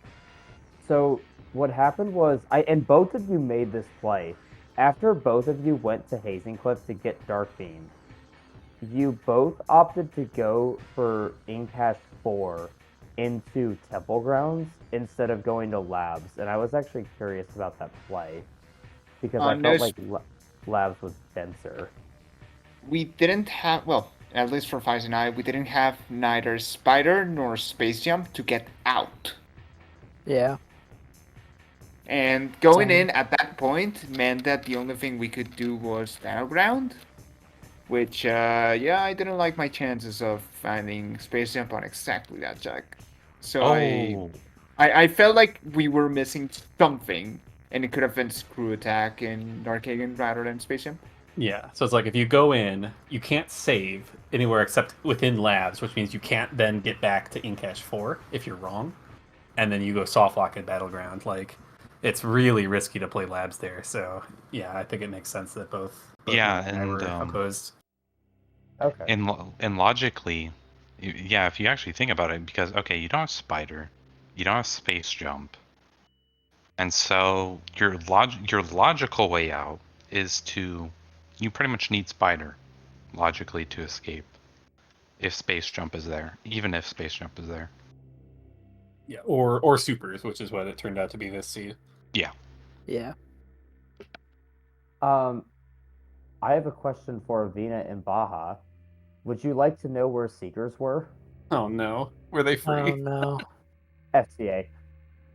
what happened was and both of you made this play. After both of you went to Hazing Cliff to get Dark Beam, you both opted to go for Inkash 4 into Temple Grounds instead of going to Labs, and I was actually curious about that play because I felt like Labs was denser. We didn't have, well, at least for Fysi and I, we didn't have neither Spider nor Space Jump to get out. Yeah. And going in at that point meant that the only thing we could do was Battleground, which, I didn't like my chances of finding Space Jump on exactly that check. So I felt like we were missing something, and it could have been Screw Attack in Dark Aegon rather than Space Jump. Yeah, so it's like if you go in, you can't save anywhere except within labs, which means you can't then get back to Inkash 4 if you're wrong. And then you go soft lock at Battleground. Like, it's really risky to play labs there. So, yeah, I think it makes sense that both Yeah, Matt and I were opposed. Okay. And logically, yeah, if you actually think about it, because, okay, you don't have Spider, you don't have Space Jump. And so your logical way out is you pretty much need Spider, logically, to escape. If Space Jump is there, even if Space Jump is there. Yeah, or supers, which is what it turned out to be this seed. Yeah. Yeah. I have a question for Avvina and Baja. Would you like to know where Seekers were? Oh no, were they free? Oh no. FCA.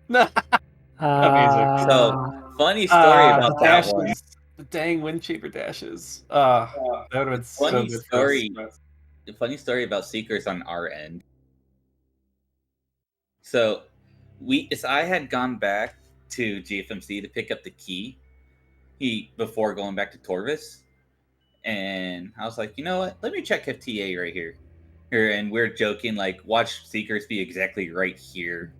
Amazing. So, funny story about the that dashes. one. The dang wind shaper dashes. That would have been so Funny good story. for us. The funny story about Seekers on our end. So, I had gone back to GFMC to pick up the key. Before going back to Torvis, and I was like, you know what? Let me check FTA right here. And we're joking, like, watch Seekers be exactly right here.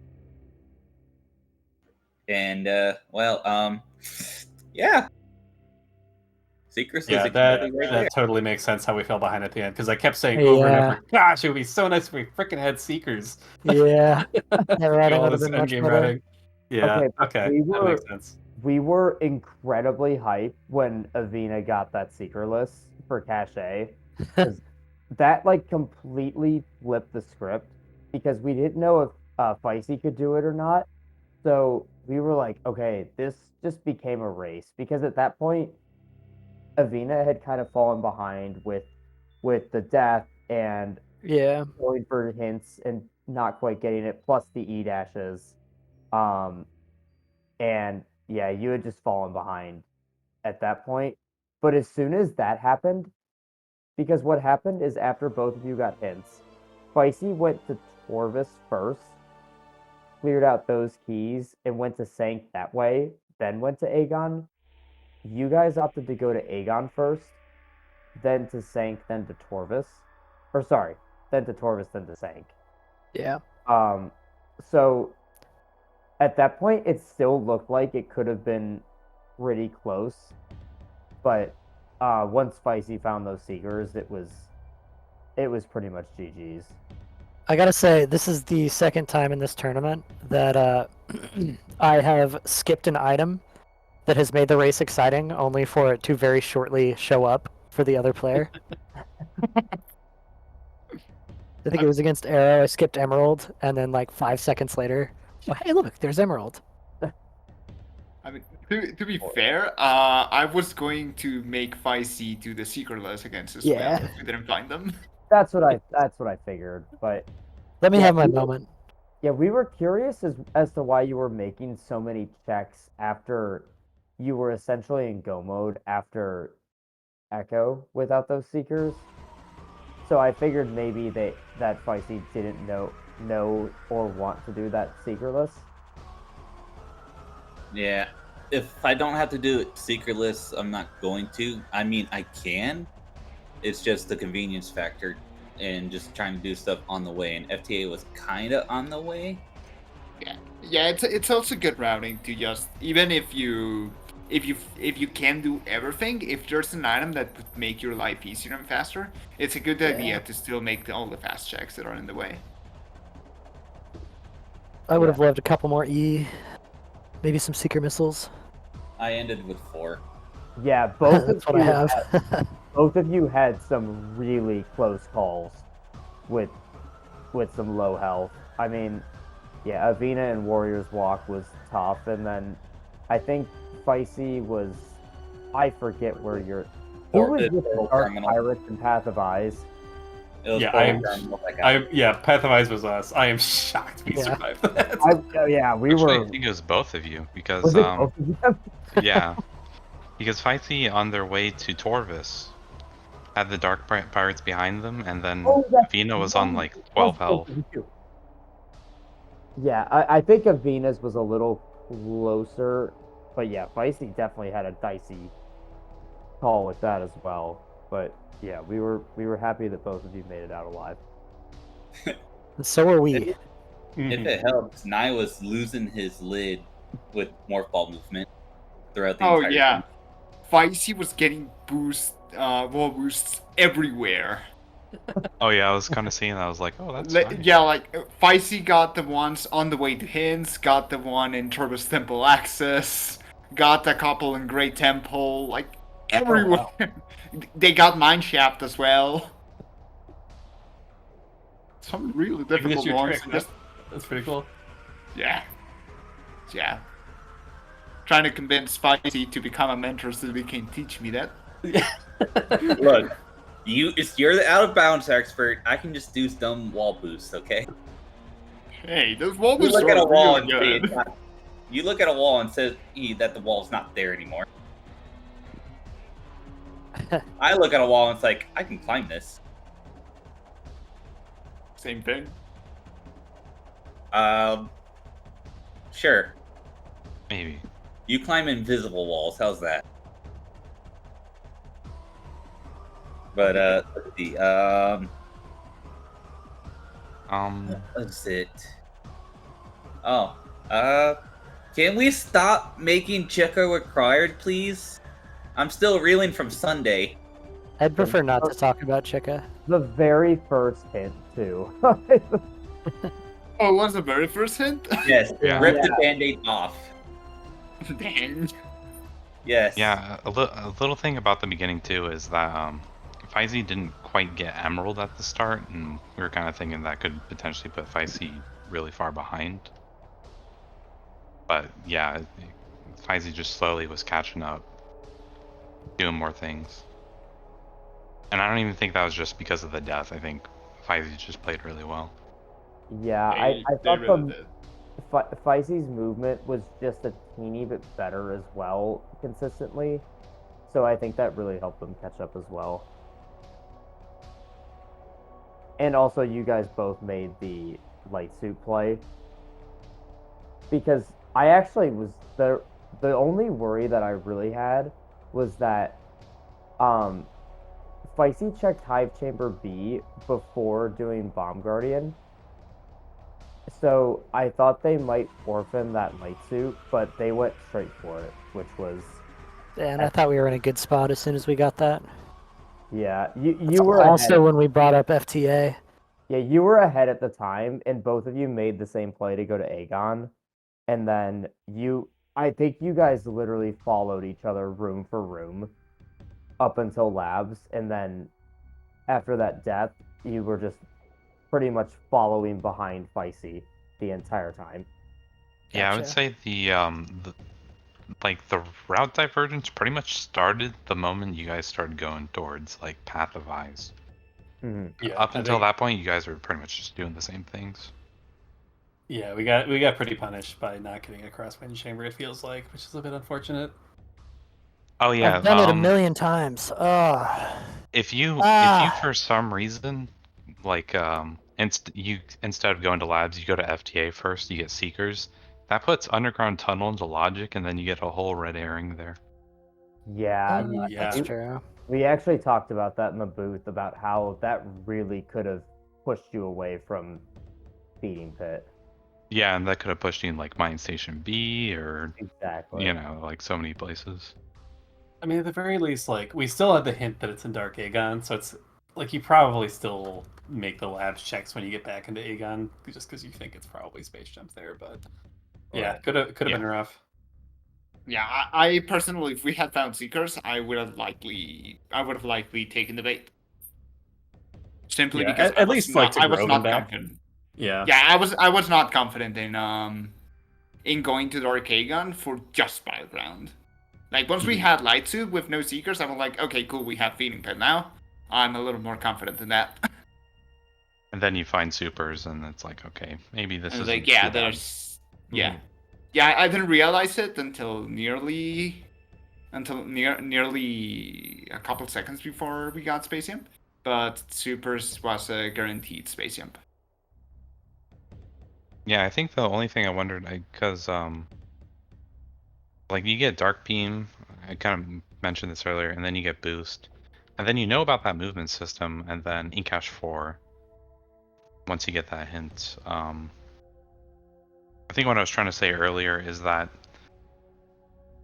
And yeah. Seekers was exactly right there. That totally makes sense how we fell behind at the end, because I kept saying over and over, gosh, it would be so nice if we freaking had Seekers. Yeah. That routing would have been much endgame better. routing. Yeah, okay, that makes sense. We were incredibly hyped when Avvina got that Seeker list for Cache. That, like, completely flipped the script, because we didn't know if Fysi could do it or not. So we were like, okay, this just became a race, because at that point, Avvina had kind of fallen behind with the death and going for hints and not quite getting it, plus the E dashes. And yeah, you had just fallen behind at that point. But as soon as that happened, because what happened is after both of you got hints, Fysi went to Torvis first, cleared out those keys, and went to Sank that way, then went to Aegon. You guys opted to go to Aegon first, then to Sank, then to Torvis. Or sorry, then to Torvis, then to Sank. Yeah. So at that point, it still looked like it could have been pretty close. But once Fysi found those Seekers, it was pretty much GG's. I gotta say, this is the second time in this tournament that I have skipped an item that has made the race exciting, only for it to very shortly show up for the other player. I think it was against Arrow. I skipped Emerald, and then like 5 seconds later, oh hey, look, there's Emerald. I mean, to be fair, I was going to make Fysi do the secretless against us Yeah. if we didn't find them. That's what I figured. But Let me Yeah, have my we were- moment. yeah, we were curious as to why you were making so many checks after you were essentially in go mode after Echo without those seekers. So I figured maybe that Feisty didn't know or want to do that seekerless. Yeah. If I don't have to do it secretless, I'm not going to. I mean, I can. It's just the convenience factor and just trying to do stuff on the way. And FTA was kind of on the way. Yeah, it's also good routing to just even if you can do everything, if there's an item that would make your life easier and faster, it's a good idea to still make all the fast checks that are in the way. I would have loved a couple more E, maybe some seeker missiles. I ended with 4. Yeah, both That's of what I you have. both of you had some really close calls with some low health. I mean, yeah, Avvina and Warrior's Walk was tough, and then I think Feisty was, I forget where you're. Who was Orbit, with the Orbit Dark Terminal. Pirates and Path of Eyes? It was Yeah, Orbit Terminal that got- Path of Eyes was us. I am shocked we Yeah. survived that. Yeah, we Actually, were. I think it was both of you because Was it both of them? yeah, because Fysi on their way to Torvis had the Dark Pirates behind them, and then Oh, that's Vina was on right. like 12 health. Yeah, I think Avina's was a little closer, but yeah, Feisty definitely had a dicey call with that as well. But yeah, we were happy that both of you made it out alive. So are we. If it helps, Naii was losing his lid with morph ball movement throughout the Oh entire yeah, game. Fysi was getting wall boosts everywhere. Oh yeah, I was kind of seeing that. I was like, oh, that's nice. Yeah, like Fysi got the ones on the way to Hints, got the one in Turbis Temple Access, got a couple in Great Temple, like everywhere. They got Mineshaft as well. Some really Maybe difficult that's your ones. trick. That's pretty cool. Yeah. Trying to convince Fysi to become a mentor so that he can teach me that. Look, you're the out of bounds expert. I can just do dumb wall boosts, okay? Hey, those wall You boosts look at a are wall really and say good. it's not, you look at a wall and say that the wall's not there anymore. I look at a wall and it's like, I can climb this. Same thing. Sure. Maybe. You climb invisible walls. How's that? But let's see. What is it? Oh, can we stop making Chico required, please? I'm still reeling from Sunday. I'd prefer not to talk about Chica. The very first hint too. Oh, it was the very first hint? Yes, Yeah. rip the band-aid off. Dang. Yes. Yeah, a little thing about the beginning too is that Fysi didn't quite get Emerald at the start, and we were kind of thinking that could potentially put Fysi really far behind. But yeah, Fysi just slowly was catching up, doing more things. And I don't even think that was just because of the death. I think Fysi just played really well. Yeah, I They thought really the did. Fysi's movement was just a teeny bit better as well consistently. So I think that really helped them catch up as well. And also you guys both made the light suit play. Because I actually was the only worry that I really had was that Fysi checked Hive Chamber B before doing Bomb Guardian. So I thought they might orphan that light suit, but they went straight for it, which was And I thought we were in a good spot as soon as we got that. yeah. You were also ahead. when we brought up FTA. Yeah, you were ahead at the time, and both of you made the same play to go to Aegon. and then I think you guys literally followed each other room for room up until labs, and then after that death, you were just pretty much following behind Fysi the entire time. Yeah, I would Gotcha. say the route divergence pretty much started the moment you guys started going towards like Path of Eyes. Mm-hmm. Yeah, Up I until think, that point, you guys were pretty much just doing the same things. yeah, we got pretty punished by not getting a crosswind chamber. It feels like, which is a bit unfortunate. Oh yeah, I've done it a million times. Oh. if you Ah. for some reason like instead of going to labs, you go to FTA first, you get Seekers. That puts Underground Tunnel into logic, and then you get a whole red herring there. Yeah, That's Yeah. true. we actually talked about that in the booth about how that really could have pushed you away from Feeding Pit. Yeah, and that could have pushed you in like Mine Station B or Exactly. like so many places. I mean, at the very least, like we still had the hint that it's in Dark Aegon, so it's like you probably still make the labs checks when you get back into Aegon, just because you think it's probably space jump there. But yeah, Right. could have Yeah. been rough. Yeah, I personally, if we had found Seekers, I would have likely taken the bait. Simply Yeah, because at least like to I was Grove not and back. confident. Yeah. Yeah, I was not confident in going to Dark Aegon for just Battleground. Like once we had Light Soup with no Seekers, I was like, okay, cool, we have Feeding Pit now. I'm a little more confident in that. And then you find supers, and it's like, okay, maybe this And is like, yeah, too bad. yeah, yeah. I didn't realize it until nearly a couple seconds before we got Space Jump. But Supers was a guaranteed Space Jump. Yeah, I think the only thing I wondered, because like you get Dark Beam, I kind of mentioned this earlier, and then you get Boost, and then you know about that movement system, and then Inkash 4. Once you get that hint, I think what I was trying to say earlier is that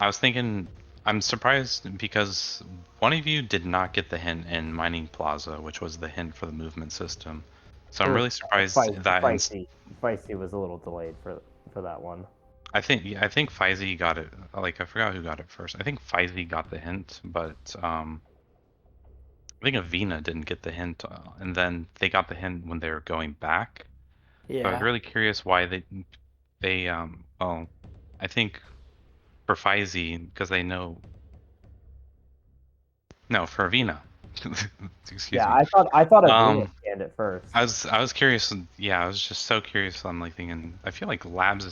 I was thinking I'm surprised because one of you did not get the hint in Mining Plaza, which was the hint for the movement system. So I'm really surprised that Feisty was a little delayed for that one. I think Fysi got it. Like I forgot who got it first. I think Fysi got the hint, but I think Avvina didn't get the hint, and then they got the hint when they were going back. So I was Yeah. really curious why they well, I think for Fysi because they know. No, for Avvina. Excuse Yeah, me. I thought Avvina Um, scanned it first. I was curious. Yeah, I was just so curious. I'm like thinking. I feel like Labs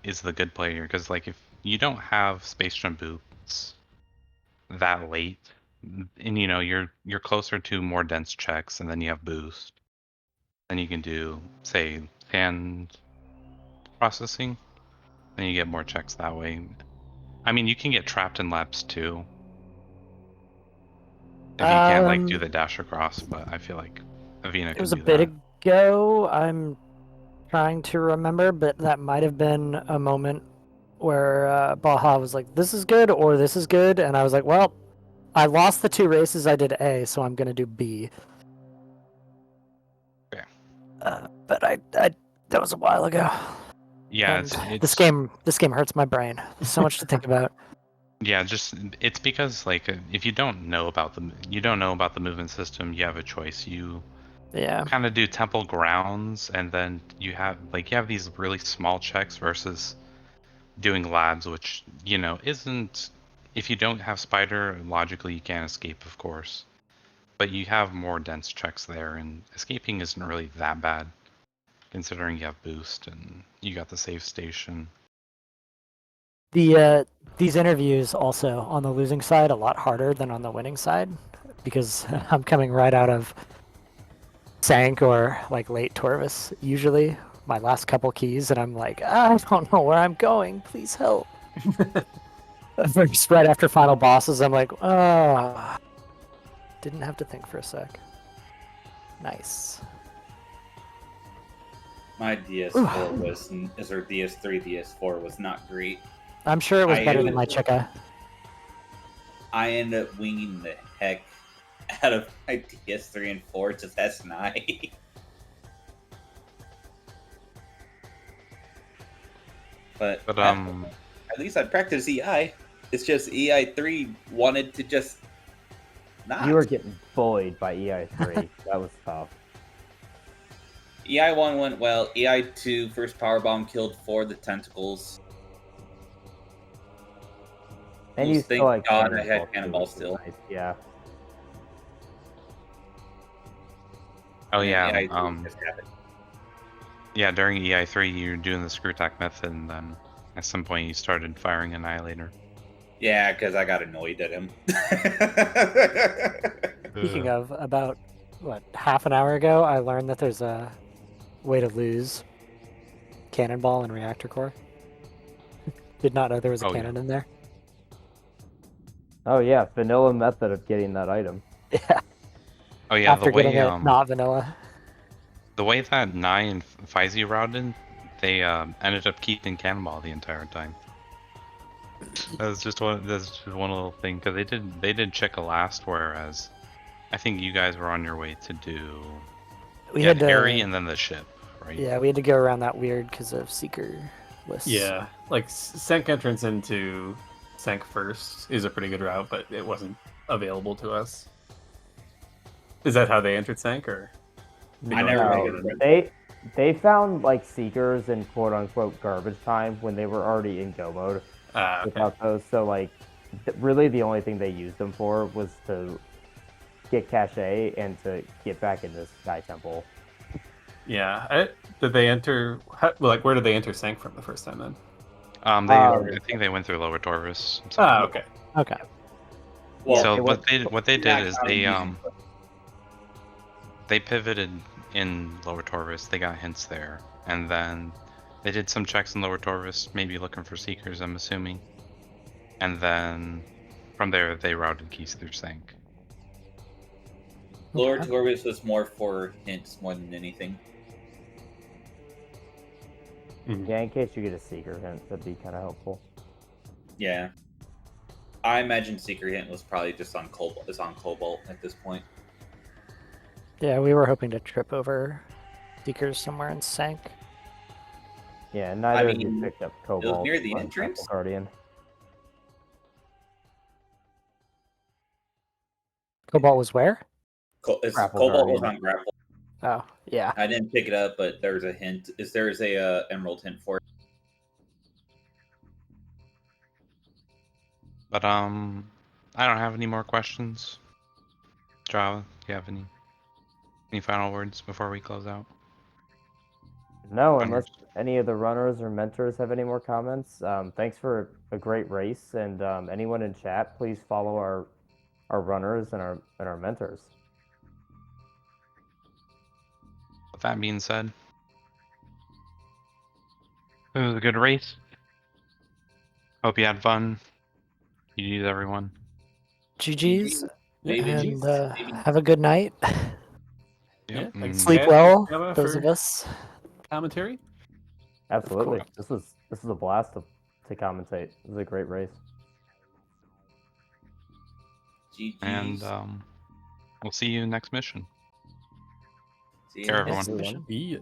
is the good player because like if you don't have space jump boots that late, and you're closer to more dense checks, and then you have boost, then you can do say sand processing, then you get more checks that way. I mean, you can get trapped in labs too if you can't like do the dash across, but I feel like Avvina It can was a do bit that. ago. I'm trying to remember, but that might have been a moment where Baja was like, "This is good" or "This is good," and I was like, "Well, I lost the 2 races. I did A, so I'm gonna do B." Okay. But I that was a while ago. Yeah, And it's this game hurts my brain. So much to think about. yeah, just it's because like if you don't know about the movement system, you have a choice. You Yeah. kind of do temple grounds, and then you have these really small checks versus doing labs, which isn't. If you don't have spider, logically you can't escape, of course, but you have more dense checks there, and escaping isn't really that bad considering you have boost and you got the save station. These interviews also on the losing side a lot harder than on the winning side because I'm coming right out of Sank or like late Torvis usually my last couple keys and I'm like I don't know where I'm going, please help. Just right after final bosses I'm like didn't have to think for a sec. Nice. My DS4 was, or DS3, DS4 was not great. I'm sure it was better than my Chica. I ended up winging the heck out of my DS3 and 4 to test Naii. But But at least I practiced EI. It's just EI3 wanted to just not. You were getting bullied by EI3. That was tough. EI1 went well. EI2 first power bomb killed 4 of the tentacles. And you Thank still had God I had cannonball which is still. nice. Yeah. oh yeah, EI3 just happened. yeah. During EI3, you were doing the screw attack method, and then at some point you started firing Annihilator. Yeah, because I got annoyed at him. Speaking of, about what, half an hour ago, I learned that there's a way to lose cannonball and reactor core. Did not know there was a Oh, yeah. cannon in there. Oh yeah, vanilla method of getting that item. Yeah. Oh yeah, After getting it not vanilla. the way that Naii and Fysi routed, they ended up keeping Cannonball the entire time. That's just one little thing, because they did check a last, whereas I think you guys were on your way to do We had to Harry and then the ship, right? Yeah, we had to go around that weird because of seeker lists. Yeah, like Sank entrance into Sank first is a pretty good route, but it wasn't available to us. Is that how they entered Sank, or? I never made it. They found like seekers in quote unquote garbage time when they were already in go mode Okay. without those. So like, really the only thing they used them for was to get cachet and to get back into Sky Temple. Yeah. Did they enter? Where did they enter Sank from the first time then? I think they went through Lower Torvus. Ah, okay. Okay. Well, So it what they did is Maximum they pivoted in Lower Torvus. They got hints there, and then they did some checks in Lower Torvus, maybe looking for seekers, I'm assuming. And then from there they routed keys through Sank. Lower Okay. Torvus was more for hints more than anything. Yeah, in case you get a seeker hint, that'd be kind of helpful. Yeah. I imagine Secret Hint was probably just on Cobalt. Is on Cobalt at this point. Yeah, we were hoping to trip over seekers somewhere in Sank. Yeah, neither of you mean, picked up Cobalt. near the on entrance? Grapple Guardian. Cobalt was where? Grapple Cobalt was Guardian. on Grapple. Oh, yeah. I didn't pick it up, but there's a hint. There's a Emerald hint for it. But I don't have any more questions. Java, do you have any final words before we close out? No, unless any of the runners or mentors have any more comments. Thanks for a great race, and anyone in chat, please follow our runners and our mentors. With that being said, it was a good race. Hope you had fun. GG's, everyone. GG's. Maybe And maybe. have a good night. Yep. thanks, Sleep Kat, well, Java, those for of us. commentary. Absolutely, course. this was a blast to commentate. It was a great race. GG's. And we'll see you next mission. See you Care, next everyone. Mission. Yeah.